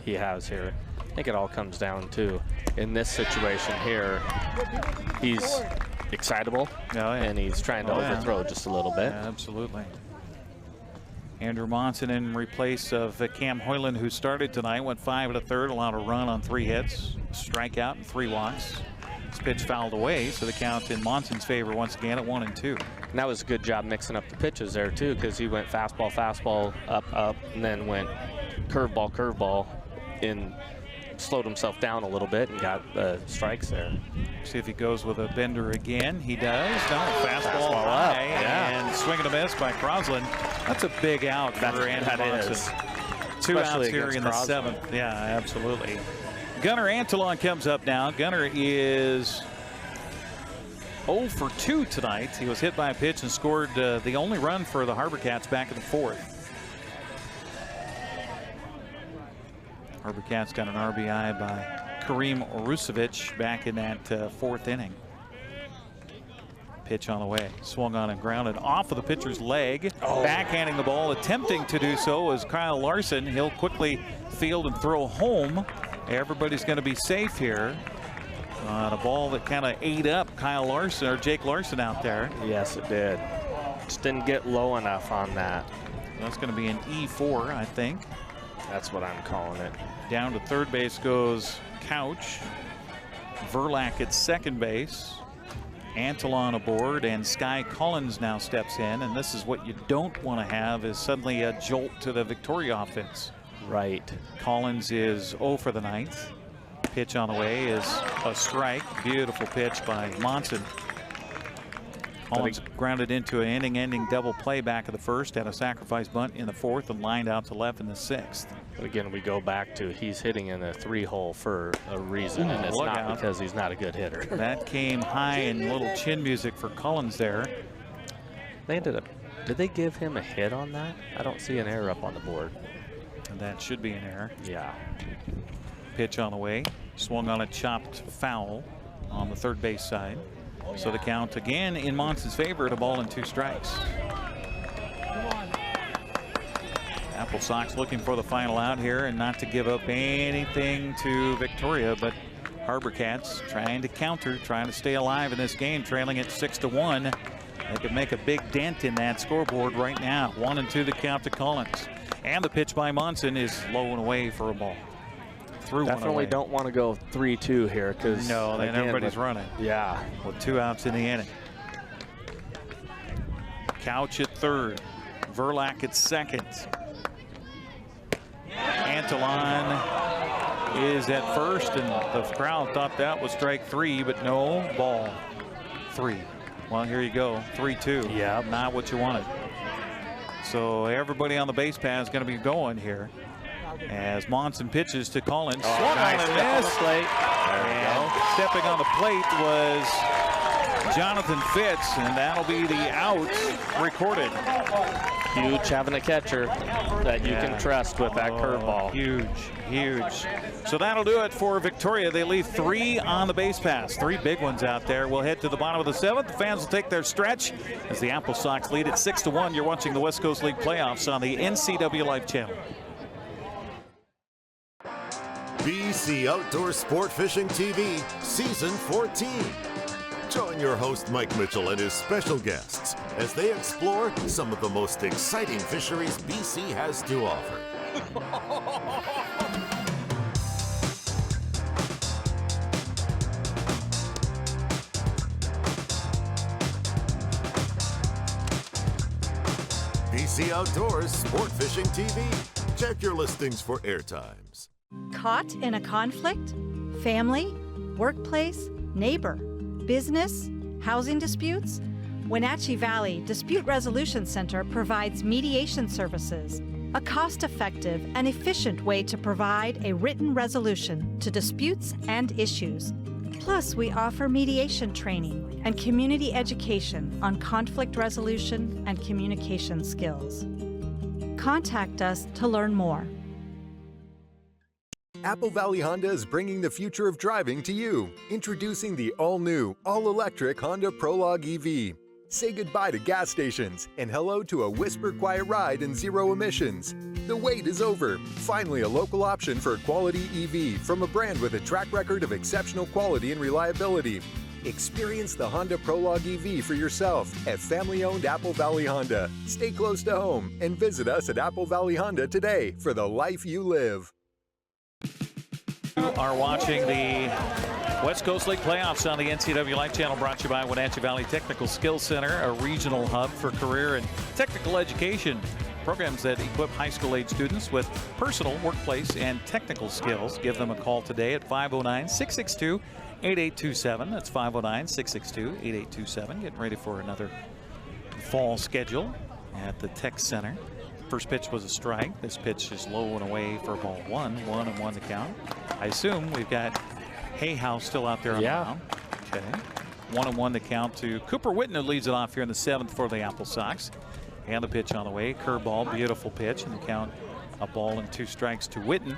he has here. I think it all comes down to, in this situation here, he's excitable and he's trying to overthrow just a little bit. Yeah, absolutely. Andrew Monson in replace of Cam Hoiland, who started tonight, went 5 1/3, allowed a run on 3 hits, strikeout and 3 walks. This pitch fouled away, so the count's in Monson's favor once again at 1-2. And that was a good job mixing up the pitches there too, because he went fastball, fastball, up, and then went curveball, curveball, and slowed himself down a little bit and got strikes there. See if he goes with a bender again. He does. No, fastball up. high, and swing and a miss by Crosland. That's a big out for Andrew Monson. 2 outs here in the 7th. Yeah, absolutely. Gunnar Antolon comes up now. Gunnar is 0 for 2 tonight. He was hit by a pitch and scored the only run for the HarbourCats back in the 4th. HarbourCats got an RBI by Kareem Orusevic back in that 4th inning. Pitch on the way, swung on and grounded off of the pitcher's leg. Backhanding the ball, attempting to do so is Kyle Larson. He'll quickly field and throw home. Everybody's going to be safe here. On a ball that kind of ate up Kyle Larson, or Jake Larson out there. Yes, it did. Just didn't get low enough on that. That's going to be an E4, I think. That's what I'm calling it. Down to third base goes Couch. Verlack at second base. Antolon aboard, and Sky Collins now steps in, and this is what you don't want to have, is suddenly a jolt to the Victoria offense. Right. Collins is 0 for the 9th. Pitch on the way is a strike. Beautiful pitch by Monson. Collins grounded into an inning-ending double play back of the first, had a sacrifice bunt in the fourth, and lined out to left in the sixth. But again, we go back to he's hitting in a 3-hole for a reason, and it's not because he's not a good hitter. That came high and little chin music for Collins there. They ended up, did they give him a hit on that? I don't see an error up on the board. And that should be an error. Yeah. Pitch on the way, swung on a chopped foul on the third base side. So the count again in Monson's favor at a ball and 2 strikes. AppleSox looking for the final out here and not to give up anything to Victoria, but HarbourCats trying to counter, trying to stay alive in this game, trailing it 6-1. They could make a big dent in that scoreboard right now. 1-2 the count to Collins. And the pitch by Monson is low and away for a ball. Definitely don't want to go 3-2 here, because no, then everybody's running. Yeah, with 2 outs in the inning. Couch at third, Verlack at second. Antolon is at first, and the crowd thought that was strike 3, but no, ball 3. Well, here you go, 3-2. Yeah, not what you wanted. So everybody on the base path is going to be going here. As Monson pitches to Collins. Nice step on the plate. There we go. Stepping on the plate was Jonathan Fitz, and that'll be the out recorded. Huge having a catcher that you can trust with that curveball. Huge. So that'll do it for Victoria. They leave 3 on the base paths. 3 big ones out there. We'll head to the bottom of the 7th. The fans will take their stretch as the AppleSox lead at 6-1. You're watching the West Coast League playoffs on the NCWLIFE Channel. BC Outdoor Sport Fishing TV, Season 14. Join your host Mike Mitchell and his special guests as they explore some of the most exciting fisheries BC has to offer. BC Outdoors Sport Fishing TV. Check your listings for airtimes. Caught in a conflict? Family? Workplace? Neighbor? Business? Housing disputes? Wenatchee Valley Dispute Resolution Center provides mediation services, a cost-effective and efficient way to provide a written resolution to disputes and issues. Plus, we offer mediation training and community education on conflict resolution and communication skills. Contact us to learn more. Apple Valley Honda is bringing the future of driving to you. Introducing the all-new, all-electric Honda Prologue EV. Say goodbye to gas stations and hello to a whisper-quiet ride and zero emissions. The wait is over. Finally, a local option for a quality EV from a brand with a track record of exceptional quality and reliability. Experience the Honda Prologue EV for yourself at family-owned Apple Valley Honda. Stay close to home and visit us at Apple Valley Honda today for the life you live. Are watching the West Coast League playoffs on the NCWLIFE Channel, brought to you by Wenatchee Valley Technical Skills Center, a regional hub for career and technical education programs that equip high school age students with personal, workplace, and technical skills. Give them a call today at 509-662-8827. That's 509-662-8827. Getting ready for another fall schedule at the Tech Center. First pitch was a strike. This pitch is low and away for ball 1. 1-1 to count. I assume we've got Hayhouse still out there on the mound. Okay. 1-1 to count to Cooper Witten, who leads it off here in the 7th for the AppleSox. And the pitch on the way. Curveball, beautiful pitch. And the count, a ball and 2 strikes to Witten,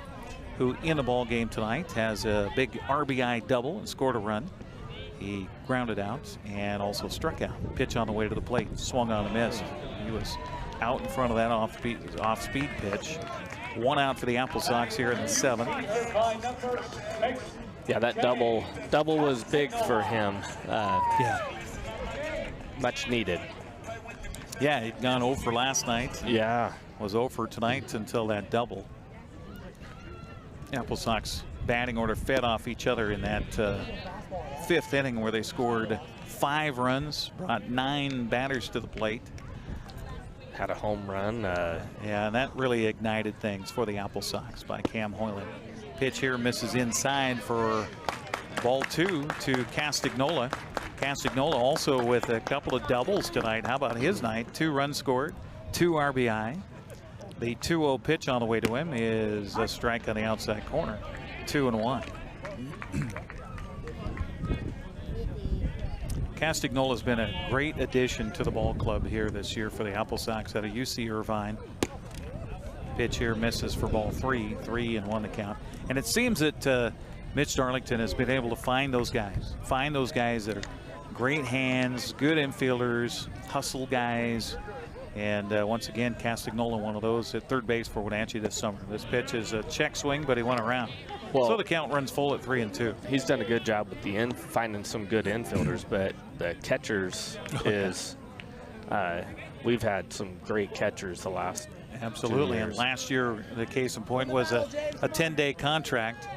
who in the ball game tonight has a big RBI double and scored a run. He grounded out and also struck out. Pitch on the way to the plate. Swung on and missed. He was out in front of that off-speed pitch. 1 out for the AppleSox here in the 7th. Yeah, that double was big for him. Much needed. Yeah, he'd gone 0 for last night. Yeah. Was 0 for tonight until that double. AppleSox batting order fed off each other in that 5th inning where they scored 5 runs, brought 9 batters to the plate. Had a home run. Yeah, and that really ignited things for the AppleSox by Cam Hoiland. Pitch here misses inside for ball 2 to Castagnola. Castagnola also with a couple of doubles tonight. How about his night? 2 runs scored, 2 RBI. The 2-0 pitch on the way to him is a strike on the outside corner. 2-1. Castagnola has been a great addition to the ball club here this year for the AppleSox out of UC Irvine. Pitch here misses for ball 3, 3-1 the count. And it seems that Mitch Darlington has been able to find those guys that are great hands, good infielders, hustle guys. And once again, Castagnola, one of those at third base for Wenatchee this summer. This pitch is a check swing, but he went around. Well, so the count runs full at 3-2. He's done a good job with the finding some good infielders, but the catchers is we've had some great catchers the last Absolutely, 2 years. And last year the case in point was a 10-day contract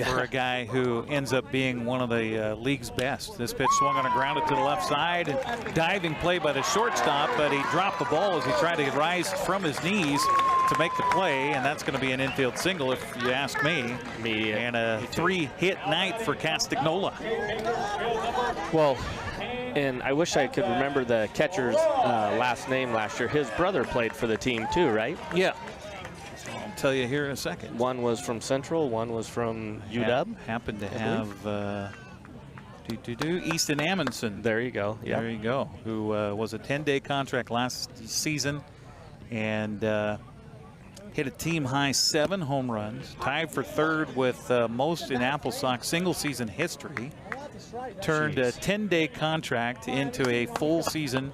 for a guy who ends up being one of the league's best. This pitch swung on a grounded to the left side, and diving play by the shortstop, but he dropped the ball as he tried to rise from his knees to make the play, and that's going to be an infield single if you ask me. And a 3-hit night for Castagnola. Well, and I wish I could remember the catcher's last name last year. His brother played for the team too, right? Yeah. I'll tell you here in a second. One was from Central, one was from UW. Happened to have Easton Amundsen. There you go. Yep. There you go. Who was a 10-day contract last season and hit a team high 7 home runs, tied for third with most in AppleSox single season history. Turned a 10-day contract into a full season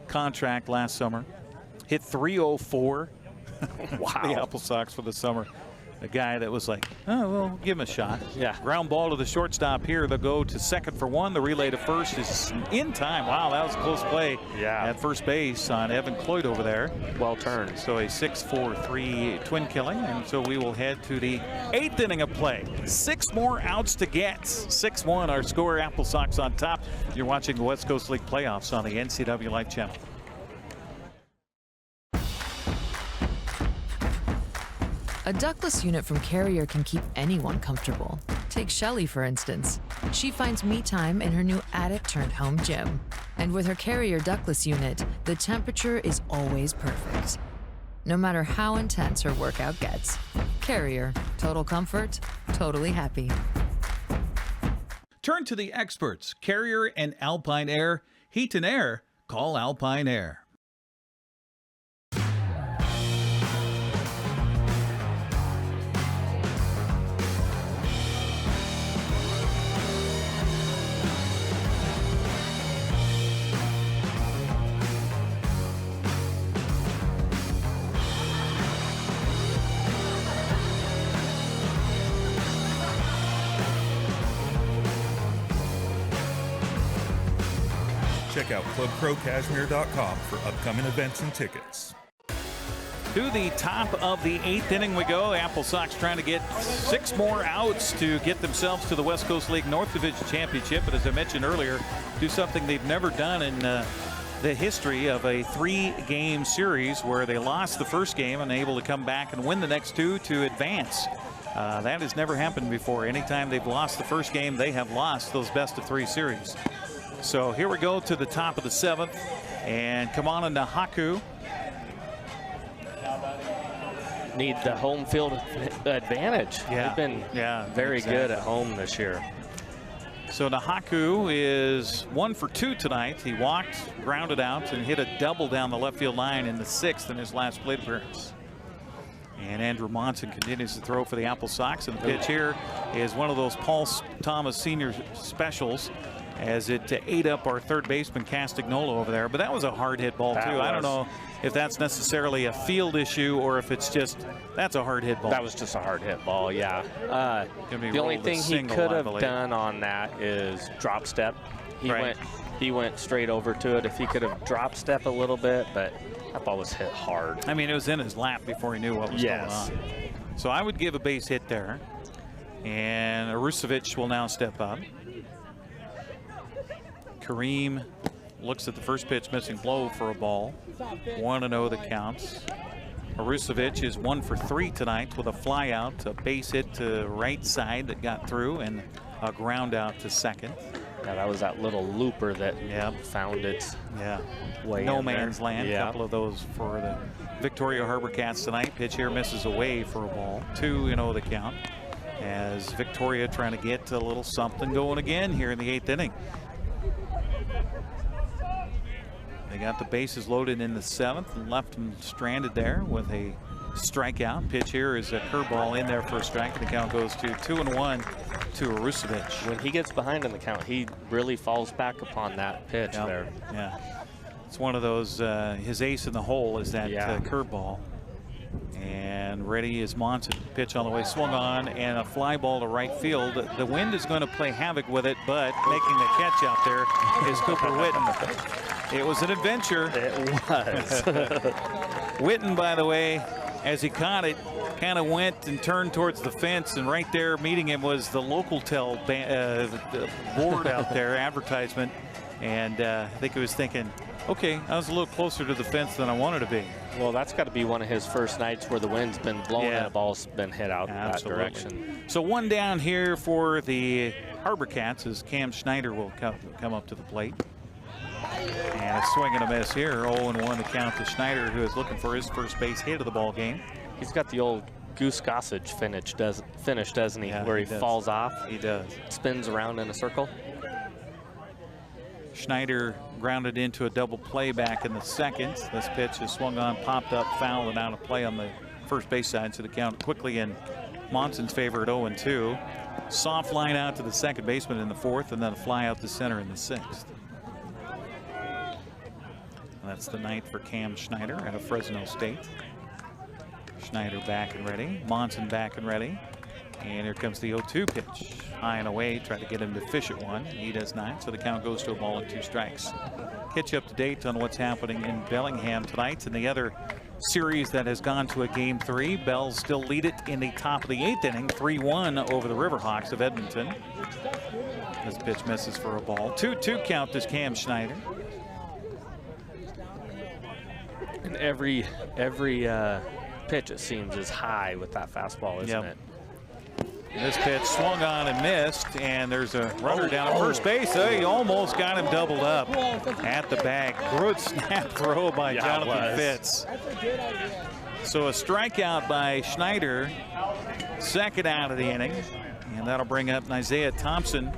contract last summer. Hit .304. Wow. The AppleSox for the summer. A guy that was like, oh, well, give him a shot. Yeah. Ground ball to the shortstop here. They'll go to second for 1. The relay to first is in time. Wow, that was a close play at first base on Evan Cloyd over there. Well turned. So a 6-4-3 twin killing. And so we will head to the 8th inning of play. 6 more outs to get. 6-1 our score. AppleSox on top. You're watching the West Coast League playoffs on the NCWLIFE Channel. A ductless unit from Carrier can keep anyone comfortable. Take Shelly, for instance. She finds me time in her new attic-turned home gym. And with her Carrier ductless unit, the temperature is always perfect. No matter how intense her workout gets. Carrier, total comfort, totally happy. Turn to the experts, Carrier and Alpine Air. Heat and air, call Alpine Air. Check out ClubProCashmere.com for upcoming events and tickets. To the top of the 8th inning we go. AppleSox trying to get 6 more outs to get themselves to the West Coast League North Division Championship. But as I mentioned earlier, do something they've never done in the history of a 3-game series where they lost the first game and able to come back and win the next 2 to advance. That has never happened before. Anytime they've lost the first game, they have lost those best-of-3 series. So here we go to the top of the 7th, and come on into Haku. Need the home field advantage. Yeah. They've been very good at home this year. So Nahaku is 1 for 2 tonight. He walked, grounded out, and hit a double down the left field line in the 6th in his last plate appearance. And Andrew Monson continues to throw for the AppleSox, and the pitch here is one of those Paul Thomas Sr. specials, as it ate up our third baseman Castagnola over there. But that was a hard hit ball too. I don't know if that's necessarily a field issue or if it's just, that's a hard hit ball. That was just a hard hit ball, yeah. The only thing he could have done on that is drop step. He went straight over to it. If he could have drop step a little bit, but that ball was hit hard. I mean, it was in his lap before he knew what was going on. So I would give a base hit there. And Arusovic will now step up. Kareem looks at the first pitch, missing blow for a ball. 1-0 the counts. Arusovic is 1 for 3 tonight with a fly out, a base hit to right side that got through, and a ground out to second. Yeah, that was that little looper that found its way No in there. man's land. A couple of those for the Victoria HarbourCats tonight. Pitch here misses away for a ball. 2-0 the count. As Victoria trying to get a little something going again here in the 8th inning. They got the bases loaded in the 7th and left them stranded there with a strikeout. Pitch here is a curveball in there for a strike, and the count goes to 2-1 to Arusevich. When he gets behind in the count, he really falls back upon that pitch there. Yeah, it's one of those, his ace in the hole is that curveball. And ready is Monson. Pitch on the way, swung on, and a fly ball to right field. The wind is going to play havoc with it, but making the catch out there is Cooper Witten. It was an adventure. It was. Witten, by the way, as he caught it, kind of went and turned towards the fence, and right there meeting him was the local tel board out there, advertisement. And I think he was thinking, okay, I was a little closer to the fence than I wanted to be. Well, that's got to be one of his first nights where the wind's been blowing and the ball's been hit out that direction. So one down here for the HarbourCats as Cam Schneider will come up to the plate. And a swing and a miss here. 0-1 to count to Schneider, who is looking for his first base hit of the ball game. He's got the old Goose Gossage finish, doesn't he? Yeah, where he does. falls off. He does. Spins around in a circle. Schneider grounded into a double play back in the 2nd. This pitch is swung on, popped up, foul, and out of play on the first base side. So the count quickly in Monson's favor at 0-2. Soft line out to the second baseman in the 4th, and then a fly out the center in the 6th. And that's the 9th for Cam Schneider out of Fresno State. Schneider back and ready. Monson back and ready. And here comes the 0-2 pitch. High and away, try to get him to fish at one. He does not, so the count goes to a ball and 2 strikes. Catch you up to date on what's happening in Bellingham tonight. And the other series that has gone to a game 3, Bells still lead it in the top of the 8th inning, 3-1 over the Riverhawks of Edmonton. This pitch misses for a ball. 2-2 count is Cam Schneider. And every pitch, it seems, is high with that fastball, isn't it? This pitch swung on and missed, and there's a runner down at first base. He almost got him doubled up at the bag. Good snap throw by Jonathan Fitz. So a strikeout by Schneider, 2nd out of the inning, and that'll bring up Isaiah Thompson.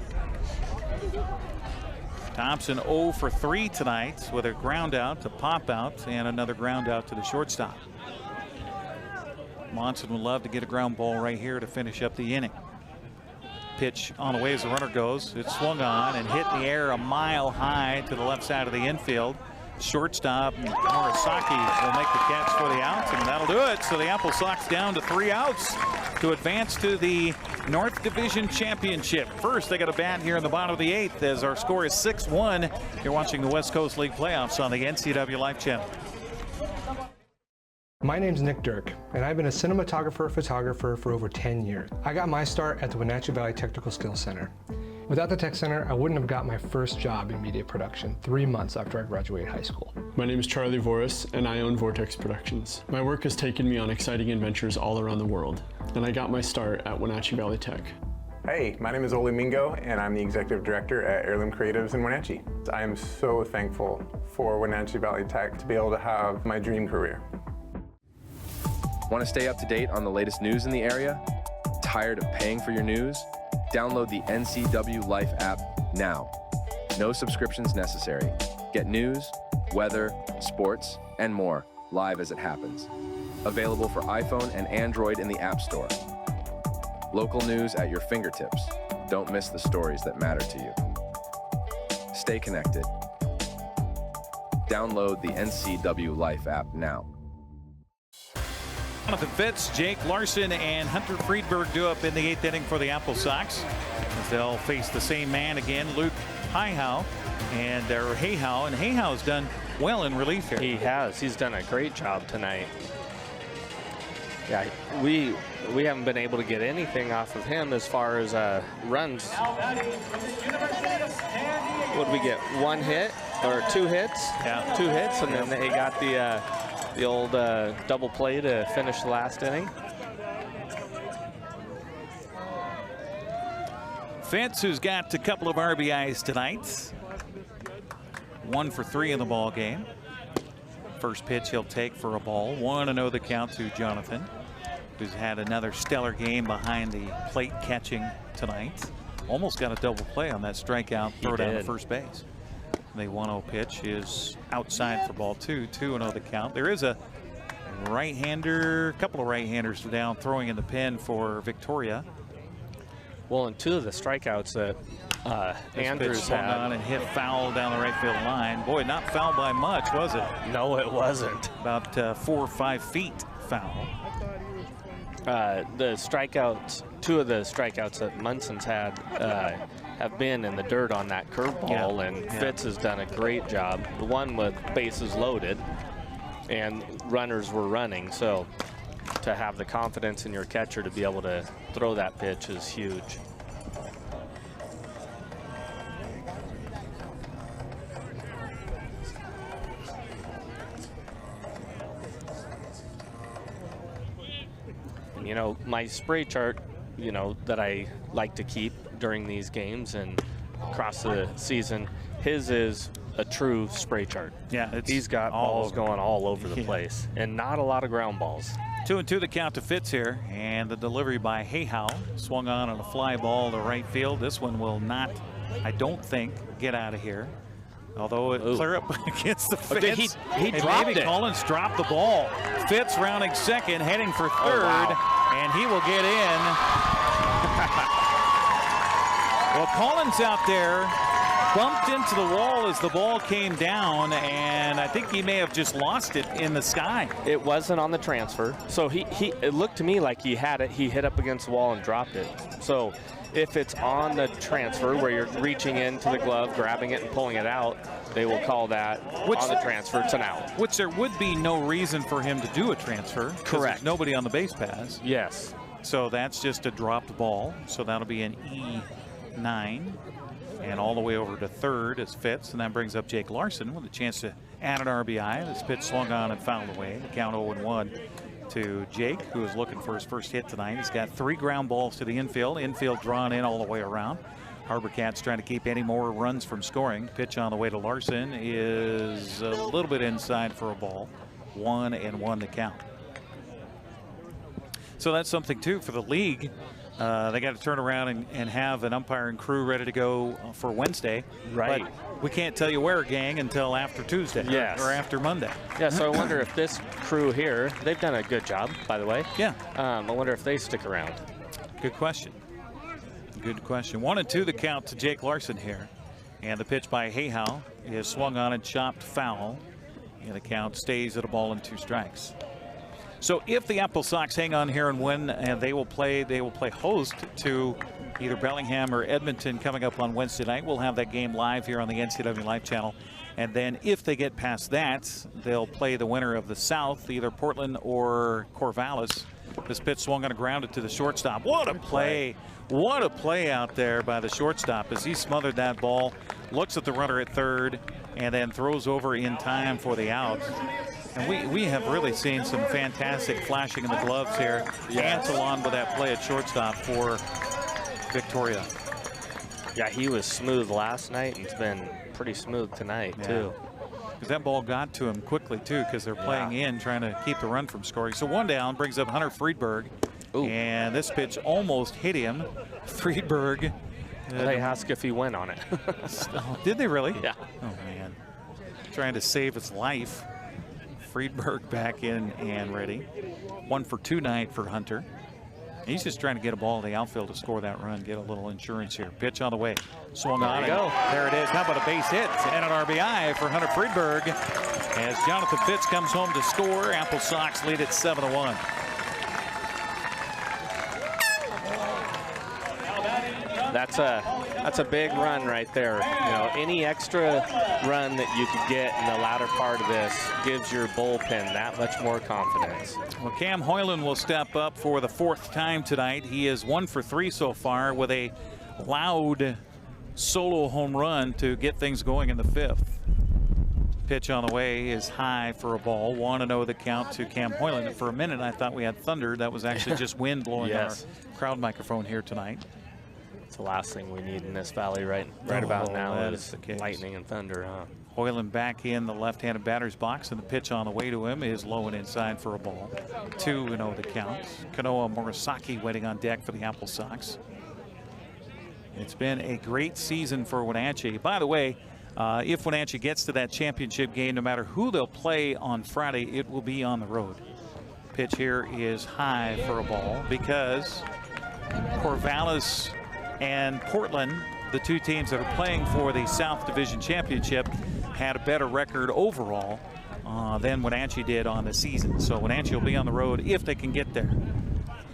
Thompson 0 for 3 tonight with a ground out to pop out and another ground out to the shortstop. Monson would love to get a ground ball right here to finish up the inning. Pitch on the way as the runner goes. It's swung on and hit in the air a mile high to the left side of the infield. Shortstop Morisaki will make the catch for the out, and that'll do it. So the AppleSox down to 3 outs to advance to the North Division Championship. First, they got a bat here in the bottom of the 8th as our score is 6-1. You're watching the West Coast League playoffs on the NCWLIFE Channel. My name's Nick Dirk, and I've been a cinematographer-photographer for over 10 years. I got my start at the Wenatchee Valley Technical Skills Center. Without the Tech Center, I wouldn't have got my first job in media production 3 months after I graduated high school. My name is Charlie Voris, and I own Vortex Productions. My work has taken me on exciting adventures all around the world, and I got my start at Wenatchee Valley Tech. Hey, my name is Ole Mingo, and I'm the Executive Director at Heirloom Creatives in Wenatchee. I am so thankful for Wenatchee Valley Tech to be able to have my dream career. Want to stay up to date on the latest news in the area? Tired of paying for your news? Download the NCWLIFE app now. No subscriptions necessary. Get news, weather, sports, and more live as it happens. Available for iPhone and Android in the App Store. Local news at your fingertips. Don't miss the stories that matter to you. Stay connected. Download the NCWLIFE app now. Jonathan Fitz, Jake Larson, and Hunter Friedberg do up in the 8th inning for the AppleSox. As they'll face the same man again, Luke Hayhow, and Hayhow's done well in relief here. He has. He's done a great job tonight. Yeah, we haven't been able to get anything off of him as far as runs. What did we get? 1 hit or 2 hits? Yeah, 2 hits, and then he got the old double play to finish the last inning. Fitz, who's got a couple of RBIs tonight. 1 for 3 in the ball game. First pitch he'll take for a ball. 1-0 the count to Jonathan, who's had another stellar game behind the plate catching tonight. Almost got a double play on that strikeout throw down to first base. The 1-0 pitch is outside for ball 2. 2-0 the count. There is a right-hander, couple of right-handers down throwing in the pen for Victoria. Well, and 2 of the strikeouts that Andrews swung had on and hit foul down the right field line. Boy, not foul by much, was it? No, it wasn't. About 4 or 5 feet foul. The strikeouts, 2 of the strikeouts that Munson's had have been in the dirt on that curveball, and Fitz has done a great job. The one with bases loaded and runners were running, so to have the confidence in your catcher to be able to throw that pitch is huge. You know, my spray chart, you know, that I like to keep during these games and across the season, his is a true spray chart. Yeah, he's got balls going all over the place and not a lot of ground balls. 2-2 the count to Fitz here, and the delivery by Hayhow swung on a fly ball to right field. This one will not, I don't think, get out of here. Although it clear up against the fence. He dropped maybe it. Collins dropped the ball. Fitz rounding second, heading for third, and he will get in. Well, Collins out there bumped into the wall as the ball came down, and I think he may have just lost it in the sky. It wasn't on the transfer, so it looked to me like he had it. He hit up against the wall and dropped it. So if it's on the transfer where you're reaching into the glove, grabbing it and pulling it out, they will call that on the transfer. It's an out. Which there would be no reason for him to do a transfer. Correct. There's nobody on the base pass. Yes. So that's just a dropped ball. So that'll be an E9. And all the way over to third is Fitz, and that brings up Jake Larson with a chance to add an RBI. This pitch swung on and fouled away. The count 0-1 to Jake, who is looking for his first hit tonight. He's got 3 ground balls to the infield. Infield drawn in all the way around. HarbourCats trying to keep any more runs from scoring. Pitch on the way to Larson is a little bit inside for a ball. 1-1 the count. So that's something too for the league. They got to turn around and have an umpiring crew ready to go for Wednesday. Right. But we can't tell you where, gang, until after Tuesday or after Monday. Yeah, so I wonder if this crew here, they've done a good job, by the way. Yeah. I wonder if they stick around. Good question. Good question. 1-2 the count to Jake Larson here. And the pitch by Hayhow is swung on and chopped foul. And the count stays at a ball and 2 strikes. So if the AppleSox hang on here and win, and they will play host to either Bellingham or Edmonton coming up on Wednesday night. We'll have that game live here on the NCWLIFE Channel. And then if they get past that, they'll play the winner of the South, either Portland or Corvallis. This pitch swung on a grounded to the shortstop. What a play. What a play out there by the shortstop as he smothered that ball, looks at the runner at third, and then throws over in time for the out. And we have really seen some fantastic flashing in the gloves here. Antolon with that play at shortstop for Victoria. Yeah, he was smooth last night and it's been pretty smooth tonight too. Because that ball got to him quickly too, because they're playing in, trying to keep the run from scoring. So 1 down brings up Hunter Friedberg. And this pitch almost hit him. Friedberg. They asked if he went on it. Did they really? Yeah. Oh man. Trying to save his life. Friedberg back in and ready. 1 for 2 night for Hunter. He's just trying to get a ball in the outfield to score that run, get a little insurance here. Pitch on the way. Swung on. There you go. There it is. How about a base hit and an RBI for Hunter Friedberg as Jonathan Fitz comes home to score. AppleSox lead at 7-1. That's a big run right there. You know, any extra run that you could get in the latter part of this gives your bullpen that much more confidence. Well, Cam Hoiland will step up for the 4th time tonight. He is 1 for 3 so far with a loud solo home run to get things going in the 5th. Pitch on the way is high for a ball. 1-0 the count to Cam Hoiland. For a minute, I thought we had thunder. That was actually just wind blowing our crowd microphone here tonight. It's the last thing we need in this valley right about now that is is the case. lightning and thunder, huh? Hoiland back in the left-handed batter's box, and the pitch on the way to him is low and inside for a ball. 2-0 the count. Kanoa Murasaki waiting on deck for the AppleSox. It's been a great season for Wenatchee. By the way, if Wenatchee gets to that championship game, no matter who they'll play on Friday, it will be on the road. Pitch here is high for a ball because Corvallis and Portland, the two teams that are playing for the South Division Championship, had a better record overall than Wenatchee did on the season. So Wenatchee will be on the road if they can get there.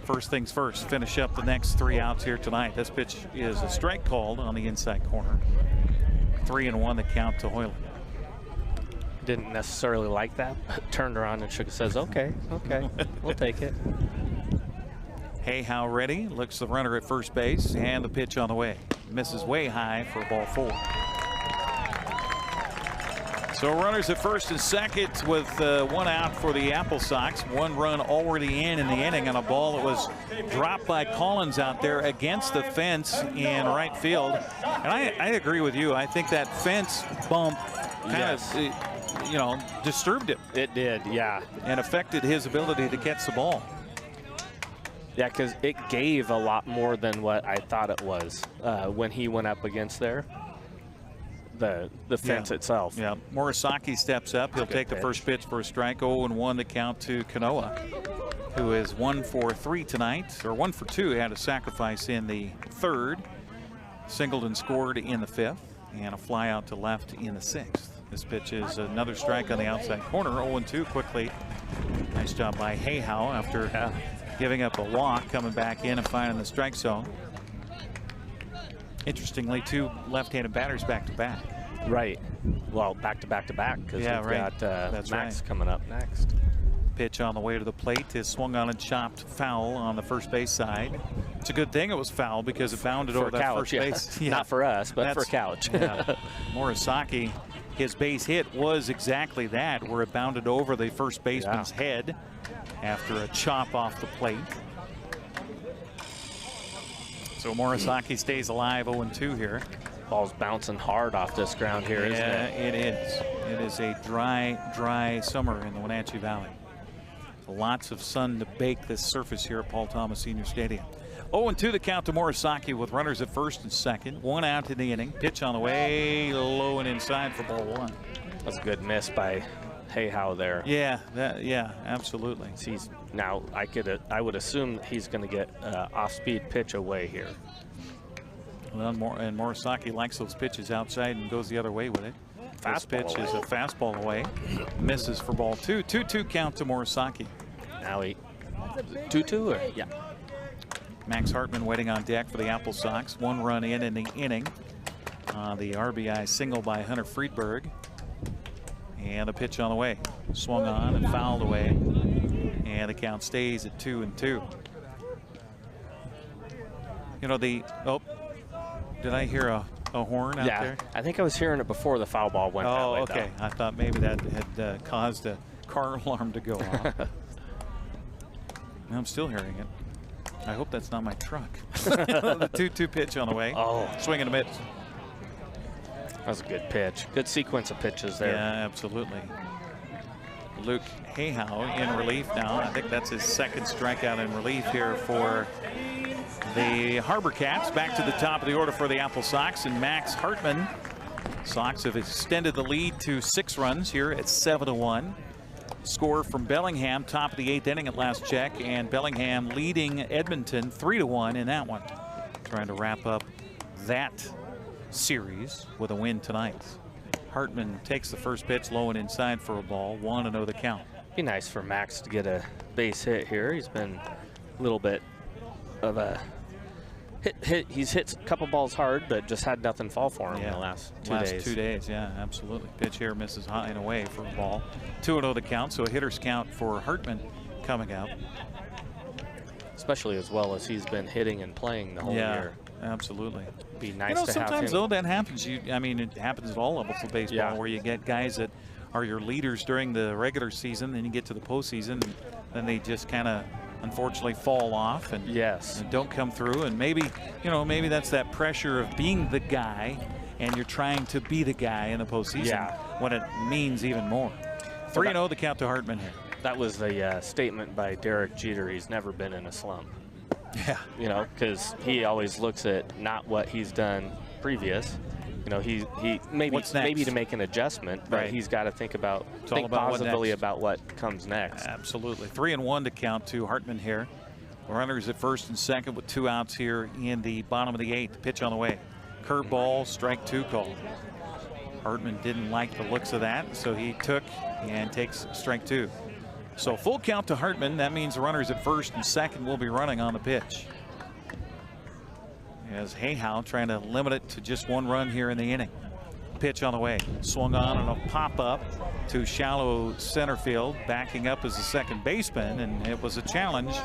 First things first, finish up the next 3 outs here tonight. This pitch is a strike called on the inside corner. 3-1 the count to Hoiland. Didn't necessarily like that. Turned around and shook his says, okay, we'll take it. Hayhow ready, looks the runner at first base, and the pitch on the way. Misses way high for ball 4. So runners at first and second with 1 out for the AppleSox. 1 run already in the inning on a ball that was dropped by Collins out there against the fence in right field. And I agree with you. I think that fence bump kind of, disturbed him. It did, yeah. And affected his ability to catch the ball. Yeah, because it gave a lot more than what I thought it was when he went up against there. The fence itself. Yeah, Murasaki steps up. He'll take the first pitch for a strike. 0-1 the count to Kanoa, who is 1 for 3 tonight, or 1 for 2. Had a sacrifice in the 3rd. Singled and scored in the 5th, and a fly out to left in the 6th. This pitch is another strike on the outside corner. 0-2 quickly. Nice job by Hayhow after giving up a walk, coming back in and finding the strike zone. Interestingly, 2 left-handed batters back-to-back. Right. Well, back-to-back because we've got Max coming up next. Pitch on the way to the plate is swung on and chopped foul on the first base side. It's a good thing it was foul because it bounded over that first base. Not for us, but for Couch. Murasaki, his base hit was exactly that, where it bounded over the first baseman's head after a chop off the plate. So Murasaki stays alive, 0-2 here. Ball's bouncing hard off this ground here, isn't it? It is. It is a dry summer in the Wenatchee Valley. Lots of sun to bake this surface here at Paul Thomas Senior Stadium. 0-2 the count to Murasaki with runners at first and second. 1 out in the inning. Pitch on the way, low and inside for ball 1. That's a good miss by Hayhow there. Yeah, absolutely. Now I would assume he's going to get off-speed pitch away here. Well, and Murasaki likes those pitches outside and goes the other way with it. This pitch is a fastball away. Misses for ball 2. 2-2 count to Murasaki. Now 2-2 or yeah. Max Hartman waiting on deck for the AppleSox. 1 run in the inning. The RBI single by Hunter Friedberg. And the pitch on the way. Swung on and fouled away. And the count stays at 2-2. Did I hear a horn out there? I think I was hearing it before the foul ball went that way. Oh, okay. I thought maybe that had caused a car alarm to go off. I'm still hearing it. I hope that's not my truck. The 2-2 pitch on the way. Oh. Swing and a miss. That was a good pitch. Good sequence of pitches there. Yeah, absolutely. Luke Hayhow in relief now. I think that's his 2nd strikeout in relief here for the HarbourCats. Back to the top of the order for the AppleSox and Max Hartman. Sox have extended the lead to 6 runs here at 7-1. Score from Bellingham, top of the 8th inning at last check, and Bellingham leading Edmonton 3-1 in that one. Trying to wrap up that series with a win tonight. Hartman takes the first pitch low and inside for a ball. 1-0 the count. Be nice for Max to get a base hit here. He's been a little bit of a hit. He's hit a couple balls hard, but just had nothing fall for him in the last 2 days. 2 days, yeah, absolutely. Pitch here misses high and away for a ball. 2-0 the count, so a hitter's count for Hartman coming out. Especially as well as he's been hitting and playing the whole year. Absolutely. Be nice to have him. Sometimes though that happens. I mean, it happens at all levels of baseball where you get guys that are your leaders during the regular season, then you get to the postseason, and then they just kind of unfortunately fall off and, yes, and don't come through. And maybe, maybe that's that pressure of being the guy, and you're trying to be the guy in the postseason when it means even more. 3-0 the count to Hartman here. That was a statement by Derek Jeter. He's never been in a slump. Yeah. Because he always looks at not what he's done previous. He maybe to make an adjustment, but he's got to think positively about what comes next. Absolutely. 3-1 to count to Hartman here. Runners at first and second with 2 outs here in the bottom of the 8th. Pitch on the way. Curveball, strike 2 call. Hartman didn't like the looks of that, so he took and takes strike 2. So full count to Hartman. That means the runners at first and second will be running on the pitch. As Hayhow trying to limit it to just 1 run here in the inning. Pitch on the way. Swung on and a pop up to shallow center field. Backing up as the second baseman, and it was a challenge,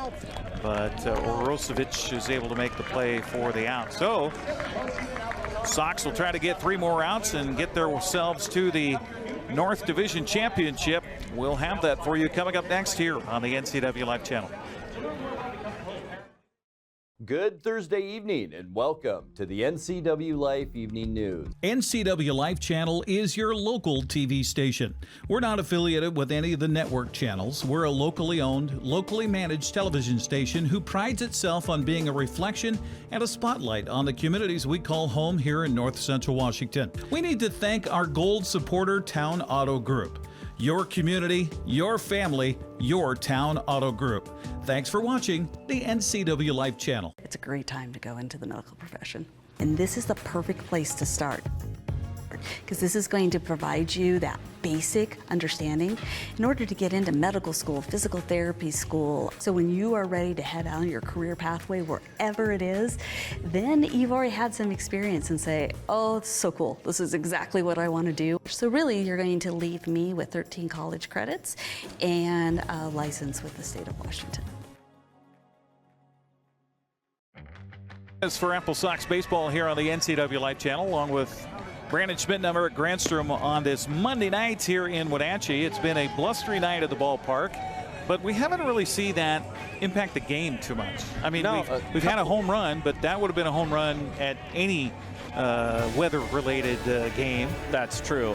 but Orosevich is able to make the play for the out. So Sox will try to get 3 more outs and get themselves to the North Division Championship. We'll have that for you coming up next here on the NCWLIFE Channel. Good Thursday evening and welcome to the NCWLIFE Evening News. NCWLIFE Channel is your local TV station. We're not affiliated with any of the network channels. We're a locally owned, locally managed television station who prides itself on being a reflection and a spotlight on the communities we call home here in North Central Washington. We need to thank our gold supporter, Town Auto Group. Your community, your family, your Town Auto Group. Thanks for watching the NCWLIFE Channel. It's a great time to go into the medical profession. And this is the perfect place to start, because this is going to provide you that basic understanding in order to get into medical school, physical therapy school. So when you are ready to head on your career pathway, wherever it is, then you've already had some experience and say, oh, it's so cool. This is exactly what I want to do. So really, you're going to leave me with 13 college credits and a license with the state of Washington. As for AppleSox baseball here on the NCWLIFE Channel, along with Brandon Schmitten and Eric Granstrom on this Monday night here in Wenatchee. It's been a blustery night at the ballpark, but we haven't really seen that impact the game too much. I mean, we've had a home run, but that would have been a home run at any weather-related game. That's true.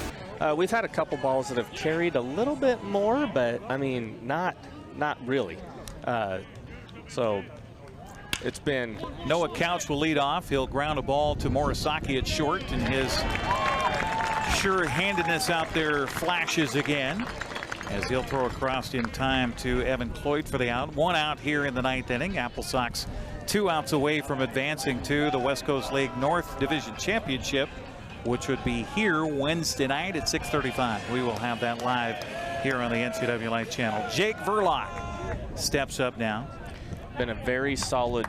We've had a couple balls that have carried a little bit more, but I mean, not really. So it's been. Noah Couch will lead off. He'll ground a ball to Morisaki at short, and his sure-handedness out there flashes again as he'll throw across in time to Evan Cloyd for the out. 1 out here in the 9th inning. AppleSox 2 outs away from advancing to the West Coast League North Division Championship, which would be here Wednesday night at 6:35. We will have that live here on the NCWLIFE Channel. Jake Verlock steps up now. Been a very solidly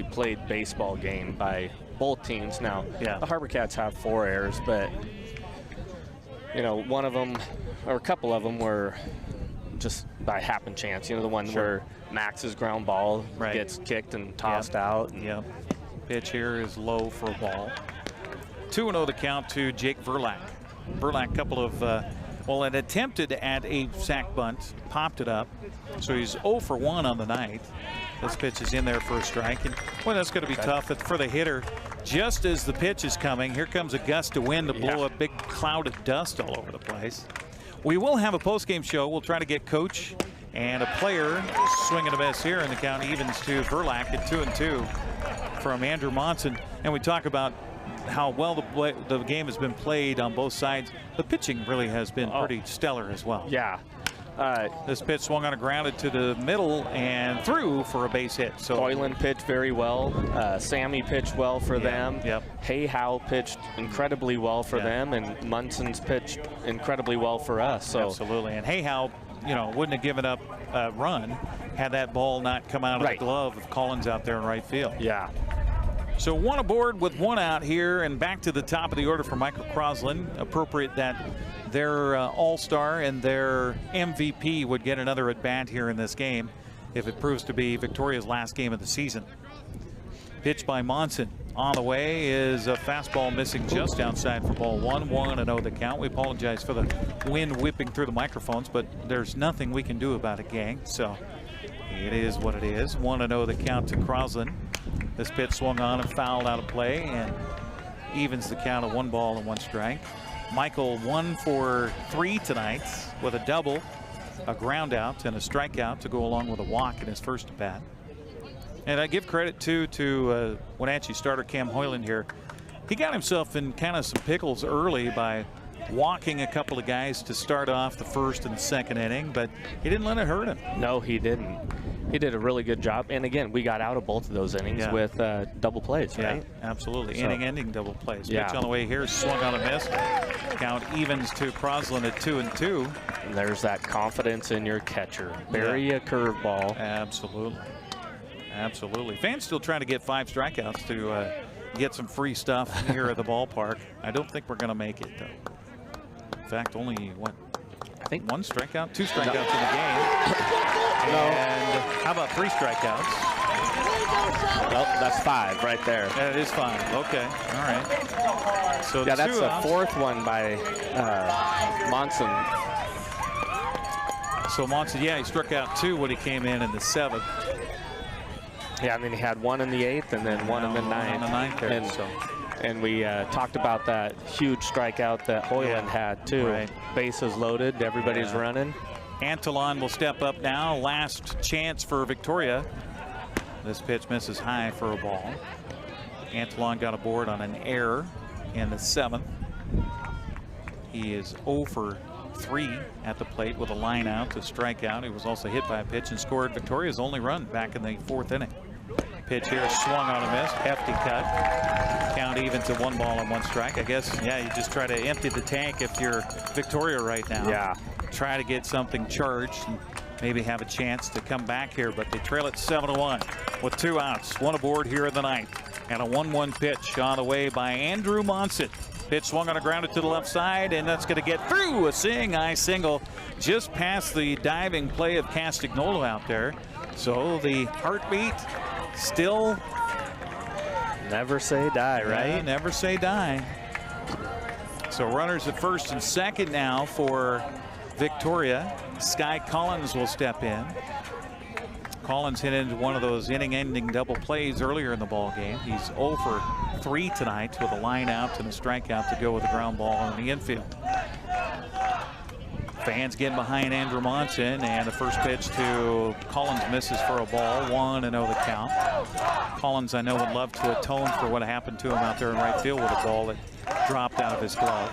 played baseball game by both teams. Now, the HarbourCats have 4 errors, but you know, one of them or a couple of them were just by happen chance. You know, the one where Max's ground ball gets kicked and tossed out. And Pitch here is low for a ball. 2-0 the count to Jake Verlack. Verlack, couple of it attempted at a sac bunt, popped it up, so he's 0 for 1 on the night. This pitch is in there for a strike, and well, that's going to be tough for the hitter. Just as the pitch is coming, here comes a gust of wind to blow a big cloud of dust all over the place. We will have a post-game show. We'll try to get coach and a player swinging a miss here, and the count evens to Verlack at 2-2 from Andrew Monson. And we talk about how well the game has been played on both sides. The pitching really has been pretty stellar as well. Yeah. This pitch swung on a grounded to the middle and through for a base hit. So Hoiland pitched very well. Sammy pitched well for them. Hayhow pitched incredibly well for them, and Munson's pitched incredibly well for us. So absolutely. And Hayhow, you know, wouldn't have given up a run had that ball not come out of the glove of Collins out there in right field. Yeah. So 1 aboard with 1 out here, and back to the top of the order for Michael Crosland. Appropriate that their all-star and their MVP would get another at-bat here in this game if it proves to be Victoria's last game of the season. Pitch by Monson on the way is a fastball missing just outside for ball 1. 1-0 the count. We apologize for the wind whipping through the microphones, but there's nothing we can do about it, gang. So It is what it is. 1-0 the count to Crosland. This pitch swung on and fouled out of play and evens the count of 1 ball and 1 strike. Michael 1 for 3 tonight with a double, a ground out, and a strikeout to go along with a walk in his first at bat. And I give credit to Wenatchee starter Cam Hoiland here. He got himself in kind of some pickles early by walking a couple of guys to start off the first and the second inning, but he didn't let it hurt him. No, he didn't. He did a really good job. And again, we got out of both of those innings with double plays, right? Yeah, absolutely. So, inning-ending double plays. Yeah. Pitch on the way here, swung on a miss. Count evens to Crosland at 2-2. And there's that confidence in your catcher. Bury a curveball. Absolutely. Absolutely. Fans still trying to get 5 strikeouts to get some free stuff here at the ballpark. I don't think we're going to make it, though. In fact, only, what? I think 1 strikeout, 2 strikeouts in the game. And how about 3 strikeouts? Well, that's 5 right there. Yeah, it is 5. Okay. All right. So yeah, that's the outs. 4th one by Monson. So Monson, yeah, he struck out 2 when he came in the 7th. Yeah, and then he had 1 in the 8th and then 1 in the 9th. On the 9th there, and we talked about that huge strikeout that Hoiland had too. Right. Bases loaded, everybody's running. Antolon will step up now. Last chance for Victoria. This pitch misses high for a ball. Antolon got aboard on an error in the 7th. He is 0 for 3 at the plate with a line out to strike out. He was also hit by a pitch and scored Victoria's only run back in the 4th inning. Pitch here swung on a miss. Hefty cut. Count even to 1 ball and 1 strike. I guess, yeah, you just try to empty the tank if you're Victoria right now. Yeah. Try to get something charged and maybe have a chance to come back here, but they trail it 7-1 with 2 outs. 1 aboard here in the 9th. And a 1-1 pitch on the way by Andrew Monson. Pitch swung on a grounder to the left side, and that's going to get through a seeing-eye single just past the diving play of Castagnolo out there. So the heartbeat still never say die, right? Yeah, never say die. So runners at first and second now for Victoria. Sky Collins will step in. Collins hit into one of those inning-ending double plays earlier in the ball game. He's 0 for 3 tonight with a line out and a strikeout to go with a ground ball in the infield. Fans getting behind Andrew Monson, and the first pitch to Collins misses for a ball. 1-0 the count. Collins, I know, would love to atone for what happened to him out there in right field with a ball that dropped out of his glove.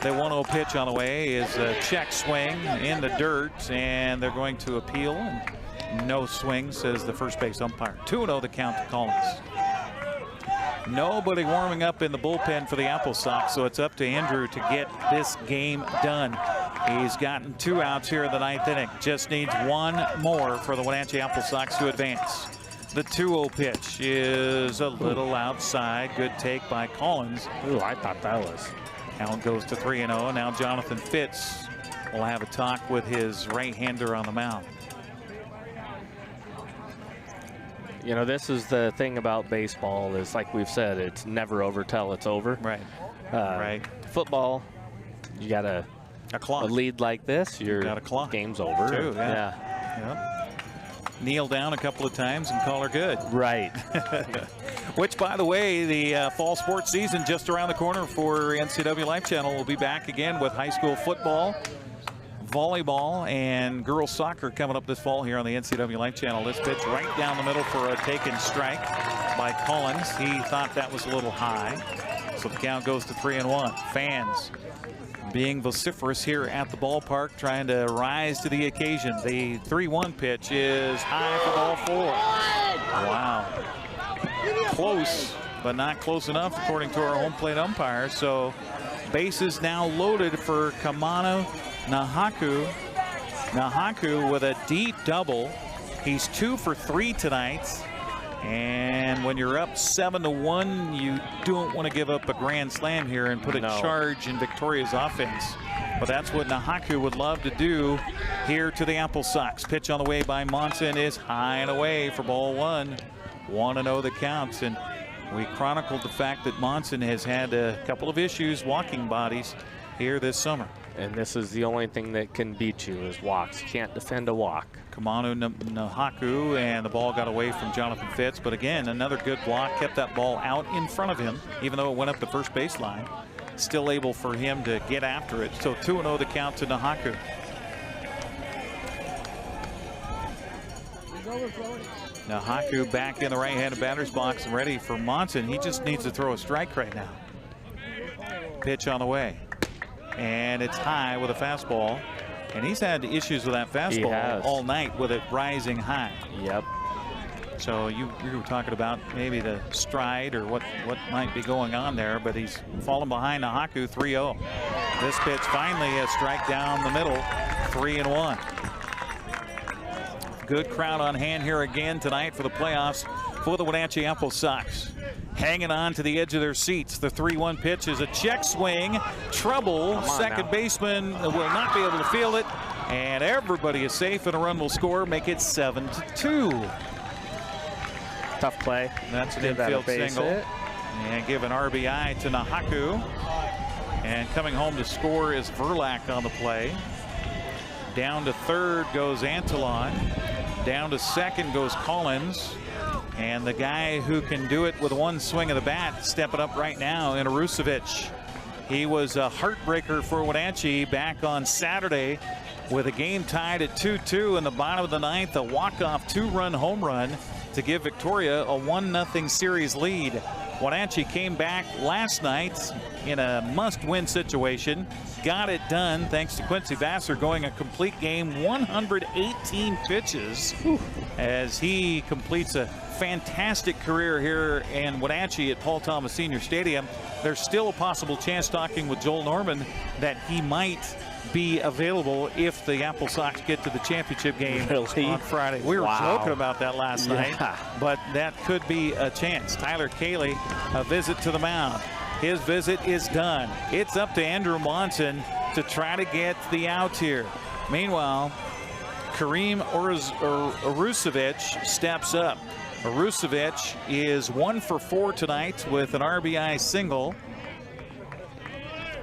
The 1-0 pitch on the way is a check swing in the dirt, and they're going to appeal. And no swing, says the first base umpire. 2-0 the count to Collins. Nobody warming up in the bullpen for the AppleSox, so it's up to Andrew to get this game done. He's gotten 2 outs here in the 9th inning. Just needs 1 more for the Wenatchee AppleSox to advance. The 2-0 pitch is a little outside. Good take by Collins. Ooh, I thought that was. Count goes to 3-0. Now Jonathan Fitz will have a talk with his right-hander on the mound. You know, this is the thing about baseball is, like we've said, it's never over till it's over. Right. Right. Football, you got a lead like this, your game's over. Too, yeah. Kneel down a couple of times and call her good. Right. Which, by the way, the fall sports season just around the corner for NCWLIFE Channel. Will be back again with high school football, volleyball, and girls soccer coming up this fall here on the NCWLIFE Channel. This pitch right down the middle for a taken strike by Collins. He thought that was a little high. So the count goes to 3-1. Fans being vociferous here at the ballpark, trying to rise to the occasion. The 3-1 pitch is high for ball 4. Wow. Close, but not close enough, according to our home plate umpire. So bases now loaded for Kamano Nahaku. Nahaku with a deep double. He's 2 for 3 tonight. And when you're up 7-1, you don't want to give up a grand slam here and put a charge in Victoria's offense. But that's what Nahaku would love to do here to the AppleSox. Pitch on the way by Monson is high and away for ball 1. 1-0 the counts. And we chronicled the fact that Monson has had a couple of issues walking bodies here this summer. And this is the only thing that can beat you is walks. You can't defend a walk. Kamanu Nahaku, and the ball got away from Jonathan Fitz. But again, another good block, kept that ball out in front of him, even though it went up the first baseline. Still able for him to get after it. So 2-0 the count to Nahaku. Nahaku back in the right-handed batter's box and ready for Monson. He just needs to throw a strike right now. Pitch on the way. And it's high with a fastball. And he's had issues with that fastball all night with it rising high. Yep. So you were talking about maybe the stride or what might be going on there, but he's fallen behind Nahaku 3-0. This pitch finally a strike down the middle, 3-1. Good crowd on hand here again tonight for the playoffs for the Wenatchee AppleSox. Hanging on to the edge of their seats. The 3-1 pitch is a check swing. Trouble. Second baseman will not be able to field it. And everybody is safe and a run will score. Make it 7-2. Tough play. That's an infield single. And give an RBI to Nahaku. And coming home to score is Verlack on the play. Down to third goes Antolon. Down to second goes Collins. And the guy who can do it with one swing of the bat stepping up right now in Arusevic. He was a heartbreaker for Wenatchee back on Saturday with a game tied at 2-2 in the bottom of the ninth. A walk-off 2-run home run to give Victoria a 1-0 series lead. Wenatchee came back last night in a must-win situation. Got it done thanks to Quincy Vassar going a complete game, 118 pitches, as he completes a fantastic career here in Wenatchee at Paul Thomas Senior Stadium. There's still a possible chance, talking with Joel Norman, that he might be available if the AppleSox get to the championship game on Friday. We were joking about that last night, but that could be a chance. Tyler Cayley, a visit to the mound. His visit is done. It's up to Andrew Monson to try to get the out here. Meanwhile, Kareem Arusevic steps up. Arusevic is 1 for 4 tonight with an RBI single.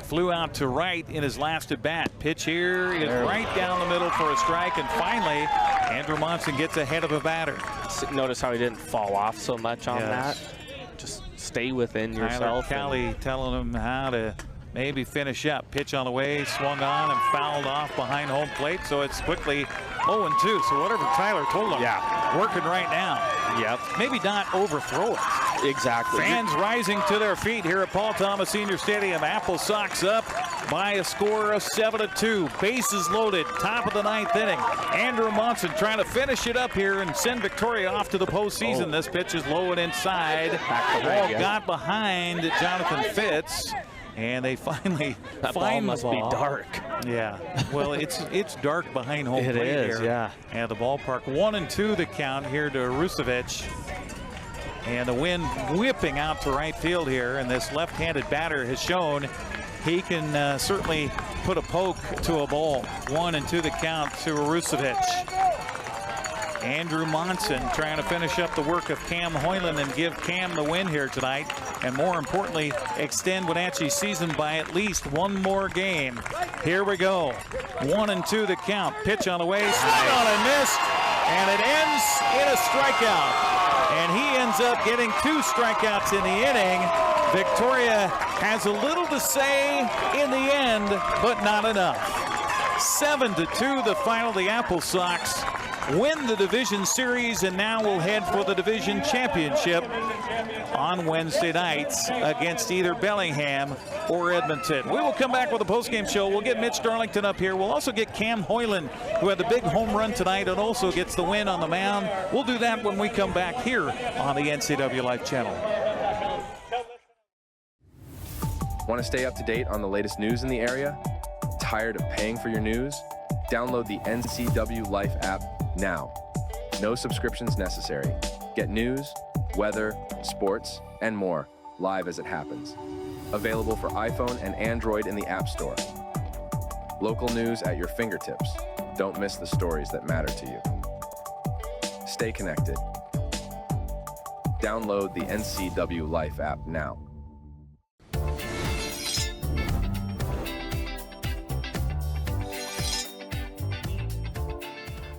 Flew out to right in his last at bat. Pitch here is right down the middle for a strike, and finally Andrew Monson gets ahead of a batter. Notice how he didn't fall off so much on that. Just stay within yourself. Tyler Kelly telling him how to maybe finish up. Pitch on the way, swung on and fouled off behind home plate, so it's quickly 0-2. So whatever Tyler told him, working right now. Yep. Maybe not overthrow it. Exactly. Fans rising to their feet here at Paul Thomas Senior Stadium. AppleSox up by a score of 7-2. Bases loaded, top of the ninth inning. Andrew Monson trying to finish it up here and send Victoria off to the postseason. This pitch is low and inside. The ball got behind Jonathan Fitz. And they finally that find ball must the ball. be dark. Yeah, well, it's dark behind home it plate is, here. yeah. And the ballpark. 1-2 the count here to Arusevic. And the wind whipping out to right field here. And this left-handed batter has shown he can certainly put a poke to a ball. 1-2 the count to Arusevic. Andrew Monson trying to finish up the work of Cam Hoiland and give Cam the win here tonight, and more importantly, extend Wenatchee's season by at least one more game. Here we go. 1-2 the count. Pitch on the way, swung on and missed, and it ends in a strikeout. And he ends up getting 2 strikeouts in the inning. Victoria has a little to say in the end, but not enough. 7-2 the final. The AppleSox win the division series, and now we'll head for the division championship on Wednesday nights against either Bellingham or Edmonton. We will come back with a postgame show. We'll get Mitch Darlington up here. We'll also get Cam Hoiland, who had the big home run tonight and also gets the win on the mound. We'll do that when we come back here on the NCWLIFE Channel. Want to stay up to date on the latest news in the area? Tired of paying for your news? Download the NCWLIFE app now. No subscriptions necessary. Get news, weather, sports, and more live as it happens. Available for iPhone and Android in the App Store. Local news at your fingertips. Don't miss the stories that matter to you. Stay connected. Download the NCWLIFE app now.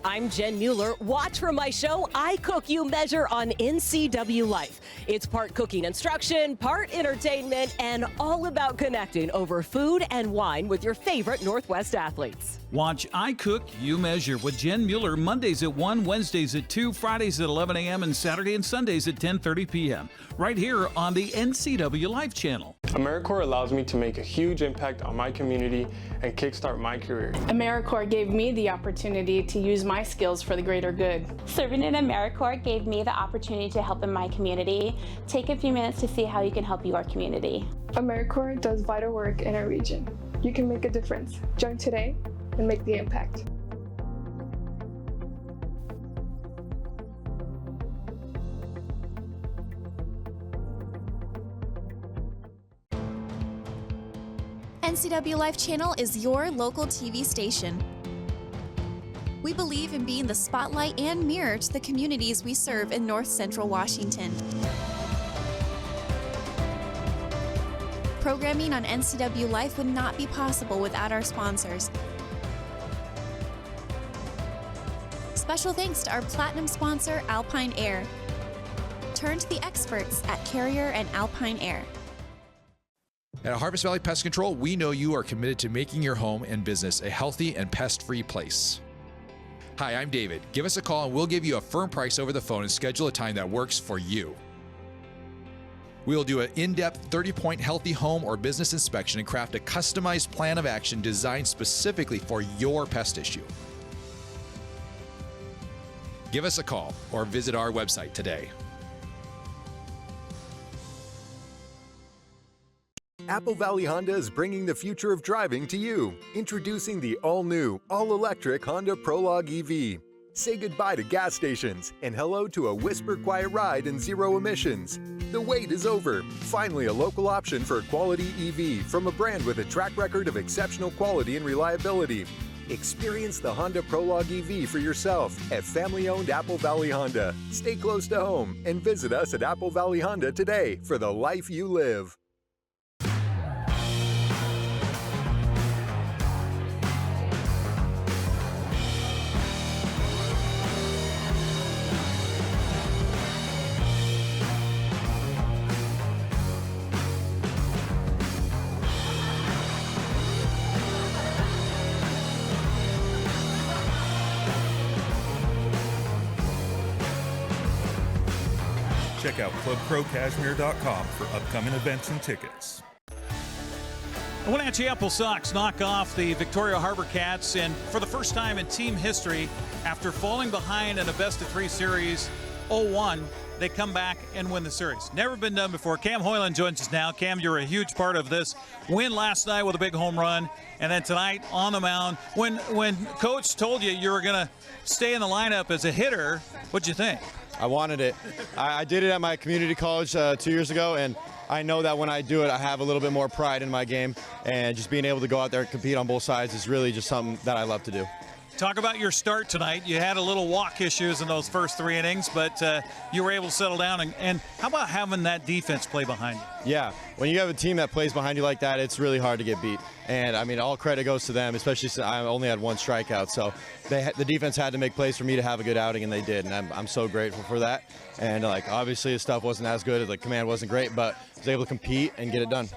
I'm Jen Mueller. Watch for my show, I Cook, You Measure on NCWLIFE. It's part cooking instruction, part entertainment, and all about connecting over food and wine with your favorite Northwest athletes. Watch I Cook, You Measure with Jen Mueller Mondays at 1, Wednesdays at 2, Fridays at 11 a.m., and Saturday and Sundays at 10:30 p.m. right here on the NCWLIFE Channel. AmeriCorps allows me to make a huge impact on my community and kickstart my career. AmeriCorps gave me the opportunity to use my skills for the greater good. Serving in AmeriCorps gave me the opportunity to help in my community. Take a few minutes to see how you can help your community. AmeriCorps does vital work in our region. You can make a difference. Join today and make the impact. NCWLIFE Channel is your local TV station. We believe in being the spotlight and mirror to the communities we serve in North Central Washington. Programming on NCWLIFE would not be possible without our sponsors. Special thanks to our platinum sponsor, Alpine Air. Turn to the experts at Carrier and Alpine Air. At Harvest Valley Pest Control, we know you are committed to making your home and business a healthy and pest-free place. Hi, I'm David. Give us a call and we'll give you a firm price over the phone and schedule a time that works for you. We will do an in-depth 30-point healthy home or business inspection and craft a customized plan of action designed specifically for your pest issue. Give us a call or visit our website today. Apple Valley Honda is bringing the future of driving to you. Introducing the all-new, all-electric Honda Prologue EV. Say goodbye to gas stations and hello to a whisper-quiet ride and zero emissions. The wait is over. Finally, a local option for a quality EV from a brand with a track record of exceptional quality and reliability. Experience the Honda Prologue EV for yourself at family-owned Apple Valley Honda. Stay close to home and visit us at Apple Valley Honda today for the life you live. Check out ClubProCashmere.com for upcoming events and tickets. The Wenatchee AppleSox knock off the Victoria HarbourCats, and for the first time in team history, after falling behind in a best-of-3 series 0-1, they come back and win the series. Never been done before. Cam Hoiland joins us now. Cam, you're a huge part of this win last night with a big home run, and then tonight on the mound. When Coach told you were going to stay in the lineup as a hitter, what'd you think? I wanted it. I did it at my community college 2 years ago, and I know that when I do it, I have a little bit more pride in my game, and just being able to go out there and compete on both sides is really just something that I love to do. Talk about your start tonight. You had a little walk issues in those first 3 innings, but you were able to settle down. And how about having that defense play behind you? Yeah, when you have a team that plays behind you like that, it's really hard to get beat. And, I mean, all credit goes to them, especially since I only had 1 strikeout. So the defense had to make plays for me to have a good outing, and they did. And I'm so grateful for that. And, obviously the stuff wasn't as good. The command wasn't great, but I was able to compete and get it done.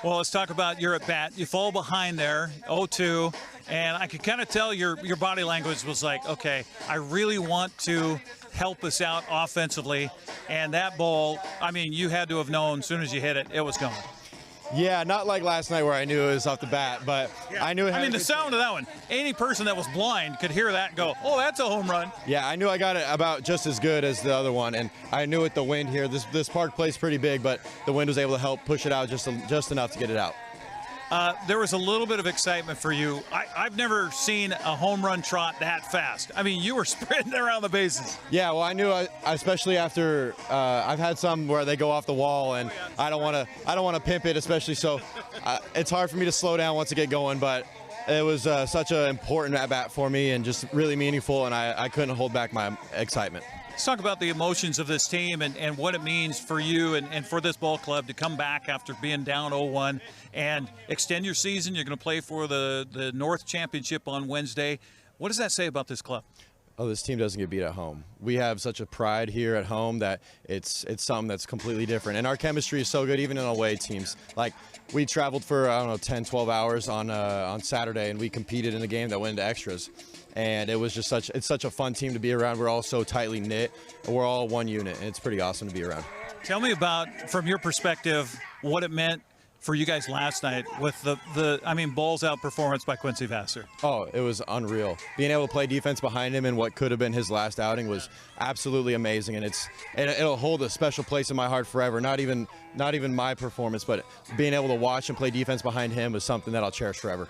Well, let's talk about your at-bat. You fall behind there, 0-2, and I could kind of tell your body language was like, okay, I really want to help us out offensively. And that ball, I mean, you had to have known as soon as you hit it, it was gone. Yeah, not like last night where I knew it was off the bat, but yeah. I knew it had the sound of that one, any person that was blind could hear that and go, oh, that's a home run. Yeah, I knew I got it about just as good as the other one, and I knew with the wind here, this park plays pretty big, but the wind was able to help push it out just enough to get it out. There was a little bit of excitement for you. I've never seen a home run trot that fast. I mean, you were sprinting around the bases. Yeah, well, I knew, especially after I've had some where they go off the wall, and I don't want to pimp it, especially so. It's hard for me to slow down once I get going, but it was such an important at bat for me and just really meaningful, and I couldn't hold back my excitement. Let's talk about the emotions of this team and what it means for you and for this ball club to come back after being down 0-1 and extend your season. You're going to play for the North Championship on Wednesday. What does that say about this club? Oh, this team doesn't get beat at home. We have such a pride here at home that it's something that's completely different. And our chemistry is so good, even in away teams. Like, we traveled for, 10, 12 hours on Saturday, and we competed in a game that went into extras. And it was just it's such a fun team to be around. We're all so tightly knit, and we're all one unit, and it's pretty awesome to be around. Tell me about, from your perspective, what it meant for you guys last night with the balls out performance by Quincy Vassar. Oh, it was unreal. Being able to play defense behind him in what could have been his last outing was absolutely amazing, and it'll hold a special place in my heart forever. Not even my performance, but being able to watch and play defense behind him was something that I'll cherish forever.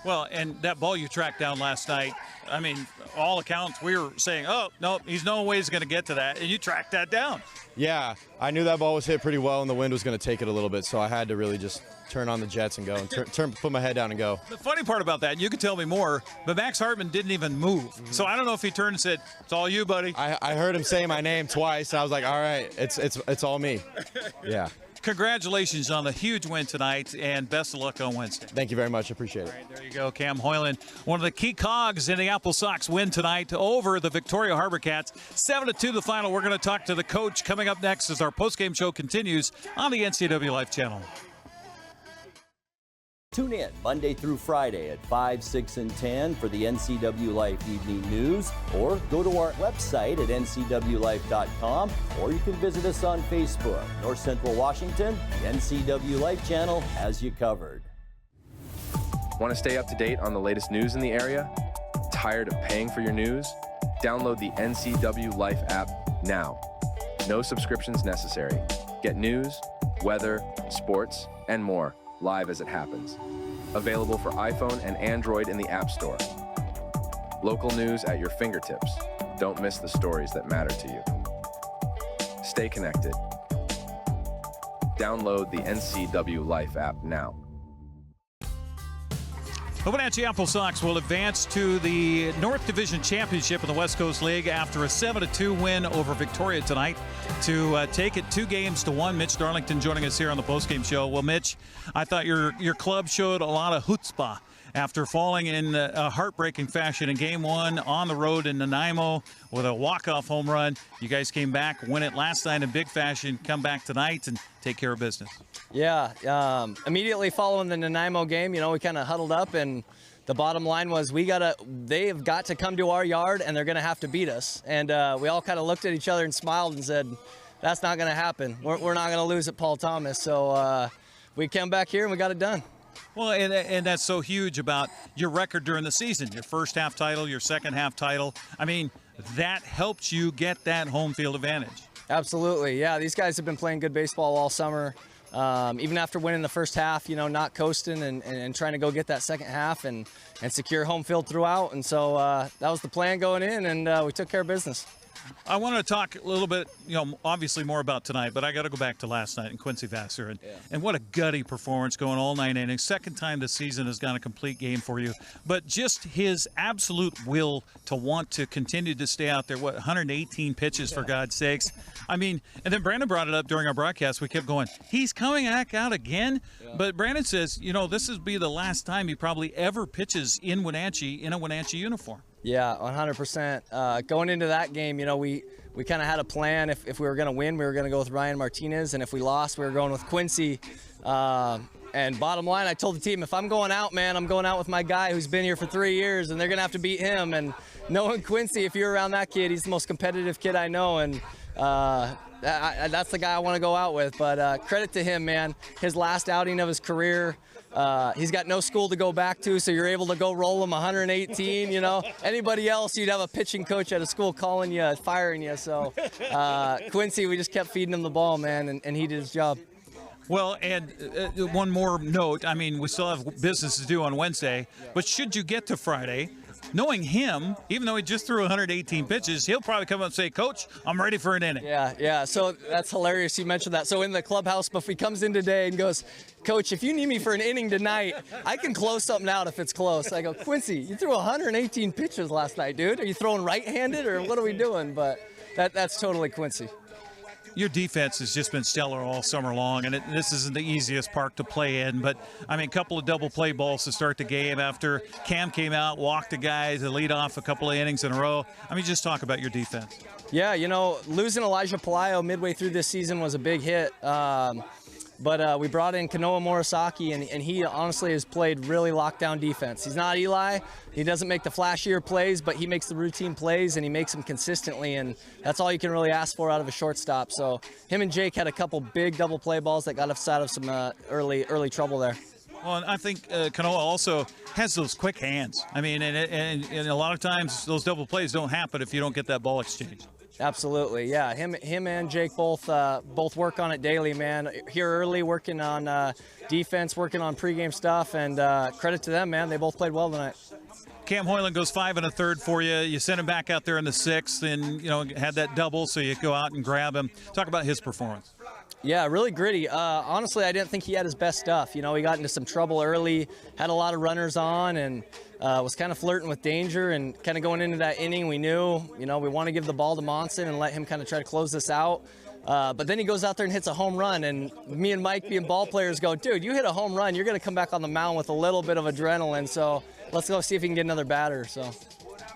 Well, and that ball you tracked down last night, all accounts, we were saying, oh, no, he's no way he's going to get to that, and you tracked that down. Yeah, I knew that ball was hit pretty well, and the wind was going to take it a little bit, so I had to really just turn on the jets and go, and put my head down and go. The funny part about that, you could tell me more, but Max Hartman didn't even move. So I don't know if he turned and said, it's all you, buddy. I heard him say my name twice, and I was like, all right, it's all me. Yeah. Congratulations on the huge win tonight, and best of luck on Wednesday. Thank you very much. Appreciate it. All right, there you go, Cam Hoiland, one of the key cogs in the AppleSox win tonight over the Victoria HarbourCats. 7-2 the final. We're going to talk to the coach coming up next as our postgame show continues on the NCWLIFE Channel. Tune in Monday through Friday at 5, 6, and 10 for the NCWLIFE Evening News, or go to our website at ncwlife.com, or you can visit us on Facebook. North Central Washington, the NCWLIFE Channel has you covered. Want to stay up to date on the latest news in the area? Tired of paying for your news? Download the NCWLIFE app now. No subscriptions necessary. Get news, weather, sports, and more live as it happens. Available for iPhone and Android in the App Store. Local news at your fingertips. Don't miss the stories that matter to you. Stay connected. Download the NCWLIFE app now. The Wenatchee AppleSox will advance to the North Division Championship in the West Coast League after a 7-2 win over Victoria tonight to take it 2-1. Mitch Darlington joining us here on the postgame show. Well, Mitch, I thought your club showed a lot of chutzpah after falling in a heartbreaking fashion in Game 1 on the road in Nanaimo with a walk-off home run. You guys came back, win it last night in big fashion, come back tonight and take care of business. Yeah, immediately following the Nanaimo game, we kind of huddled up, and the bottom line was they've got to come to our yard, and they're going to have to beat us. And we all kind of looked at each other and smiled and said, that's not going to happen. We're not going to lose at Paul Thomas. So we came back here and we got it done. Well, and that's so huge about your record during the season, your first half title, your second half title. That helped you get that home field advantage. Absolutely, yeah. These guys have been playing good baseball all summer. Even after winning the first half, not coasting and trying to go get that second half and secure home field throughout. And so that was the plan going in, and we took care of business. I want to talk a little bit, obviously more about tonight, but I got to go back to last night and Quincy Vassar. And what a gutty performance going all 9 innings. Second time this season has gone a complete game for you. But just his absolute will to want to continue to stay out there, 118 pitches for God's sakes. And then Brandon brought it up during our broadcast. We kept going, he's coming back out again. Yeah. But Brandon says, this will be the last time he probably ever pitches in Wenatchee in a Wenatchee uniform. Yeah, 100%. Going into that game, we kind of had a plan. If we were going to win, we were going to go with Ryan Martinez, and if we lost, we were going with Quincy. And bottom line, I told the team, if I'm going out, man, I'm going out with my guy who's been here for 3 years, and they're going to have to beat him. And knowing Quincy, if you're around that kid, he's the most competitive kid I know, and that's the guy I want to go out with. But credit to him, man. His last outing of his career. He's got no school to go back to, so you're able to go roll him 118, Anybody else, you'd have a pitching coach at a school calling you, firing you. So Quincy, we just kept feeding him the ball, man, and he did his job. Well, and one more note. We still have business to do on Wednesday, but should you get to Friday, knowing him, even though he just threw 118 pitches, he'll probably come up and say, Coach, I'm ready for an inning. Yeah. So that's hilarious you mentioned that. So in the clubhouse, if he comes in today and goes, Coach, if you need me for an inning tonight, I can close something out if it's close. I go, Quincy, you threw 118 pitches last night, dude. Are you throwing right-handed or what are we doing? But that's totally Quincy. Your defense has just been stellar all summer long, and this isn't the easiest park to play in. But, I mean, a couple of double play balls to start the game after Cam came out, walked a guy to lead off a couple of innings in a row. I mean, just talk about your defense. Yeah, you know, losing Elijah Palaio midway through this season was a big hit. But we brought in Kanoa Morisaki, and he honestly has played really lockdown defense. He's not Eli. He doesn't make the flashier plays, but he makes the routine plays, and he makes them consistently, and that's all you can really ask for out of a shortstop. So him and Jake had a couple big double play balls that got us out of some early trouble there. Well, and I think Kanoa also has those quick hands. I mean, and a lot of times those double plays don't happen if you don't get that ball exchange. Absolutely, yeah. Him and Jake both work on it daily, man. Here early, working on defense, working on pregame stuff, and credit to them, man. They both played well tonight. Cam Hoiland goes 5 1/3 for you. You sent him back out there in the 6th, and had that double, so you go out and grab him. Talk about his performance. Yeah, really gritty. Honestly, I didn't think he had his best stuff. He got into some trouble early, had a lot of runners on, and was kind of flirting with danger. And kind of going into that inning, we knew, we want to give the ball to Monson and let him kind of try to close this out. But then he goes out there and hits a home run, and me and Mike, being ball players, go, dude, you hit a home run, you're going to come back on the mound with a little bit of adrenaline. So let's go see if he can get another batter. So.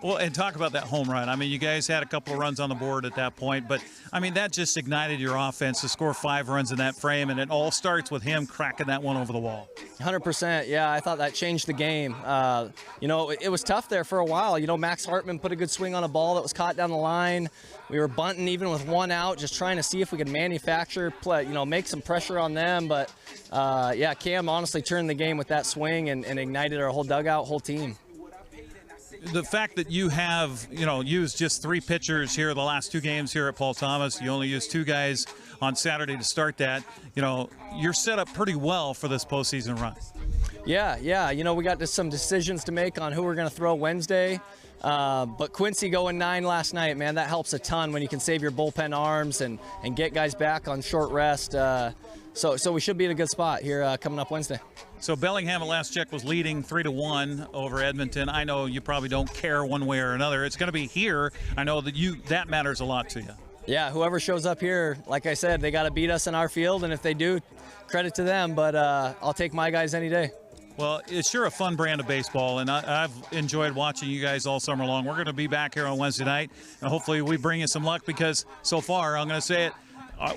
Well, and talk about that home run. I mean, you guys had a couple of runs on the board at that point, but, I mean, that just ignited your offense to score 5 runs in that frame, and it all starts with him cracking that one over the wall. 100%, yeah. I thought that changed the game. It was tough there for a while. Max Hartman put a good swing on a ball that was caught down the line. We were bunting even with one out, just trying to see if we could manufacture, make some pressure on them. But, Cam honestly turned the game with that swing and ignited our whole dugout, whole team. The fact that you have, used just 3 pitchers here the last 2 games here at Paul Thomas, you only used 2 guys on Saturday to start that, you're set up pretty well for this postseason run. Yeah. We got some decisions to make on who we're going to throw Wednesday. But Quincy going 9 last night, man, that helps a ton when you can save your bullpen arms and get guys back on short rest. So we should be in a good spot here coming up Wednesday. So Bellingham at last check was leading 3-1 over Edmonton. I know you probably don't care one way or another. It's going to be here. I know that matters a lot to you. Yeah, whoever shows up here, like I said, they got to beat us in our field, and if they do, credit to them. But I'll take my guys any day. Well, it's sure a fun brand of baseball, and I've enjoyed watching you guys all summer long. We're going to be back here on Wednesday night, and hopefully we bring you some luck because so far, I'm going to say it,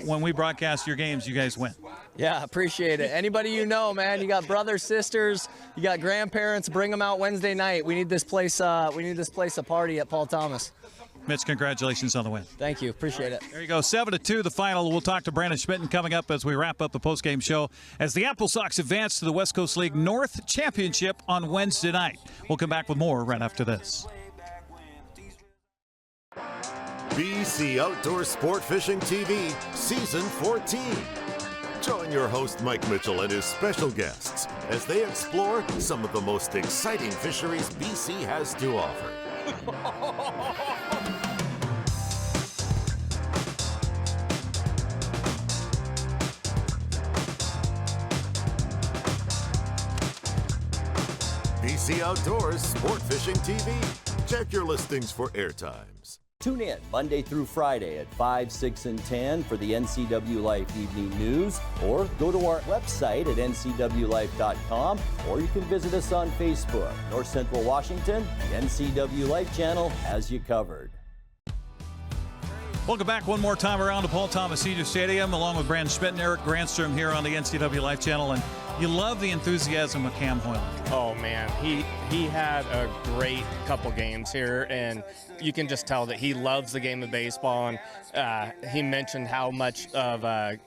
when we broadcast your games, you guys win. Yeah, appreciate it. Anybody man, you got brothers, sisters, you got grandparents, bring them out Wednesday night. We need this place a party at Paul Thomas. Mitch, congratulations on the win. Thank you. Appreciate it. There you go. 7-2, the final. We'll talk to Brandon Schmitten coming up as we wrap up the postgame show as the AppleSox advance to the West Coast League North Championship on Wednesday night. We'll come back with more right after this. BC Outdoor Sport Fishing TV, Season 14. Join your host Mike Mitchell and his special guests as they explore some of the most exciting fisheries BC has to offer. BC Outdoors Sport Fishing TV. Check your listings for airtimes. Tune in Monday through Friday at 5, 6, and 10 for the NCWLIFE Evening News, or go to our website at NCWLIFE.com, or you can visit us on Facebook. North Central Washington, the NCWLIFE Channel has you covered. Welcome back one more time around to Paul Thomas Senior Stadium, along with Brandon Schmitten, Eric Granstrom here on the NCWLIFE Channel, and you love the enthusiasm of Cam Hoiland. Oh, man, he had a great couple games here, and you can just tell that he loves the game of baseball, and he mentioned how much of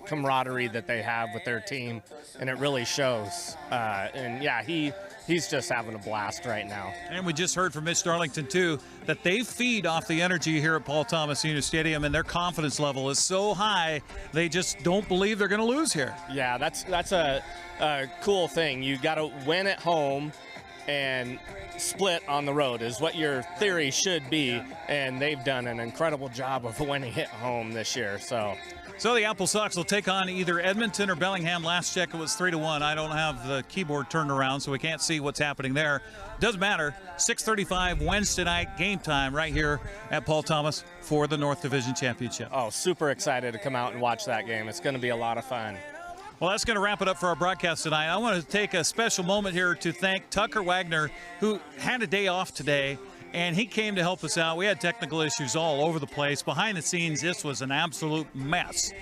camaraderie that they have with their team, and it really shows. And, yeah, he's just having a blast right now. And we just heard from Mitch Darlington, too, that they feed off the energy here at Paul Thomas Senior Stadium, and their confidence level is so high, they just don't believe they're going to lose here. Yeah, that's a cool thing. You got to win at home and split on the road is what your theory should be, and they've done an incredible job of winning it home this year. So the AppleSox will take on either Edmonton or Bellingham. Last check, it was 3-1. I don't have the keyboard turned around, so we can't see what's happening there. Doesn't matter. 6:35 Wednesday night, game time right here at Paul Thomas for the North Division Championship. Oh, super excited to come out and watch that game. It's going to be a lot of fun. Well, that's going to wrap it up for our broadcast tonight. I want to take a special moment here to thank Tucker Wagner, who had a day off today, and he came to help us out. We had technical issues all over the place. Behind the scenes, this was an absolute mess.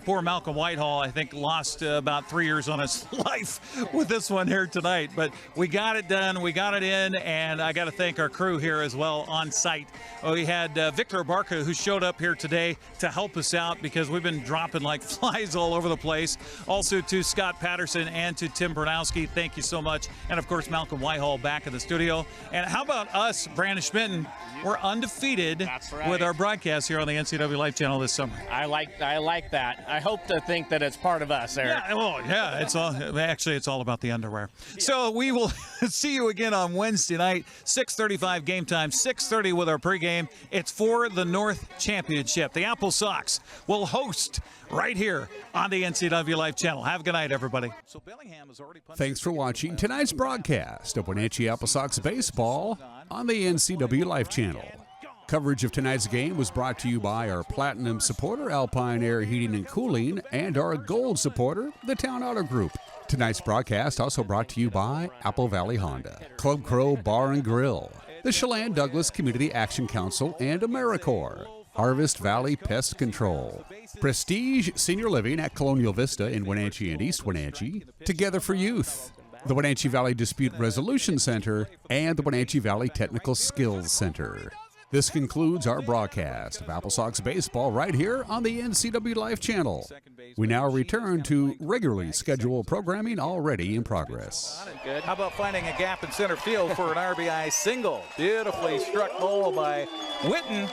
Poor Malcolm Whitehall, I think, lost about 3 years on his life with this one here tonight. But we got it done. We got it in, and I got to thank our crew here as well on site. We had Victor Barca, who showed up here today to help us out because we've been dropping like flies all over the place. Also to Scott Patterson and to Tim Bernowski, thank you so much. And, of course, Malcolm Whitehall back in the studio. And how about us, Brandon Schmitten? We're undefeated with our broadcast here on the NCWLIFE Channel this summer. I like that. I hope to think that it's part of us, Eric. Yeah, well, yeah, it's all about the underwear. Yeah. So we will see you again on Wednesday night, 6:35 game time, 6:30 with our pregame. It's for the North Championship. The AppleSox will host right here on the NCWLIFE Channel. Have a good night, everybody. So Bellingham has already Thanks for watching tonight's broadcast of Wenatchee AppleSox baseball on the NCWLIFE Channel. Coverage of tonight's game was brought to you by our Platinum supporter, Alpine Air Heating and Cooling, and our Gold supporter, the Town Auto Group. Tonight's broadcast also brought to you by Apple Valley Honda, Club Crow Bar and Grill, the Chelan Douglas Community Action Council, and AmeriCorps. Harvest Valley Pest Control, Prestige Senior Living at Colonial Vista in Wenatchee and East Wenatchee, Together for Youth, the Wenatchee Valley Dispute Resolution Center, and the Wenatchee Valley Technical Skills Center. This concludes our broadcast of AppleSox baseball right here on the NCWLIFE Channel. We now return to regularly scheduled programming already in progress. Good. How about finding a gap in center field for an RBI single? Beautifully struck ball by Witten.